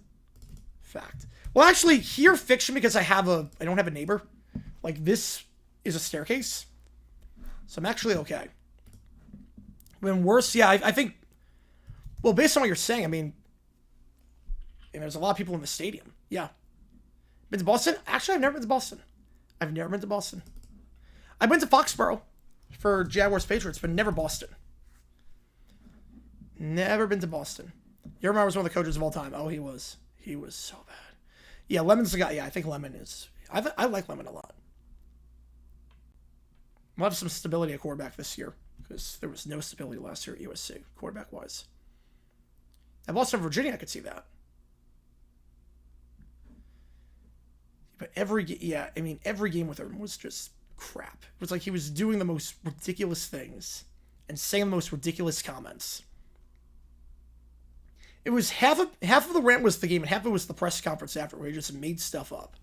[SPEAKER 1] Fact. Well, actually, here fiction because I don't have a neighbor. Like, this is a staircase. So I'm actually okay. When worse, yeah, I think, well, based on what you're saying, I mean, there's a lot of people in the stadium. Yeah. Been to Boston? Actually, I've never been to Boston. I've never been to Boston. I've been to Foxborough for Jaguars Patriots, but never Boston. Never been to Boston. Yermar was one of the coaches of all time. Oh, he was. He was so bad. Yeah, Lemon's the guy. Yeah, I think Lemon is. I like Lemon a lot. We'll have some stability at quarterback this year because there was no stability last year at USC, quarterback-wise. At Boston, Virginia, I could see that. But every game with him was just crap. It was like he was doing the most ridiculous things and saying the most ridiculous comments. It was half of the rant was the game, and half of it was the press conference after, where he just made stuff up.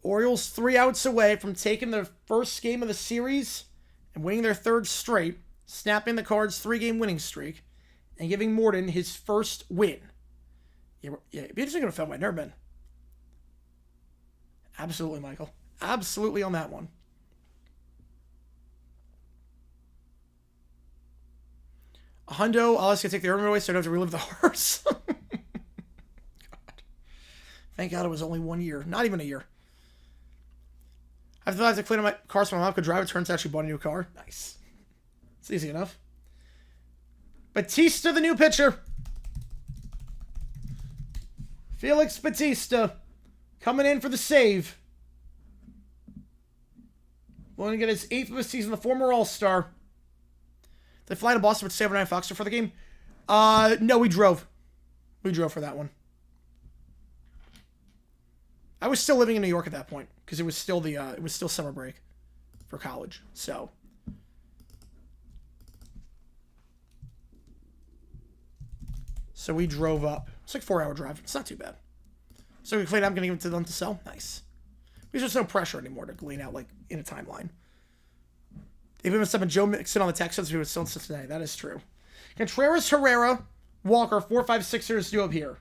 [SPEAKER 1] Orioles 3 outs away from taking their first game of the series and winning their 3rd straight, snapping the Cards' 3-game winning streak, and giving Morton his first win. Yeah, it'd be interesting to film. I've never been. Absolutely, Michael. Absolutely on that one. A hundo, I'll ask you to take the urban away so I don't have to relive the horse. God. Thank God it was only 1 year. Not even a year. I have to clean up my car so my mom could drive it. Turns out she bought a new car. Nice. It's easy enough. Batista, the new pitcher. Felix Batista coming in for the save. Going to get his 8th of the season, the former All-Star. Did they fly to Boston with 7-9 Foxer for the game? No, we drove. We drove for that one. I was still living in New York at that point because it was still summer break for college. So we drove up. It's like a 4-hour drive. It's not too bad. So we played. I'm going to give it to them to sell. Nice. Because there's no pressure anymore to glean out like in a timeline. Even if someone Joe Mixon on the Texans, we would still in Cincinnati. That is true. Contreras, Herrera, Walker, 4, 5, 6ers do up here.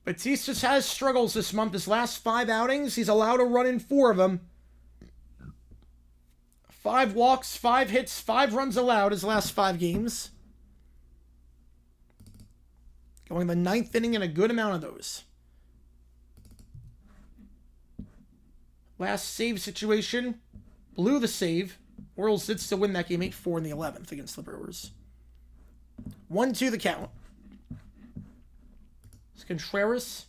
[SPEAKER 1] Batista has struggles this month. His last 5 outings, he's allowed to run in 4 of them. 5 walks, 5 hits, 5 runs allowed his last 5 games. Going the 9th inning in a good amount of those. Last save situation, blew the save. Orioles did still win that game 8-4 in the 11th against the Brewers. 1-2 the count. It's Contreras.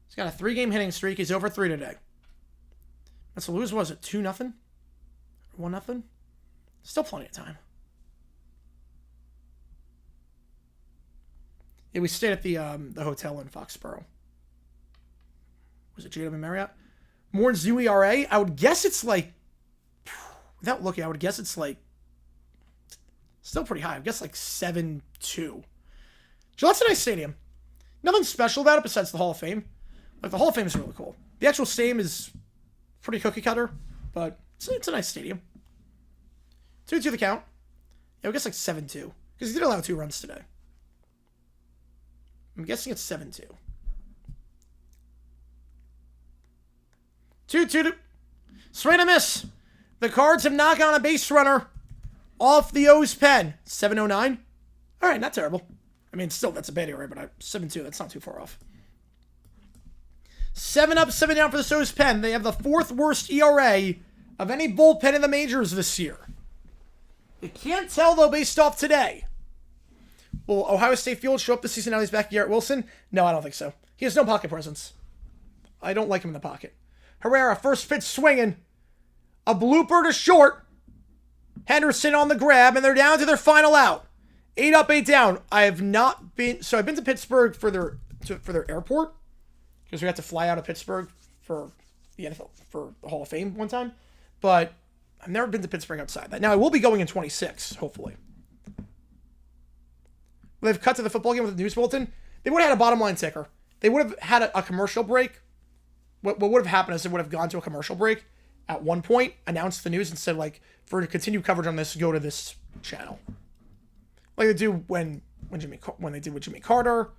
[SPEAKER 1] He's got a 3-game hitting streak. He's over 3 today. That's a lose. Was it 2-0? 1-0? Still plenty of time. Yeah, we stayed at the hotel in Foxborough. Was it JW Marriott? More new ERA? I would guess it's like, without looking, I would guess it's like, still pretty high. I would guess like 7-2. Gillette's a nice stadium. Nothing special about it besides the Hall of Fame. Like, the Hall of Fame is really cool. The actual stadium is pretty cookie cutter, but it's a nice stadium. 2-2 the count. Yeah, I guess like 7-2. Because he did allow 2 runs today. I'm guessing it's 7-2. 2-2. Swing and a miss. The Cards have knocked on a base runner off the O's pen. 7-0-9. All right, not terrible. I mean, still, that's a bad ERA, but 7-2, that's not too far off. 7 up, 7 down for the O's pen. They have the 4th worst ERA of any bullpen in the majors this year. You can't tell, though, based off today. Will Ohio State Field show up this season now he's back Garrett Wilson? No, I don't think so. He has no pocket presence. I don't like him in the pocket. Herrera, first pitch swinging. A blooper to short. Henderson on the grab, and they're down to their final out. 8 up, 8 down. I have not been... So I've been to Pittsburgh for their airport, because we had to fly out of Pittsburgh for the NFL, for the Hall of Fame one time. But I've never been to Pittsburgh outside that. Now, I will be going in 26, hopefully. They've cut to the football game with the news bulletin. They would have had a bottom line ticker. They would have had a commercial break. What would have happened is they would have gone to a commercial break at one point, announced the news, and said, like, for continued coverage on this, go to this channel. Like they do when they did with Jimmy Carter,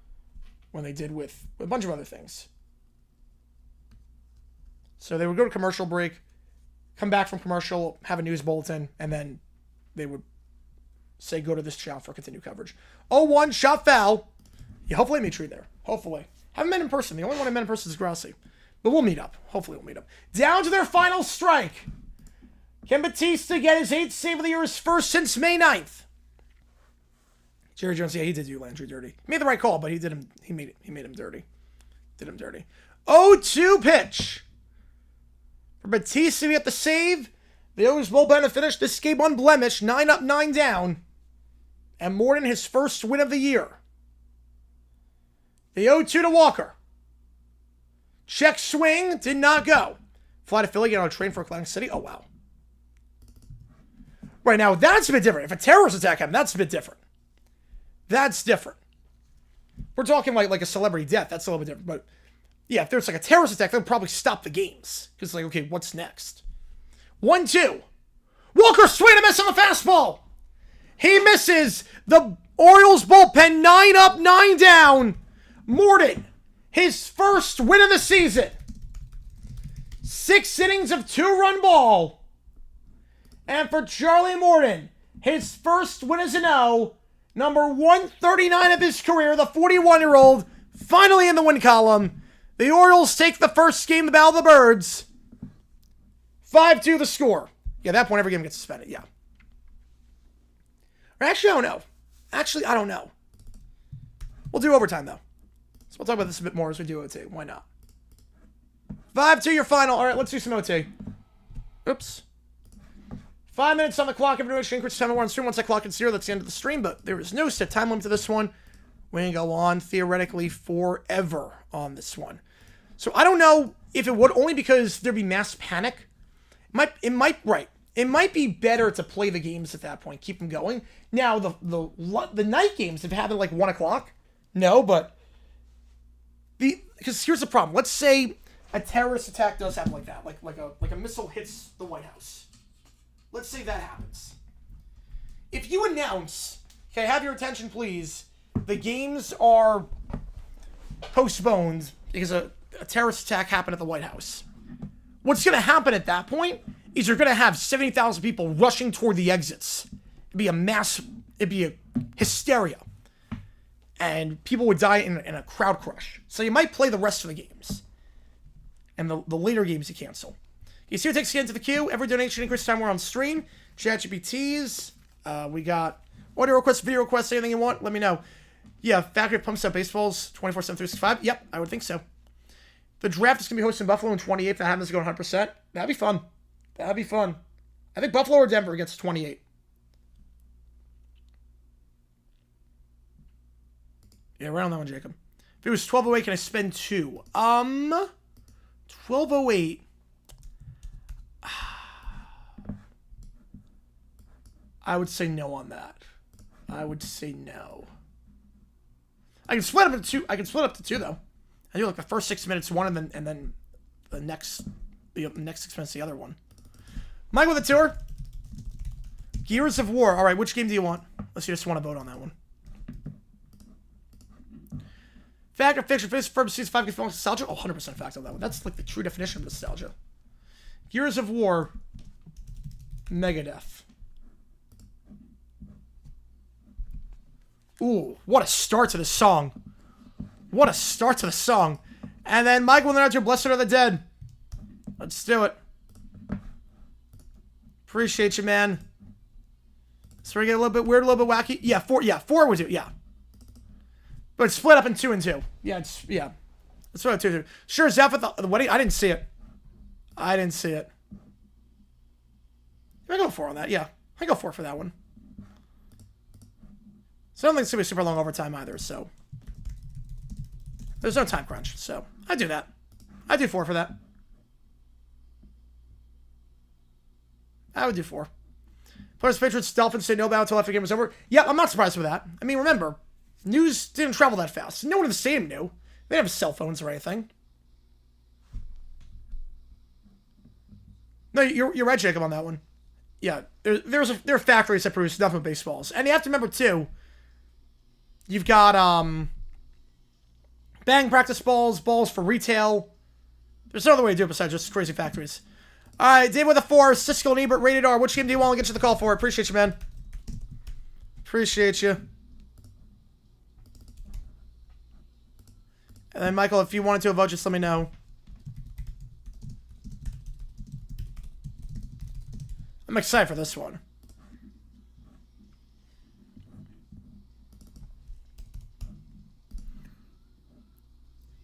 [SPEAKER 1] when they did with a bunch of other things. So they would go to commercial break, come back from commercial, have a news bulletin, and then they would say go to this channel for continued coverage. 0-1, shot foul. Yeah, hopefully I meet you there. Hopefully. Haven't met in person. The only one I met in person is Grassi. But we'll meet up. Hopefully we'll meet up. Down to their final strike. Can Batista get his 8th save of the year, his first since May 9th? Jerry Jones, yeah, he did do Landry dirty. He made the right call, but he made him dirty. Did him dirty. 0-2 pitch. For Batista to get the save. The O's bullpen to finish this game unblemished. 9 up, 9 down. And Morton, his first win of the year. The 0-2 to Walker. Check swing. Did not go. Fly to Philly, get on a train for Atlantic City. Oh, wow. Right now, that's a bit different. If a terrorist attack happened, that's a bit different. That's different. We're talking like a celebrity death. That's a little bit different. But yeah, if there's like a terrorist attack, they'll probably stop the games. Because like, okay, what's next? 1-2. Walker swing and a miss on the fastball. He misses. The Orioles bullpen 9 up, 9 down. Morton, his first win of the season. 6 innings of 2-run ball. And for Charlie Morton, his first win as an O, number 139 of his career, the 41-year-old, finally in the win column. The Orioles take the first game, the Battle of the Birds. 5-2 the score. Yeah, at that point, every game gets suspended, yeah. Or actually, I don't know. I don't know. We'll do overtime, though. So we'll talk about this a bit more as we do OT. Why not? 5-2 your final. All right, let's do some OT. Oops. 5 minutes on the clock. Everyone increase time. We're on stream. Once that clock is 0, that's the end of the stream. But there is no set time limit to this one. We're going to go on, theoretically, forever on this one. So I don't know if it would, only because there'd be mass panic. It might be better to play the games at that point, keep them going. Now, the night games, if it happened like 1 o'clock, no, but because here's the problem. Let's say a terrorist attack does happen like that, like a missile hits the White House. Let's say that happens. If you announce, okay, have your attention, please, the games are postponed because a terrorist attack happened at the White House. What's going to happen at that point is you're going to have 70,000 people rushing toward the exits. It'd be a hysteria. And people would die in a crowd crush. So you might play the rest of the games. And the later games you cancel. You see what takes you into the queue. Every donation increase time we're on stream. ChatGPTs. We got audio requests, video requests, anything you want, let me know. Yeah, Factory pumps out baseballs 24/7, 365. Yep, I would think so. The draft is going to be hosted in Buffalo on 28th. That happens to go 100%. That'd be fun. That'd be fun. I think Buffalo or Denver gets 28. Yeah, around that one, Jacob. If it was 12:08, can I spend 2? 12:08. I would say no on that. I would say no. I can split up to 2. I can split up to 2 though. I do like the first 6 minutes one, and then the next 6 minutes the other one. Mike with a tour. Gears of War. All right, which game do you want? Unless you just want to vote on that one. Fact or fiction? Face from season 5 gets nostalgia? Oh, 100% fact on that one. That's like the true definition of nostalgia. Gears of War. Megadeth. Ooh, what a start to the song. What a start to the song. And then Michael and the Blessed Are the Dead. Let's do it. Appreciate you, man. So we get a little bit weird, a little bit wacky. Yeah, four would do, yeah. But it's split up in 2 and 2. Yeah, yeah. That's what 2 and 2. Sure, Zeph at the wedding. I didn't see it. I didn't see it. I go 4 on that, yeah. I go 4 for that one. So I don't think it's going to be super long overtime either, so. There's no time crunch, so I do that. I do 4 for that. I would do 4. Players, Patriots, Dolphins say no bow until after the game was over. Yeah, I'm not surprised with that. I mean, remember, news didn't travel that fast. No one in the stadium knew. They didn't have cell phones or anything. No, you're right, Jacob, on that one. Yeah, there are factories that produce nothing but baseballs. And you have to remember, too, you've got bang practice balls, balls for retail. There's no other way to do it besides just crazy factories. All right, Dave with a 4, Siskel and Ebert, rated R. Which game do you want to get you the call for? Appreciate you, man. Appreciate you. And then, Michael, if you wanted to vote, just let me know. I'm excited for this one.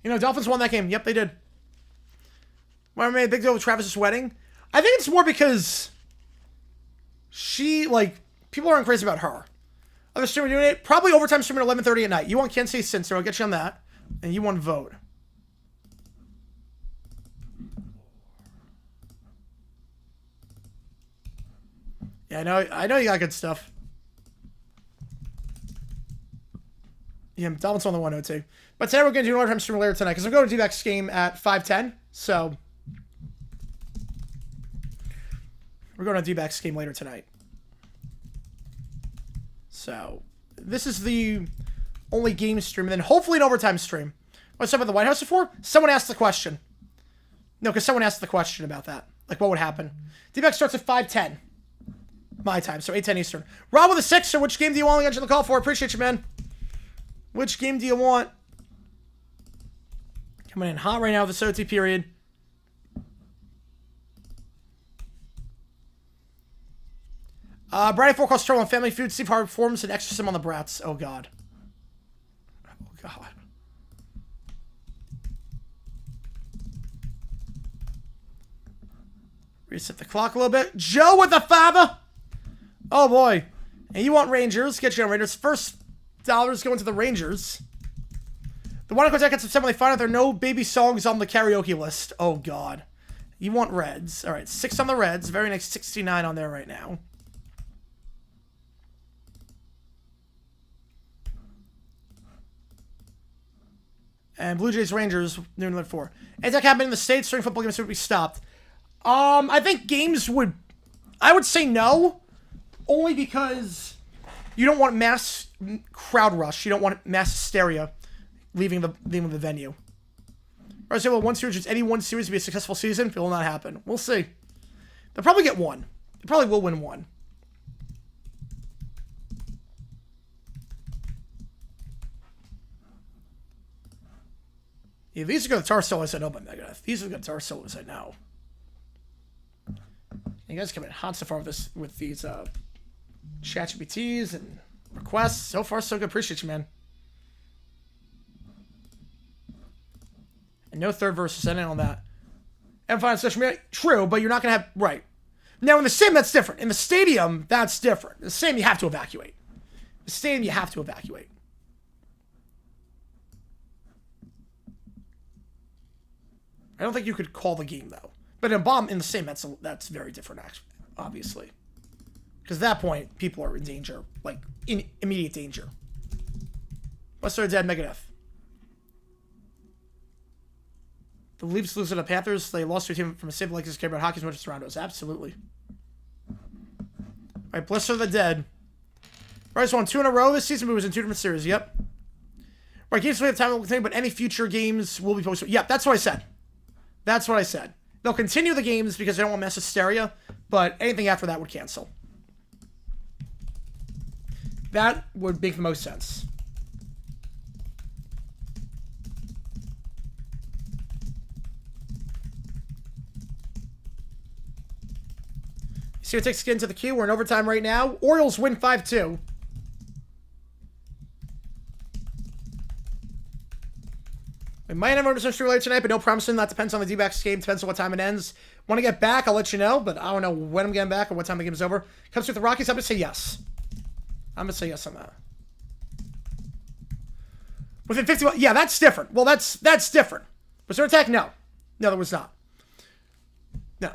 [SPEAKER 1] You know, Dolphins won that game. Yep, they did. Why made a big deal with Travis's wedding? I think it's more because she, like, people aren't crazy about her. Other streamer doing it? Probably overtime streaming at 11:30 at night. You want Kansas City Sin, so I'll get you on that. And you want vote. Yeah, I know you got good stuff. Yeah, Dolphins on the 102. But today we're going to do an overtime stream later tonight because I'm going to do that game at 5:10. So we're going to D-backs game later tonight. So this is the only game stream, and then hopefully an overtime stream. What's up with the White House before? Someone asked the question. No, because someone asked the question about that. Like, what would happen? D-backs starts at 5:10. My time, so 8:10 Eastern. Rob with a 6, so which game do you want to get you the call for? Appreciate you, man. Which game do you want? Coming in hot right now with the SOT period. Brady forecast trouble on Family Feud. Steve Harvey performs an exorcism on the brats. Oh, God. Oh, God. Reset the clock a little bit. Joe with the 5. Oh, boy. And you want Rangers. Get you on Rangers. First dollars going to the Rangers. The one contact gets upset when they find out there are no baby songs on the karaoke list. Oh, God. You want Reds. All right, 6 on the Reds. Very nice 69 on there right now. And Blue Jays Rangers, noon at 4. Anything happened in the States during football games would be stopped. I think games would... I would say no. Only because you don't want mass crowd rush. You don't want mass hysteria leaving the venue. Or say, well, one series, just any one series to be a successful season, it will not happen. We'll see. They'll probably get one. They probably will win one. Yeah, these are the guitar solos I know about Megadeth. These are the guitar solos I know. You guys come in hot so far with these ChatGPTs and requests. So far, so good. Appreciate you, man. And no third verses. I didn't on that. And fine social media. True, but you're not going to have... Right. Now, in the sim, that's different. In the stadium, that's different. In the stadium, you have to evacuate. The stadium, you have to evacuate. I don't think you could call the game, though. But in a bomb, in the sim, that's very different, actually, obviously. Because at that point, people are in danger. Like, in immediate danger. What's their dead Megadeth? The Leafs lose to the Panthers. They lost to a team from a city like this care about hockey as much as Toronto's. Absolutely. All right, Blister the Dead. Bryce won 2 in a row this season, but it was in 2 different series. Yep. Right, games we have time will continue, but any future games will be posted. Yeah, that's what I said. That's what I said. They'll continue the games because they don't want mass hysteria, but anything after that would cancel. That would make the most sense. See what takes to get into the queue. We're in overtime right now. Orioles win 5-2. We might have a stream later tonight, but no promising. That depends on the D-backs game. Depends on what time it ends. Want to get back, I'll let you know, but I don't know when I'm getting back or what time the game is over. Comes with the Rockies, I'm going to say yes. I'm going to say yes on that. Within 51, yeah, that's different. Well, that's different. Was there an attack? No. No, there was not. No.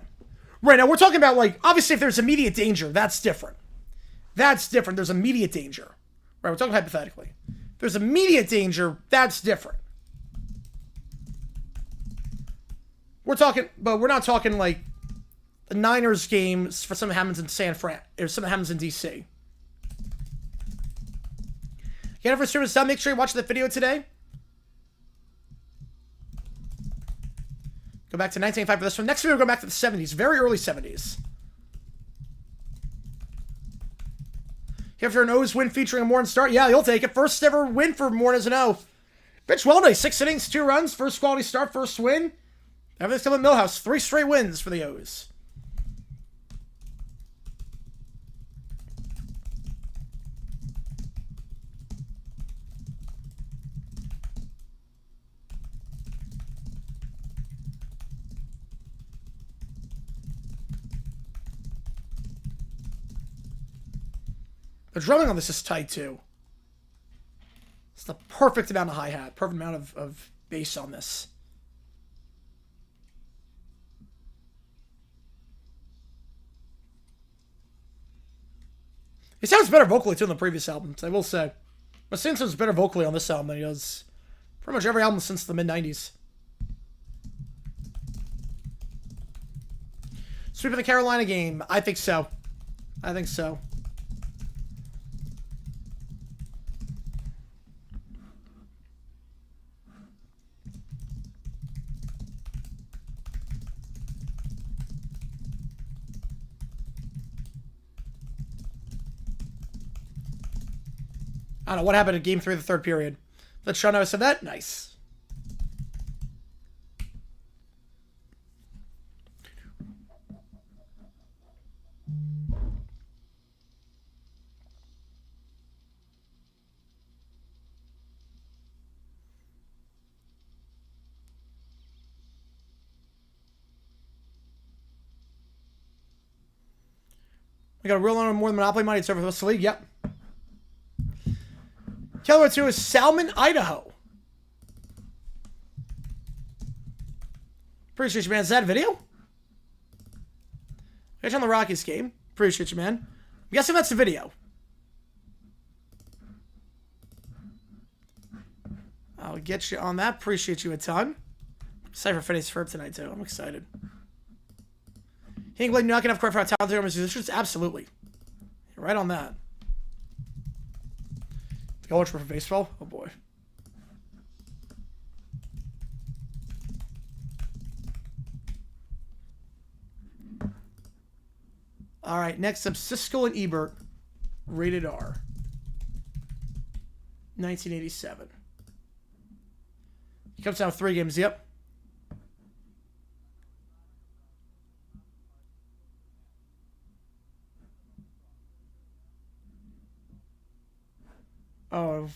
[SPEAKER 1] Right, now we're talking about, like, obviously if there's immediate danger, that's different. That's different. There's immediate danger. Right, we're talking hypothetically. If there's immediate danger, that's different. We're talking, but we're not talking like the Niners games for something that happens in San Fran or something that happens in DC. Get it for streamers done. Make sure you watch the video today. Go back to 1985 for this one. Next video, we'll go back to the 70s, very early 70s. Here for an O's win featuring a Morton start. Yeah, he'll take it. First ever win for Morton as an O. Pitch well today. 6 innings, 2 runs. First quality start, first win. Everything's coming Millhouse. 3 straight wins for the O's. The drumming on this is tight, too. It's the perfect amount of hi-hat. Perfect amount of bass on this. He sounds better vocally, too, than the previous albums, I will say. But Sin sounds better vocally on this album than he does pretty much every album since the mid-90s. Sweeping the Carolina game. I think so. I think so. I don't know what happened in Game 3 of the third period. Let Sean know I said that. Nice. We got a real on more than Monopoly money. It's over for the rest of the league. Yep. Keller 2 is Salmon, Idaho. Appreciate you, man. Is that a video? Catch on the Rockies game. Appreciate you, man. I'm guessing that's the video. I'll get you on that. Appreciate you a ton. Excited for Phineas Ferb tonight, too. I'm excited. Hingley not gonna have credit for how talented musicians? Absolutely. You're right on that. Go watch for baseball? Oh boy. Alright, next up, Siskel and Ebert. Rated R. 1987. He comes out with 3 games, yep. Oh,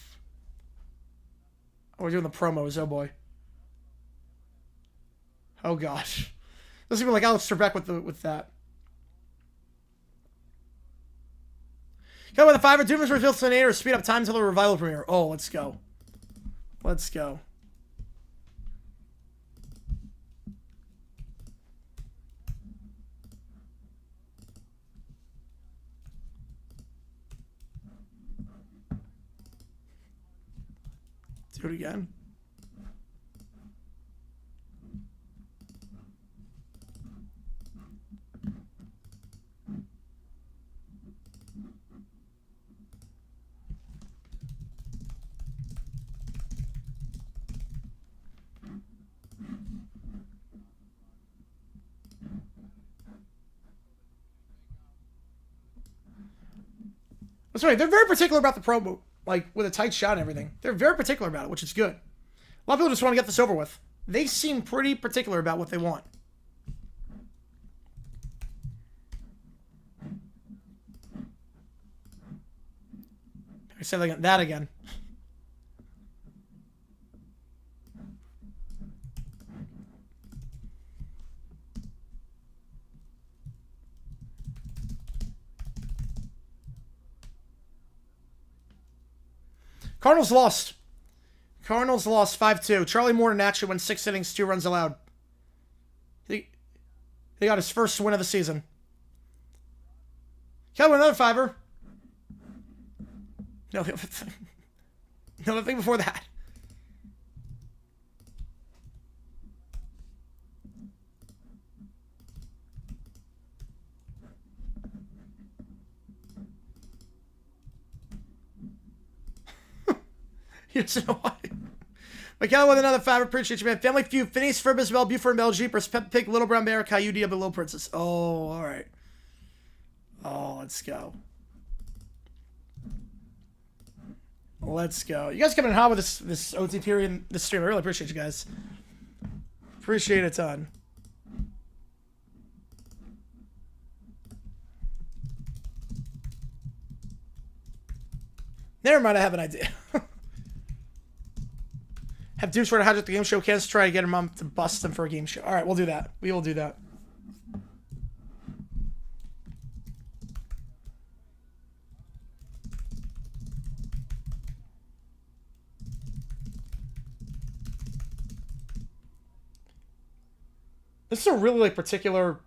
[SPEAKER 1] we're doing the promos. Oh boy. Oh gosh. Doesn't even like Alex Trebek with that. Go with the 5 Doomers reveal tonight or speed up time until the revival premiere. Oh, let's go. Let's go. Do it again. That's right. They're very particular about the promo, like with a tight shot and everything. They're very particular about it, which is good. A lot of people just want to get this over with. They seem pretty particular about what they want. I said that again. Cardinals lost. Cardinals lost 5-2. Charlie Morton actually went 6 innings, 2 runs allowed. He got his first win of the season. Kelly with another fiver. No, nothing before that. You just know why. Michaela with another 5. Appreciate you, man. Family Feud. Phineas, Furbus, Bell, Buford, and Bell, Jeepers, Pep Pig, Little Brown Bear, Coyote, Little Princess. Oh, all right. Oh, let's go. Let's go. You guys coming in hot with this OT period and this stream. I really appreciate you guys. Appreciate it a ton. Never mind, I have an idea. Have Deuce try to hijack the game show. Kansas try to get him to bust him for a game show. All right, we'll do that. We will do that. This is a really like particular.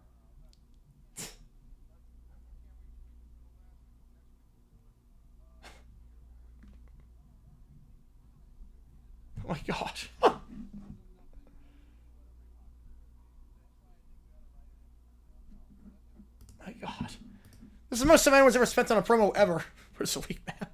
[SPEAKER 1] Oh my gosh. My God. This is the most time anyone's ever spent on a promo ever for this week, man.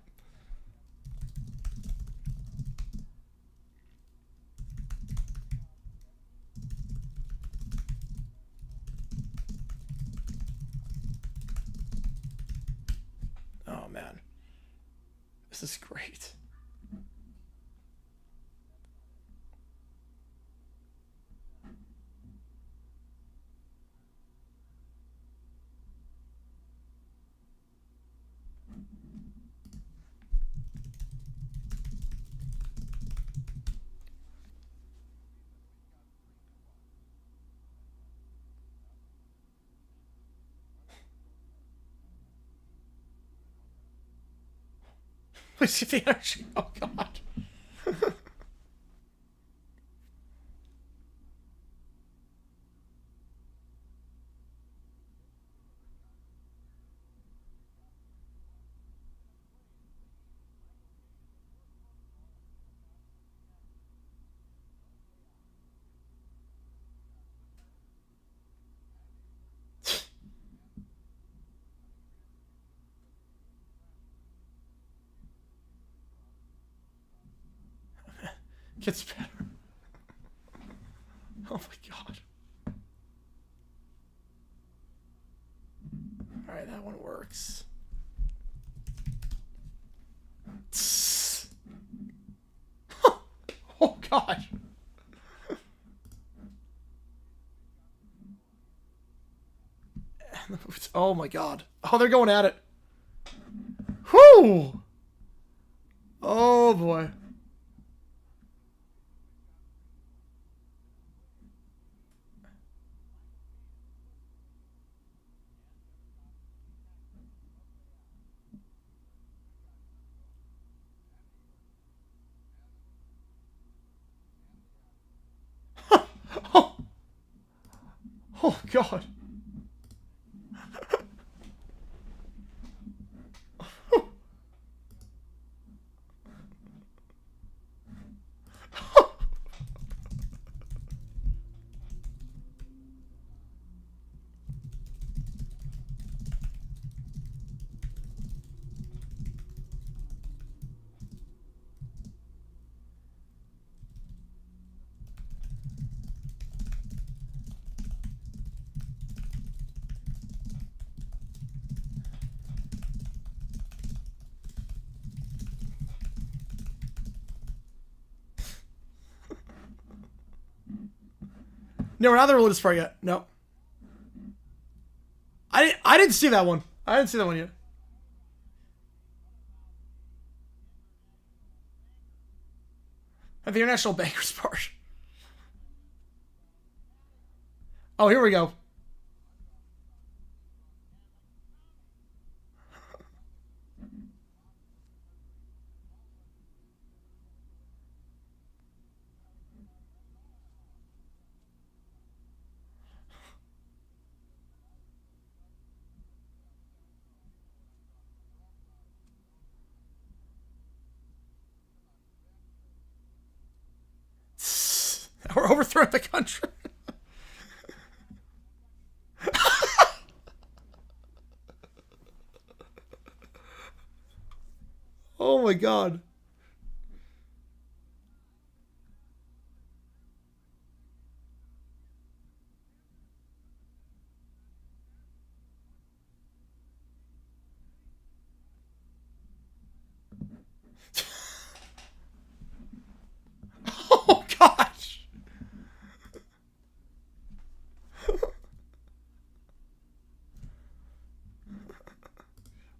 [SPEAKER 1] Oh, man. This is great. Please see the energy. Oh, God. Gets better. Oh my God. Alright, that one works. Oh God. Oh my God. Oh, they're going at it. Whew. Oh boy. Oh, God. No, we're not the religious part yet. No. I didn't see that one. I didn't see that one yet. At the international bankers part. Oh, here we go. We're overthrowing the country. Oh my god. Oh gosh.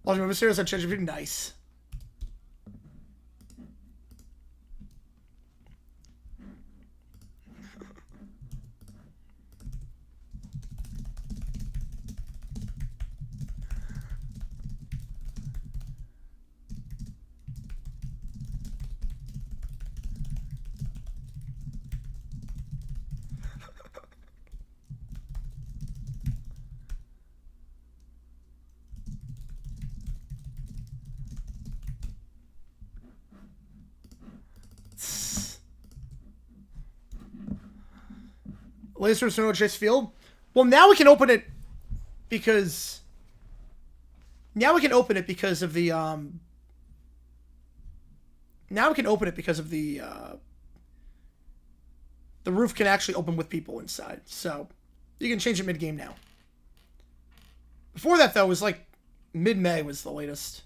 [SPEAKER 1] Well, I'm serious on ChatGPT. Nice. Laser Snow Chase Field. Well, now we can open it because now we can open it because of the now we can open it because of the roof can actually open with people inside. So you can change it mid-game now. Before that though, it was like mid-May was the latest.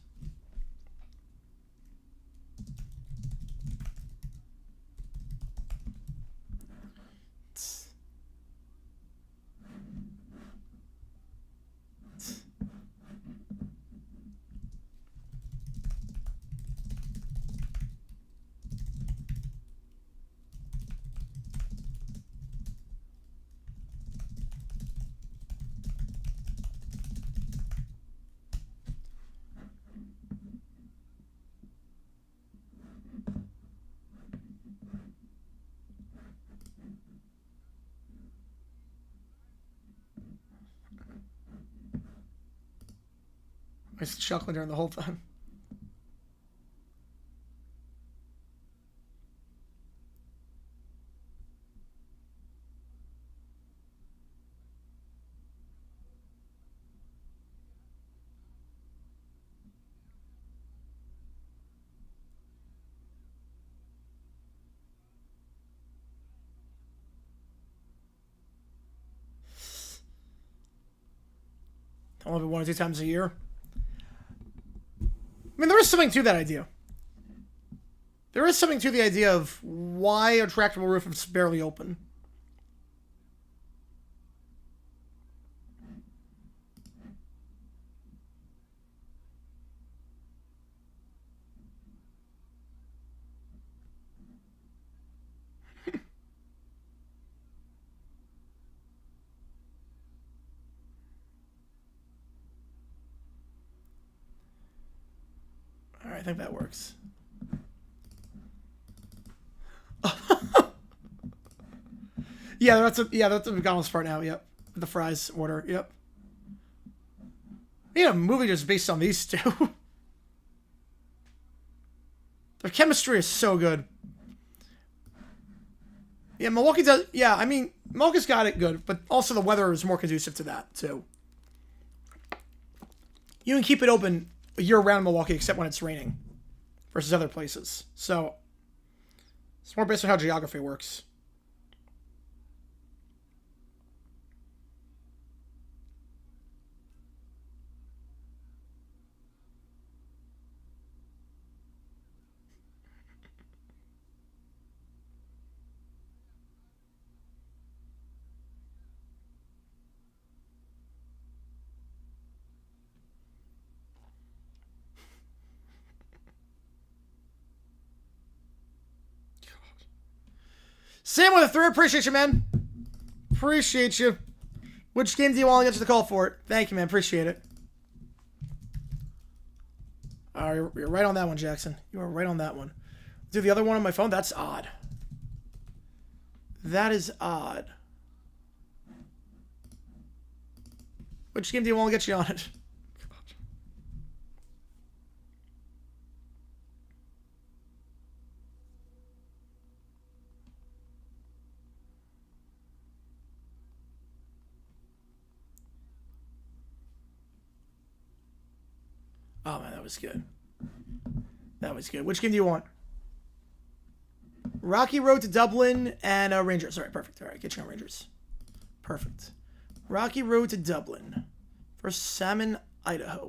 [SPEAKER 1] I was chuckling during the whole time. Only 1 or 2 times a year. I mean, there is something to that idea. There is something to the idea of why a retractable roof is barely open. All right, I think that works. Yeah, that's the McDonald's part now. Yep, the fries order. Yep. Yeah, a movie just based on these two. Their chemistry is so good. Yeah, Milwaukee does. Yeah, I mean, Milwaukee's got it good, but also the weather is more conducive to that too. You can keep it open year-round in Milwaukee, except when it's raining, versus other places. So it's more based on how geography works. Sam with a 3. Appreciate you, man. Appreciate you. Which game do you want to get to the call for it? Thank you, man. Appreciate it. You're right on that one, Jackson. You are right on that one. Do the other one on my phone? That's odd. That is odd. Which game do you want to get you on it? Oh, man, that was good. That was good. Which game do you want? Rocky Road to Dublin and Rangers. All right, perfect. All right, get you on Rangers. Perfect. Rocky Road to Dublin versus Salmon, Idaho.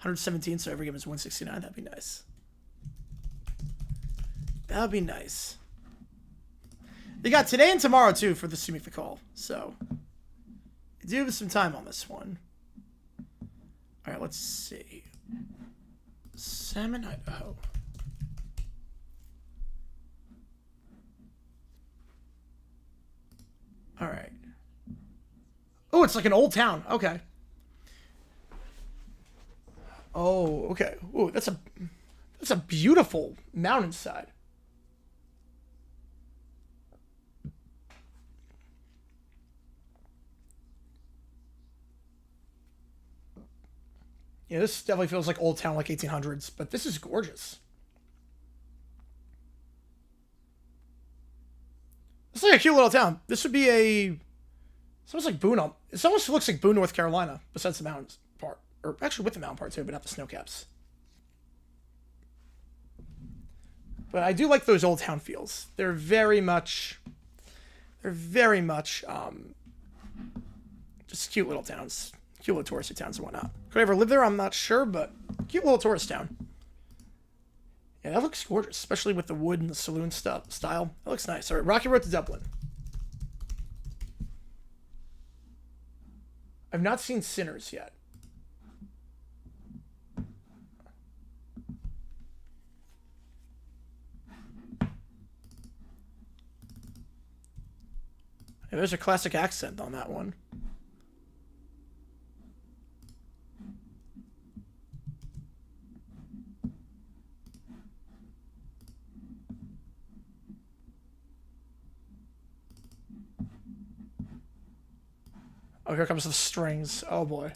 [SPEAKER 1] 117, so every game is 169. That'd be nice. That'd be nice. They got today and tomorrow, too, for the to make the call. So, I do have some time on this one. All right, let's see. Salmon, Idaho. All right. Oh, it's like an old town. Okay. Oh, okay. Ooh, that's a beautiful mountainside. Yeah, this definitely feels like old town, like 1800s, but this is gorgeous. It's like a cute little town. This would be it's almost like Boone. It almost looks like Boone, North Carolina, besides the mountains part. Or actually with the mountain part too, but not the snow caps. But I do like those old town feels. They're very much just cute little towns. Cute little touristy towns and whatnot. Could I ever live there? I'm not sure, but cute little tourist town. Yeah, that looks gorgeous, especially with the wood and the saloon style. That looks nice. All right, Rocky Road to Dublin. I've not seen Sinners yet. Yeah, there's a classic accent on that one. Oh, here comes the strings. Oh, boy.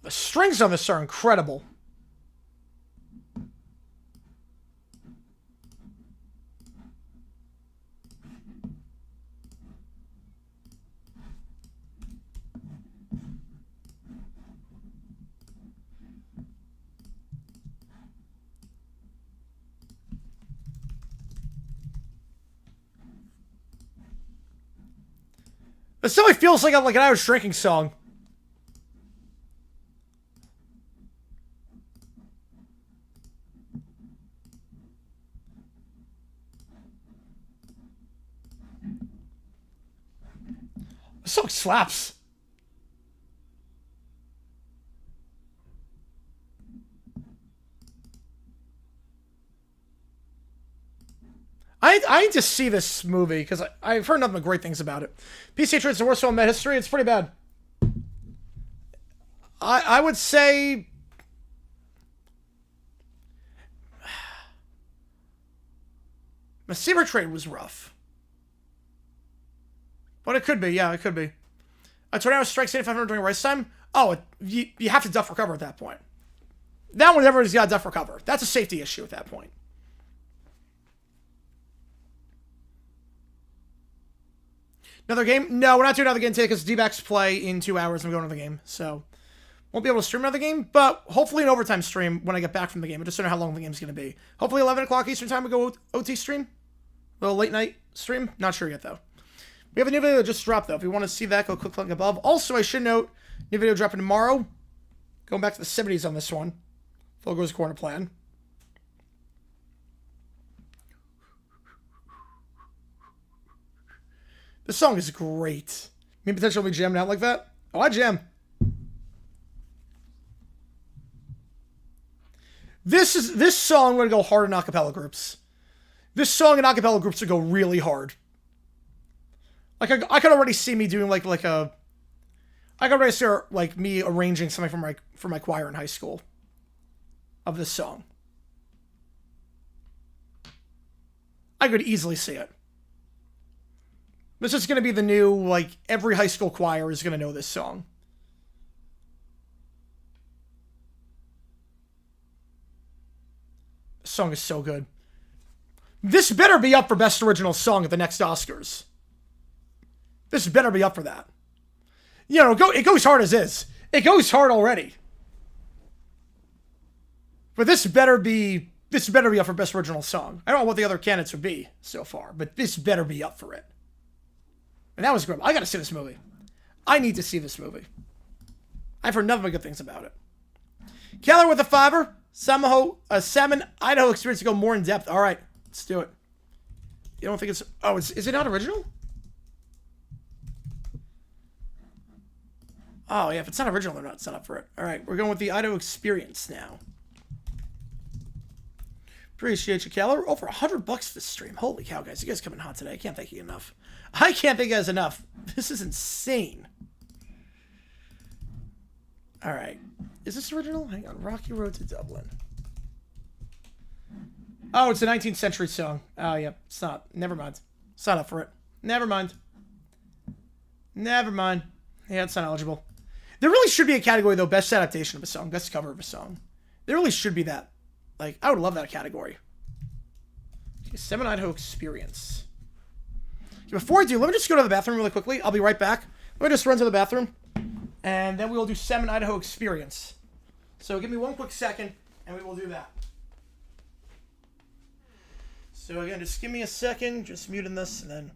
[SPEAKER 1] The strings on this are incredible. This definitely feels like an Irish drinking song. This song slaps. I need to see this movie because I've heard nothing but great things about it. PCA Trade's the worst film in history. It's pretty bad. I would say Receiver Trade was rough. But it could be, yeah, it could be. A tornado strikes 8,500 during race time. Oh, you have to duff recover at that point. That one, everybody's got to duff recover. That's a safety issue at that point. Another game? No, we're not doing another game today because D-backs play in 2 hours and we're going to the game. So, won't be able to stream another game, but hopefully an overtime stream when I get back from the game. I just don't know how long the game's going to be. Hopefully 11 o'clock Eastern time we go OT stream. A little late night stream. Not sure yet, though. We have a new video that just dropped, though. If you want to see that, go click the link above. Also, I should note, new video dropping tomorrow. Going back to the 70s on this one. Full goes corner plan. This song is great. Me potentially jamming out like that? Oh, I jam. This song would go hard in acapella groups. This song in acapella groups would go really hard. Like I could already see me doing I could already start like me arranging something for my choir in high school of this song. I could easily see it. This is going to be the new, like, every high school choir is going to know this song. This song is so good. This better be up for Best Original Song at the next Oscars. This better be up for that. You know, it goes hard as is. It goes hard already. But this better be up for Best Original Song. I don't know what the other candidates would be so far, but this better be up for it. And that was great. I gotta see this movie. I need to see this movie. I've heard nothing but good things about it. Keller with a $5. Salmon Idaho experience to go more in depth. All right, let's do it. You don't think it's... Oh, is it not original? Oh, yeah, if it's not original, they're not set up for it. All right, we're going with the Idaho experience now. Appreciate you, Keller. Over $100 this stream. Holy cow, guys. You guys coming hot today. I can't thank you enough. I can't thank you guys enough. This is insane. All right. Is this original? Hang on. Rocky Road to Dublin. Oh, it's a 19th century song. Oh, yeah. It's not. Never mind. It's not up for it. Never mind. Never mind. Yeah, it's not eligible. There really should be a category, though. Best adaptation of a song. Best cover of a song. There really should be that. Like, I would love that category. Okay, 7 Idaho experience. Okay, before I do, let me just go to the bathroom really quickly. I'll be right back. Let me just run to the bathroom. And then we will do 7 Idaho experience. So give me one quick second, and we will do that. So again, just give me a second. Just muting this, and then...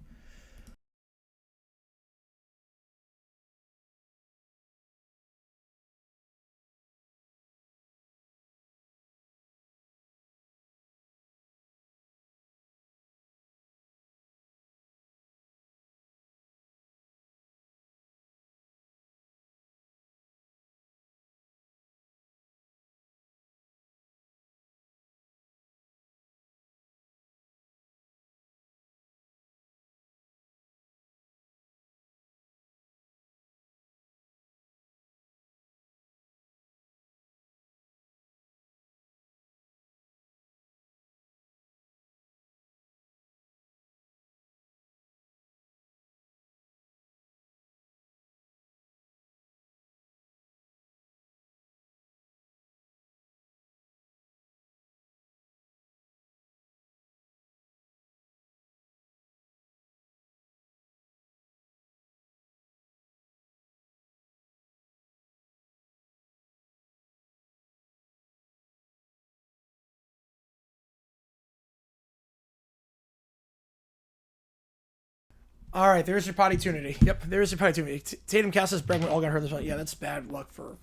[SPEAKER 1] All right, there's your potty tunity. Yep, there's your potty tunity. Tatum, Cassis, Bregman, all gonna hurt this one. Yeah, that's bad luck for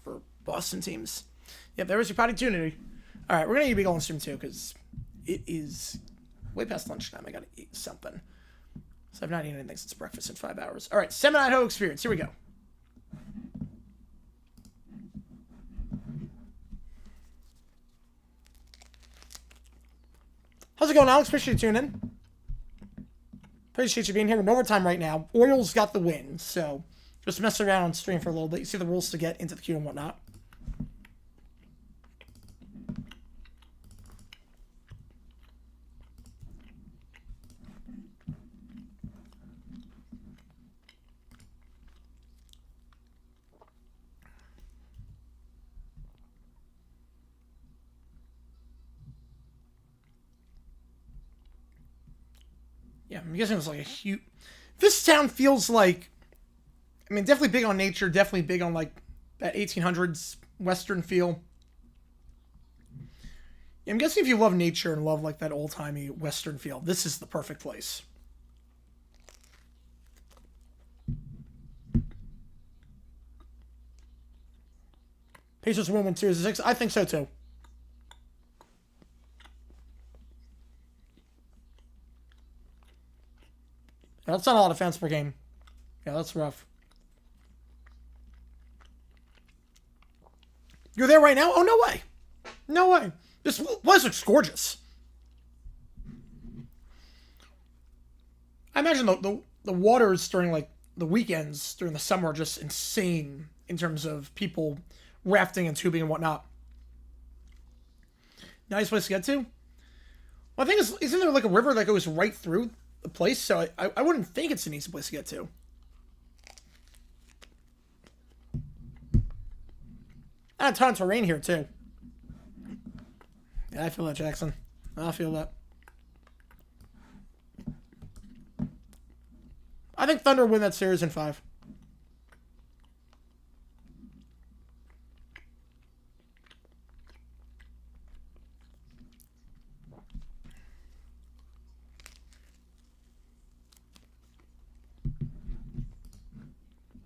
[SPEAKER 1] Boston teams. Yep, there was your potty tunity. All right, we're gonna need to be going stream too because it is way past lunchtime. I gotta eat something. So I've not eaten anything since breakfast in 5 hours. All right, 7 Idaho experience. Here we go. How's it going, Alex? Appreciate you tuning in. Appreciate you being here in overtime right now. Orioles got the win, so just mess around on stream for a little bit. You see the rules to get into the queue and whatnot. Yeah, I'm guessing it's like a huge... This town feels like... I mean, definitely big on nature, definitely big on, like, that 1800s Western feel. Yeah, I'm guessing if you love nature and love, like, that old-timey Western feel, this is the perfect place. Pacers win 2-6. I think so, too. That's not a lot of fans per game. Yeah, that's rough. You're there right now? Oh, no way. No way. This place looks gorgeous. I imagine the waters during, like, the weekends during the summer are just insane in terms of people rafting and tubing and whatnot. Nice place to get to. Well, I think isn't there like a river that goes right through the place? So I wouldn't think it's an easy place to get to. And a ton of terrain here too. Yeah, I feel that, Jackson. I feel that. I think Thunder win that series in 5.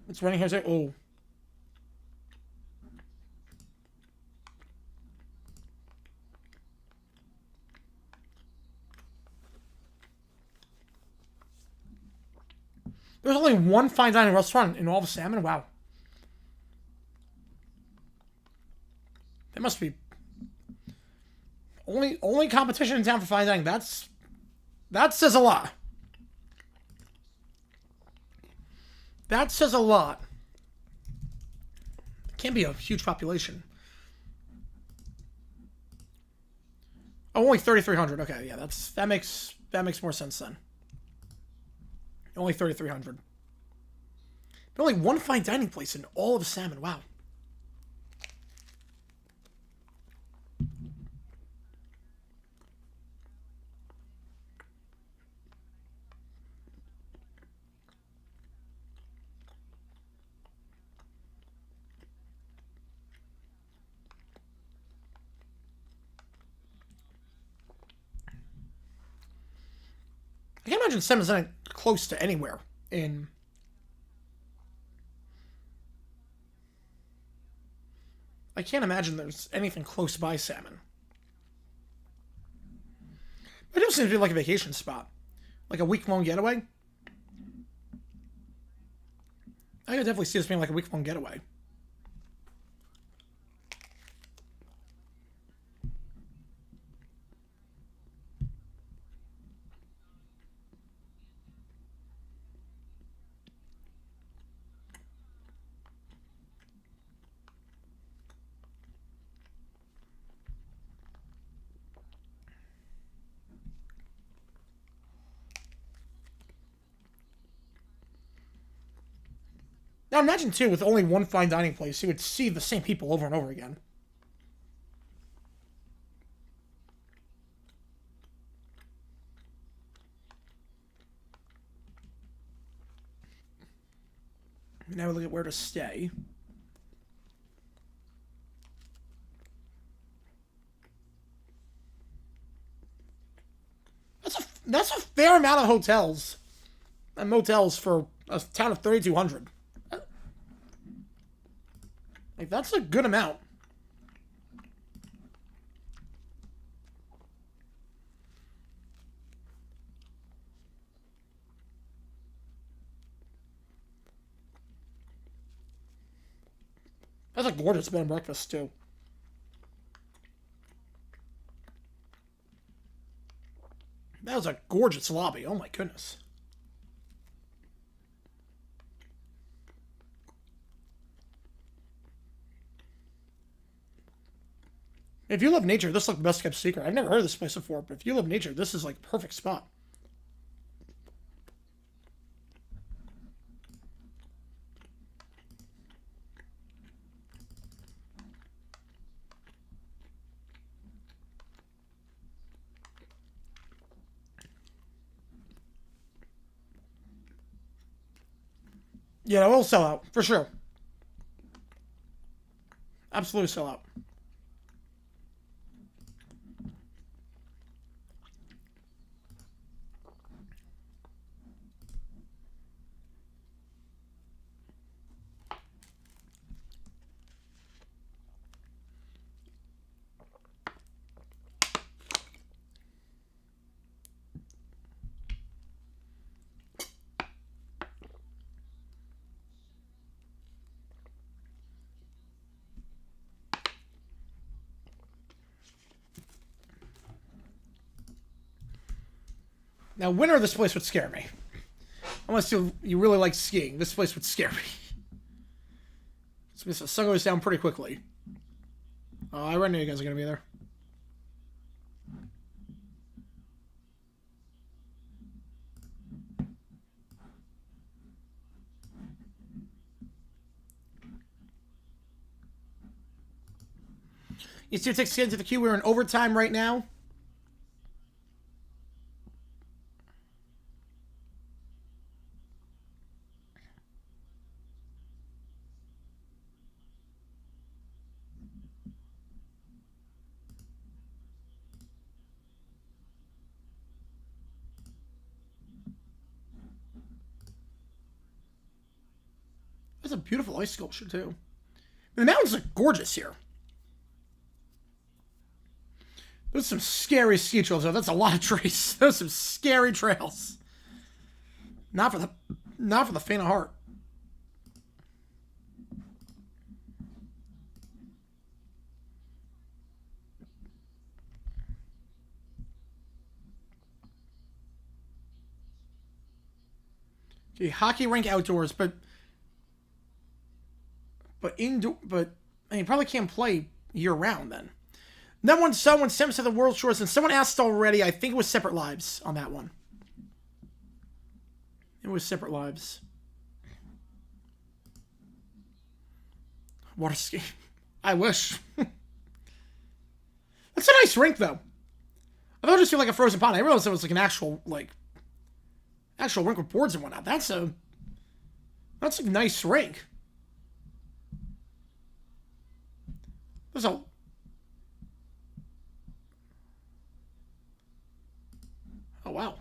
[SPEAKER 1] It's running here. Oh. There's only one fine dining restaurant in all of Salmon? Wow. That must be only competition in town for fine dining. That says a lot. That says a lot. It can't be a huge population. Oh, only 3,300. Okay, yeah, that makes more sense then. Only 3,300. But only one fine dining place in all of Salmon. Wow. I can't imagine Salmon's not close to anywhere in... I can't imagine there's anything close by Salmon. It just seems to be like a vacation spot. Like a week-long getaway. I could definitely see this being like a week-long getaway. Now imagine, too, with only one fine dining place, you would see the same people over and over again. Now we look at where to stay. That's a fair amount of hotels and motels for a town of 3,200. Like, that's a good amount. That's a gorgeous bed and breakfast, too. That was a gorgeous lobby. Oh, my goodness. If you love nature, this is like the best kept secret. I've never heard of this place before, but if you love nature, this is like a perfect spot. Yeah, it will sell out, for sure. Absolutely sell out. Now, winter of this place would scare me. Unless you really like skiing, this place would scare me. So the sun goes down pretty quickly. Oh, I already knew you guys are going to be there. You see, takes into the queue. We're in overtime right now. That's a beautiful ice sculpture, too. The mountains are gorgeous here. There's some scary ski trails, though. That's a lot of trees. There's some scary trails. Not for the faint of heart. Okay, hockey rink outdoors, but indoor, but you probably can't play year round then. Someone sent to the World Shores, and someone asked already. I think it was Separate Lives on that one. It was Separate Lives. Water ski. I wish. That's a nice rink, though. I thought it just feel like a frozen pond. I realized it was like an actual rink with boards and whatnot. That's a nice rink. There's a... Oh, wow.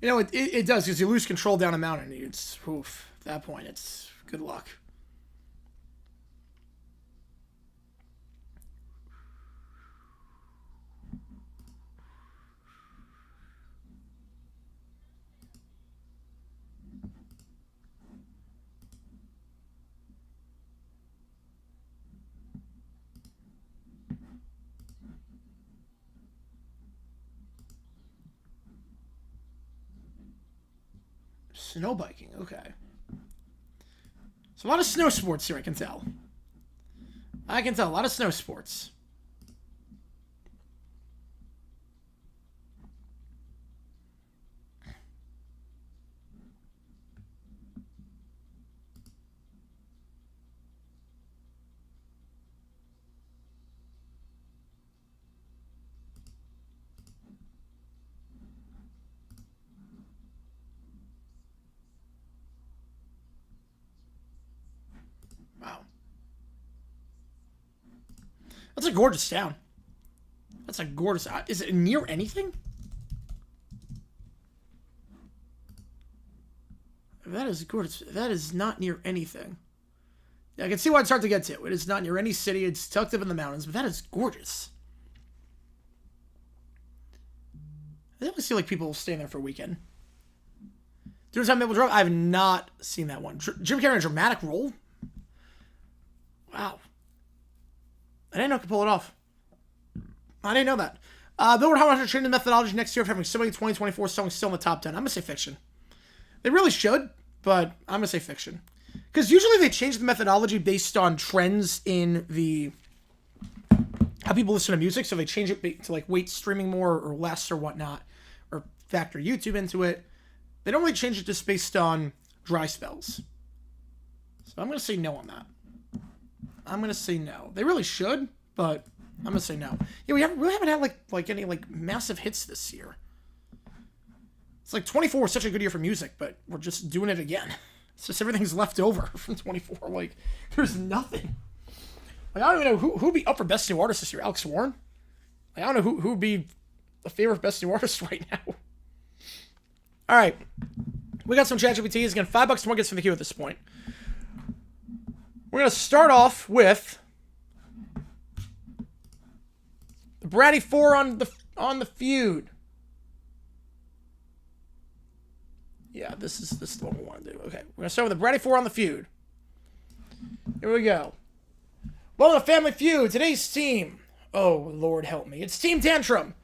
[SPEAKER 1] You know, it does, because you lose control down a mountain. It's, oof, at that point, it's good luck. Snow biking, okay. So a lot of snow sports here, I can tell. A lot of snow sports. That's a gorgeous town. That's a gorgeous... Is it near anything? That is gorgeous. That is not near anything. Yeah, I can see why it's hard to get to. It is not near any city. It's tucked up in the mountains, but that is gorgeous. I definitely see like people staying there for a weekend. During time Maple Drop, I have not seen that one. Jim Carrey in a dramatic role? Wow. I didn't know I could pull it off. I didn't know that. Billboard Hot 100 training methodology next year of having so many 2024 songs still in the top 10. I'm going to say fiction. They really should, but I'm going to say fiction. Because usually they change the methodology based on trends in the... how people listen to music, so they change it to like weight streaming more or less or whatnot, or factor YouTube into it. They don't really change it just based on dry spells. So I'm going to say no on that. I'm going to say no. They really should, but I'm going to say no. Yeah, we really haven't had like any like massive hits this year. It's like 24 was such a good year for music, but we're just doing it again. It's just everything's left over from 24. Like, there's nothing. Like, I don't even know who'd be up for Best New Artist this year. Alex Warren? Like, I don't know who'd be the favorite Best New Artist right now. All right. We got some ChatGPTs. Again, $5 more gets from the queue at this point. We're going to start off with The Bratty 4 on the feud. Yeah, this is the one we want to do. Okay, we're gonna start with the Bratty 4 on the feud. Here we go. Welcome to Family Feud. Today's team. Oh, Lord help me. It's Team Tantrum.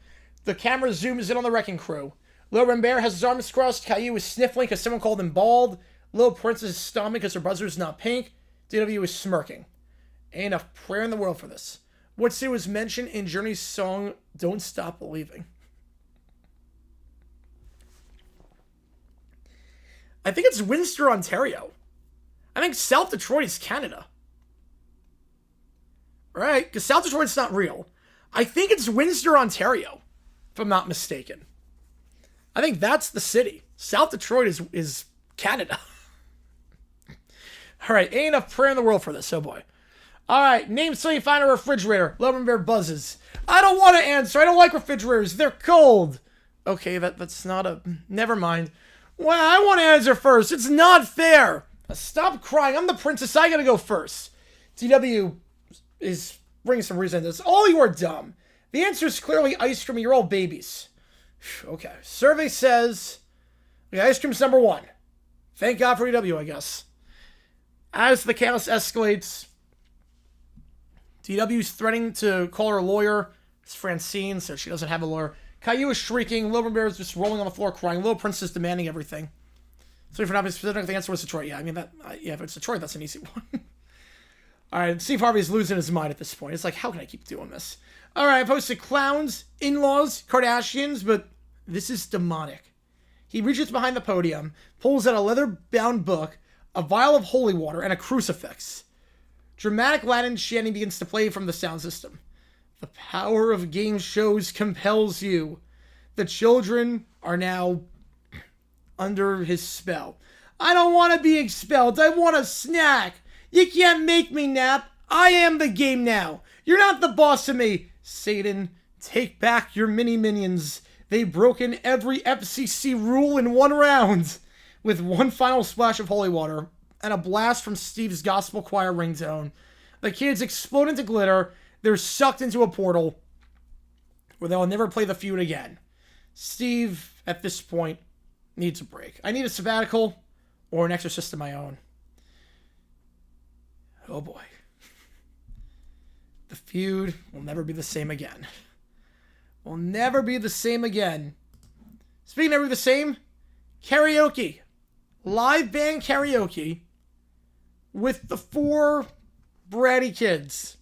[SPEAKER 1] The camera zooms in on the Wrecking Crew. Lil Bear has his arms crossed. Caillou is sniffling because someone called him bald. Lil Princess is stomping because her buzzer's not pink. DW is smirking. Ain't enough prayer in the world for this. What city was mentioned in Journey's song, Don't Stop Believing? I think it's Windsor, Ontario. I think South Detroit is Canada. Right? Because South Detroit's not real. I think it's Windsor, Ontario, if I'm not mistaken. I think that's the city. South Detroit is Canada. All right, ain't enough prayer in the world for this, oh boy. All right, name something you find in a refrigerator. Logan Bear buzzes. I don't want to answer. I don't like refrigerators. They're cold. Okay, that's not a... Never mind. Well, I want to answer first. It's not fair. Stop crying. I'm the princess. I gotta go first. TW is bringing some reason to this. All you are dumb. The answer is clearly ice cream. You're all babies. Okay. Survey says... Okay, ice cream's number 1. Thank God for EW, I guess. As the chaos escalates... DW's threatening to call her lawyer. It's Francine, so she doesn't have a lawyer. Caillou is shrieking. Little Bear is just rolling on the floor crying. Little Princess demanding everything. So for not being specific, the answer was Detroit. Yeah, I mean, if it's Detroit, that's an easy one. All right, Steve Harvey's losing his mind at this point. It's like, how can I keep doing this? All right, I posted clowns, in-laws, Kardashians, but this is demonic. He reaches behind the podium, pulls out a leather-bound book, a vial of holy water, and a crucifix. Dramatic Latin chanting begins to play from the sound system. The power of game shows compels you. The children are now under his spell. I don't want to be expelled. I want a snack. You can't make me nap. I am the game now. You're not the boss of me. Satan, take back your mini-minions. They've broken every FCC rule in one round. With one final splash of holy water and a blast from Steve's gospel choir ringtone, the kids explode into glitter. They're sucked into a portal where they'll never play the feud again. Steve, at this point, needs a break. I need a sabbatical or an exorcist of my own. Oh boy. The feud will never be the same again. Will never be the same again. Speaking of never be the same, karaoke. Live band karaoke with the 4 bratty kids.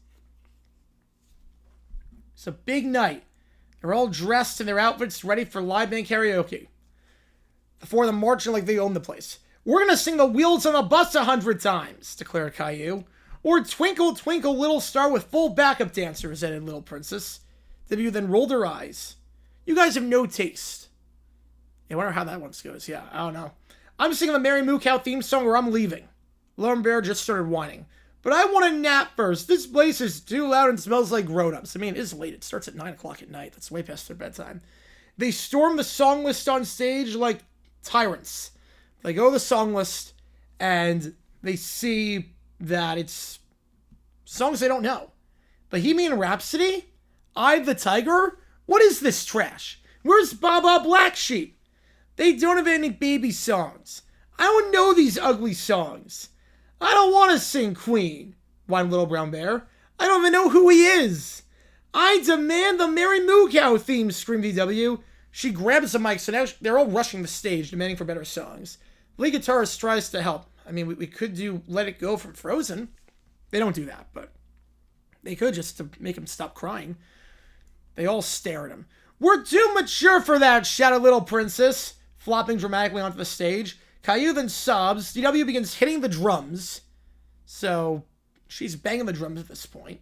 [SPEAKER 1] It's a big night. They're all dressed in their outfits, ready for live band karaoke. The 4 of them marching like they own the place. We're going to sing the Wheels on the Bus 100 times, declared Caillou. Or Twinkle, Twinkle, Little Star with full backup dancers, added Little Princess. W then rolled her eyes. You guys have no taste. I wonder how that one goes. Yeah, I don't know. I'm singing the Mary Moo Cow theme song or I'm leaving. Lauren Bear just started whining. But I want a nap first. This place is too loud and smells like grown-ups. I mean, it is late. It starts at 9 o'clock at night. That's way past their bedtime. They storm the song list on stage like tyrants. They go to the song list and they see that it's songs they don't know. Bohemian Rhapsody? Eye the Tiger? What is this trash? Where's Baba Black Sheep? They don't have any baby songs. I don't know these ugly songs. I don't want to sing Queen, whined Little Brown Bear. I don't even know who he is. I demand the Mary Moo Cow theme, screamed DW. She grabs the mic, so now they're all rushing the stage, demanding for better songs. The lead guitarist tries to help. I mean, we could do Let It Go from Frozen. They don't do that, but they could just to make him stop crying. They all stare at him. We're too mature for that, shouted Little Princess, flopping dramatically onto the stage. Caillou then sobs. DW begins hitting the drums. So, she's banging the drums at this point.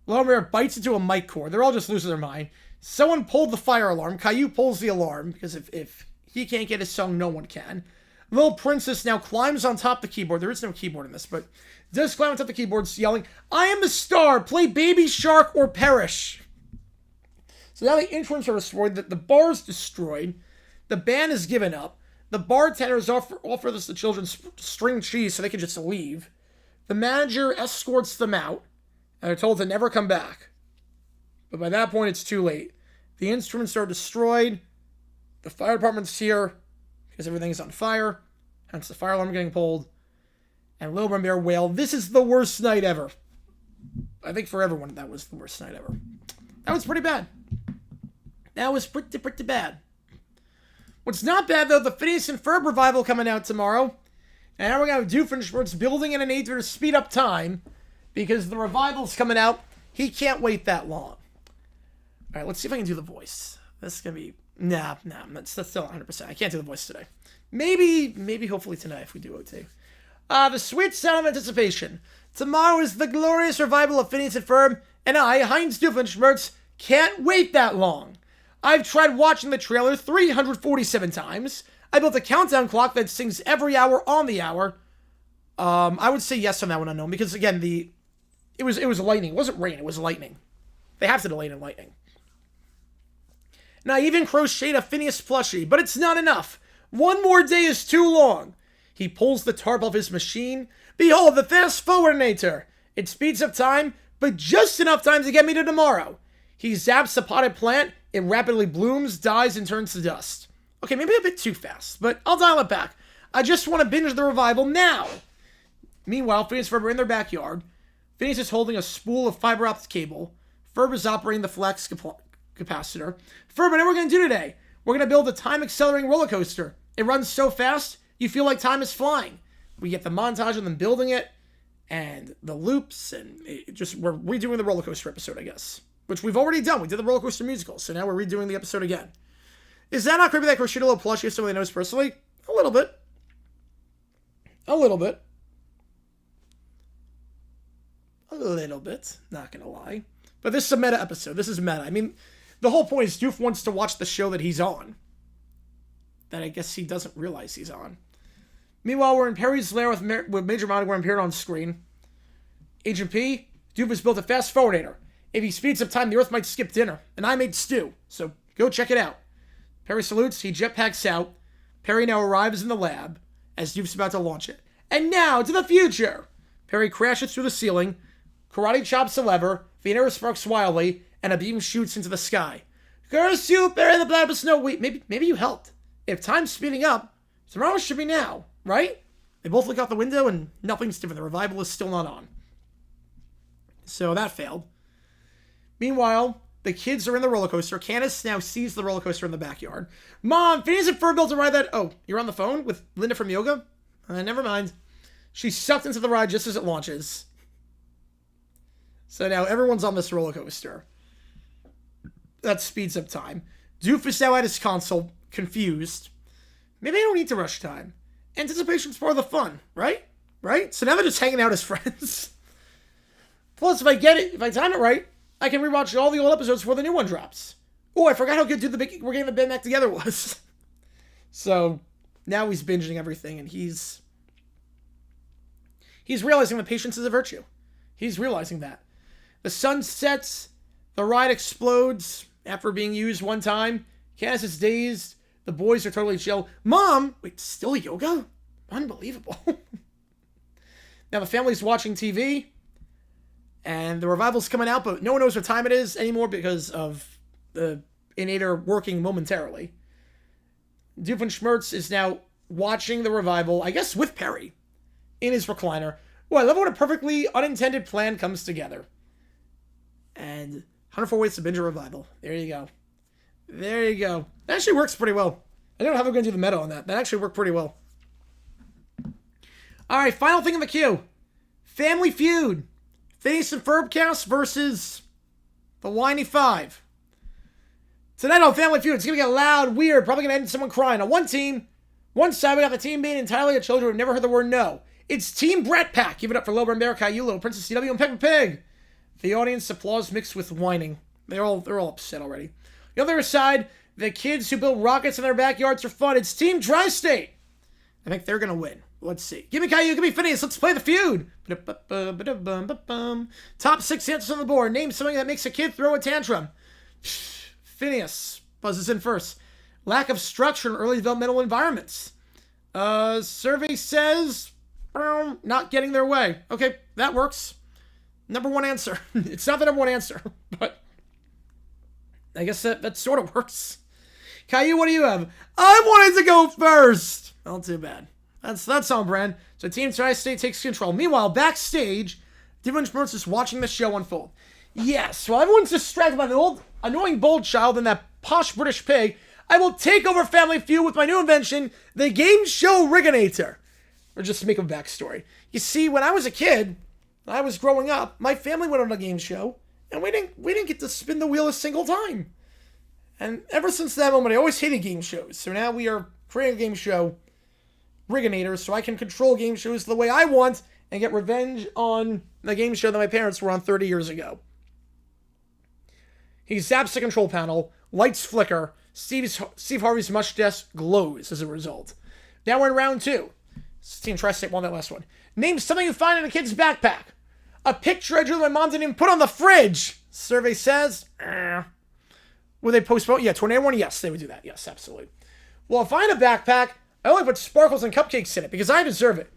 [SPEAKER 1] Lorimer bites into a mic cord. They're all just losing their mind. Someone pulled the fire alarm. Caillou pulls the alarm, because if he can't get his song, no one can. Little Princess now climbs on top of the keyboard. There is no keyboard in this, but does climb on top of the keyboard, yelling, I am the star! Play Baby Shark or perish! So now the instruments are destroyed. The bar is destroyed. The band is given up. The bartenders offer the children string cheese so they can just leave. The manager escorts them out, and they're told to never come back. But by that point, it's too late. The instruments are destroyed. The fire department's here because everything's on fire. Hence the fire alarm getting pulled. And Lil Bear wail, this is the worst night ever. I think for everyone, that was the worst night ever. That was pretty bad. That was pretty bad. What's not bad, though, the Phineas and Ferb revival coming out tomorrow. And now we're going to have Doofenshmirtz building in an Aether to speed up time. Because the revival's coming out. He can't wait that long. Alright, let's see if I can do the voice. This is going to be... Nah, that's still 100%. I can't do the voice today. Maybe hopefully tonight if we do OT. The sweet sound of anticipation. Tomorrow is the glorious revival of Phineas and Ferb, and I, Heinz Doofenshmirtz, can't wait that long. I've tried watching the trailer 347 times. I built a countdown clock that sings every hour on the hour. I would say yes on that one, unknown, because again, it was lightning. It wasn't rain, it was lightning. They have to delay it in lightning. And I even crocheted a Phineas plushie, but it's not enough. One more day is too long. He pulls the tarp off his machine. Behold, the fast forwardinator. It speeds up time, but just enough time to get me to tomorrow. He zaps the potted plant. It rapidly blooms, dies, and turns to dust. Okay, maybe a bit too fast, but I'll dial it back. I just want to binge the revival now. Meanwhile, Phineas and Ferb are in their backyard. Phineas is holding a spool of fiber optic cable. Ferb is operating the flex capacitor. Ferb, what are we going to do today? We're going to build a time-accelerating roller coaster. It runs so fast, you feel like time is flying. We get the montage of them building it, and the loops, and we're redoing the roller coaster episode, I guess. Which we've already done. We did the roller coaster musical, so now we're redoing the episode again. Is that not creepy that crocheted a little plushie if somebody knows personally? A little bit. A little bit. A little bit. Not gonna lie. But this is a meta episode. This is meta. I mean, the whole point is Doof wants to watch the show that he's on. That I guess he doesn't realize he's on. Meanwhile, we're in Perry's lair with Major Monogram appeared on screen. Agent P, Doof has built a fast forwardator. If he speeds up time, the Earth might skip dinner. And I made stew. So go check it out. Perry salutes. He jetpacks out. Perry now arrives in the lab as Doof's about to launch it. And now to the future. Perry crashes through the ceiling. Karate chops a lever. The air sparks wildly. And a beam shoots into the sky. Curse you, Perry the Platypus Snow. Wait, maybe you helped. If time's speeding up, tomorrow should be now, right? They both look out the window and nothing's different. The revival is still not on. So that failed. Meanwhile, the kids are in the roller coaster. Candace now sees the roller coaster in the backyard. Mom, Phineas and Ferb built a ride that... Oh, you're on the phone with Linda from yoga? Never mind. She's sucked into the ride just as it launches. So now everyone's on this roller coaster. That speeds up time. Doof is now at his console, confused. Maybe I don't need to rush time. Anticipation's part of the fun, right? Right? So now they're just hanging out as friends. Plus, if I time it right, I can rewatch all the old episodes before the new one drops. Oh, I forgot how good We're Getting the Band Back Together was. So, now he's binging everything, and he's realizing that patience is a virtue. He's realizing that. The sun sets, the ride explodes after being used one time. Cass is dazed. The boys are totally chill. Mom! Wait, still yoga? Unbelievable. Now the family's watching TV. And the revival's coming out, but no one knows what time it is anymore because of the Inator working momentarily. Doofenshmirtz is now watching the revival, I guess with Perry, in his recliner. Oh, I love when a perfectly unintended plan comes together. And 104 ways to binge a revival. There you go. There you go. That actually works pretty well. I don't know how we're going to do the meta on that. That actually worked pretty well. Alright, final thing in the queue. Family Feud. Phineas and Ferbcast versus the Whiny Five. Tonight on Family Feud, it's going to get loud, weird, probably going to end in someone crying. On one side we got the team being entirely of children who've never heard the word no. It's Team Brat Pack. Give it up for Low Bear, Caillou, Little Princess CW, and Peppa Pig. The audience applause mixed with whining. They're all upset already. The other side, the kids who build rockets in their backyards for fun. It's Team Tri-State. I think they're going to win. Let's see. Give me Caillou, give me Phineas. Let's play the feud. Top 6 answers on the board. Name something that makes a kid throw a tantrum. Phineas buzzes in first. Lack of structure in early developmental environments. Survey says not getting their way. Okay, that works. Number one answer. It's not the number one answer, but I guess that sort of works. Caillou, what do you have? I wanted to go first. Not too bad. That's on brand. So Team Tri-State takes control. Meanwhile, backstage, Devin Schmertz is watching the show unfold. Yes, while everyone's distracted by the old annoying bold child and that posh British pig, I will take over Family Feud with my new invention, the game show Riginator. Or just to make a backstory. You see, when I was a kid, when I was growing up, my family went on a game show, and we didn't get to spin the wheel a single time. And ever since that moment, I always hated game shows. So now we are creating a game show, Riginator, so I can control game shows the way I want and get revenge on the game show that my parents were on 30 years ago. He zaps the control panel, lights flicker, Steve Harvey's mustache glows as a result. Now we're in round 2. Team Tri-State won that last one. Name something you find in a kid's backpack. A picture I drew that my mom didn't even put on the fridge. Survey says, Will they postpone? Yeah, tornado one? Yes, they would do that. Yes, absolutely. Well, if I had a backpack, I only put sparkles and cupcakes in it because I deserve it.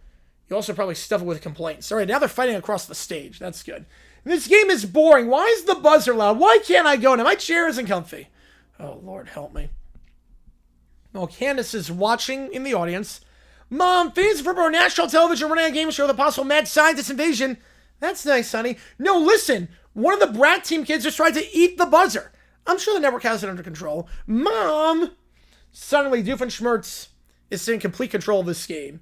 [SPEAKER 1] You also probably stuff it with complaints. All right, now they're fighting across the stage. That's good. This game is boring. Why is the buzzer loud? Why can't I go now? My chair isn't comfy. Oh, Lord, help me. Well, Candace is watching in the audience. Mom, fans from our national television running a game show, the possible mad scientist invasion. That's nice, honey. No, listen. One of the Brat Team kids just tried to eat the buzzer. I'm sure the network has it under control. Mom! Suddenly, Doofenshmirtz is in complete control of this game.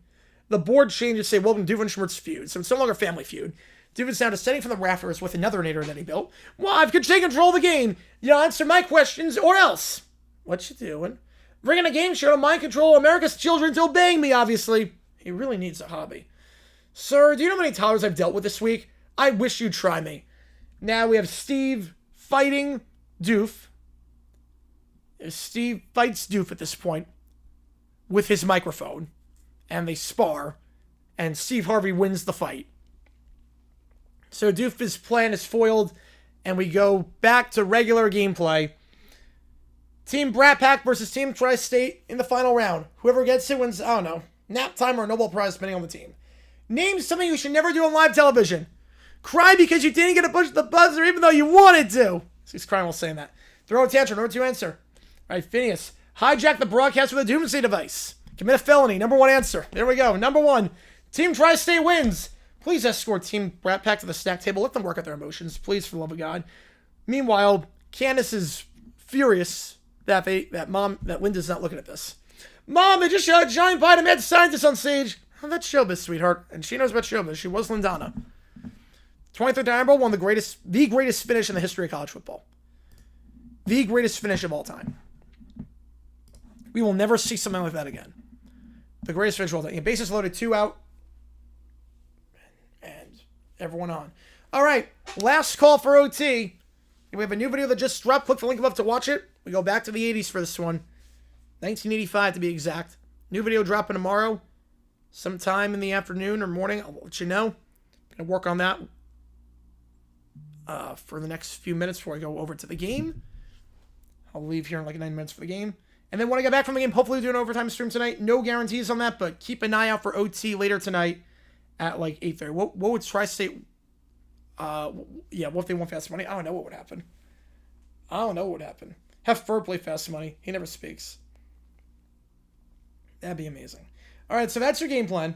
[SPEAKER 1] The board changes say, welcome to Doofenshmirtz Feud. So it's no longer Family Feud. Doofen's now descending from the rafters with another nader that he built. Well, I've taken control of the game. You answer my questions or else. What you doing? Bringing a game show to mind control America's children to obeying me, obviously. He really needs a hobby. Sir, do you know how many toddlers I've dealt with this week? I wish you'd try me. Now we have Steve fighting Doof. Steve fights Doof at this point with his microphone. And they spar. And Steve Harvey wins the fight. So Doof's plan is foiled. And we go back to regular gameplay. Team Brat Pack versus Team Tri-State in the final round. Whoever gets it wins, I don't know, nap time or a Nobel Prize depending on the team. Name something you should never do on live television. Cry because you didn't get to push the buzzer even though you wanted to. He's crying while saying that. Throw a tantrum, number 2 answer. All right, Phineas. Hijack the broadcast with a doomsday device. Commit a felony, number 1 answer. There we go, number 1. Team Tri-State wins. Please escort Team Brat Pack to the snack table. Let them work out their emotions, please, for the love of God. Meanwhile, Candace is furious that Linda's not looking at this. Mom, they just showed a giant pie to mad scientist on stage. Oh, that's showbiz, sweetheart. And she knows about showbiz. She was Lindana. 23rd Iron Bowl, the greatest finish in the history of college football. The greatest finish of all time. We will never see something like that again. The greatest finish of all time. Bases loaded, 2 out. And everyone on. All right, last call for OT. We have a new video that just dropped. Click the link above to watch it. We go back to the 80s for this one. 1985 to be exact. New video dropping tomorrow. Sometime in the afternoon or morning. I'll let you know. Gonna work on that for the next few minutes before I go over to the game. I'll leave here in like 9 minutes for the game. And then when I get back from the game, hopefully do an overtime stream tonight. No guarantees on that, but keep an eye out for OT later tonight at like 8:30. What would Tri-State... yeah, what if they won fast money? I don't know what would happen. Have Fur play fast money. He never speaks. That'd be amazing. All right, so that's your game plan.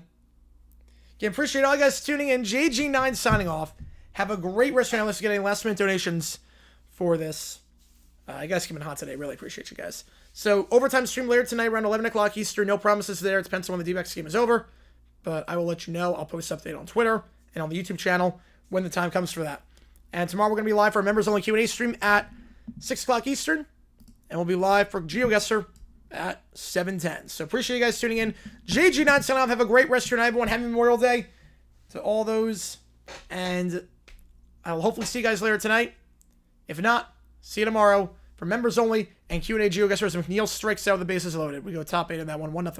[SPEAKER 1] Again, appreciate all you guys tuning in. JG9 signing off. Have a great rest of your night. Let's get any last minute donations for this. You guys came in hot today. Really appreciate you guys. So, overtime stream later tonight around 11 o'clock Eastern. No promises there. It depends on when the D-backs game is over. But I will let you know. I'll post an update on Twitter and on the YouTube channel when the time comes for that. And tomorrow we're going to be live for a members-only Q&A stream at 6 o'clock Eastern. And we'll be live for GeoGuessr at 7:10. So appreciate you guys tuning in. JG9 signing off. Have a great rest of your night, everyone. Happy Memorial Day to all those. And I will hopefully see you guys later tonight. If not, see you tomorrow for members only and Q&A GeoGuessrs. If McNeil strikes out, the bases loaded. We go top 8 in that one. 1-0.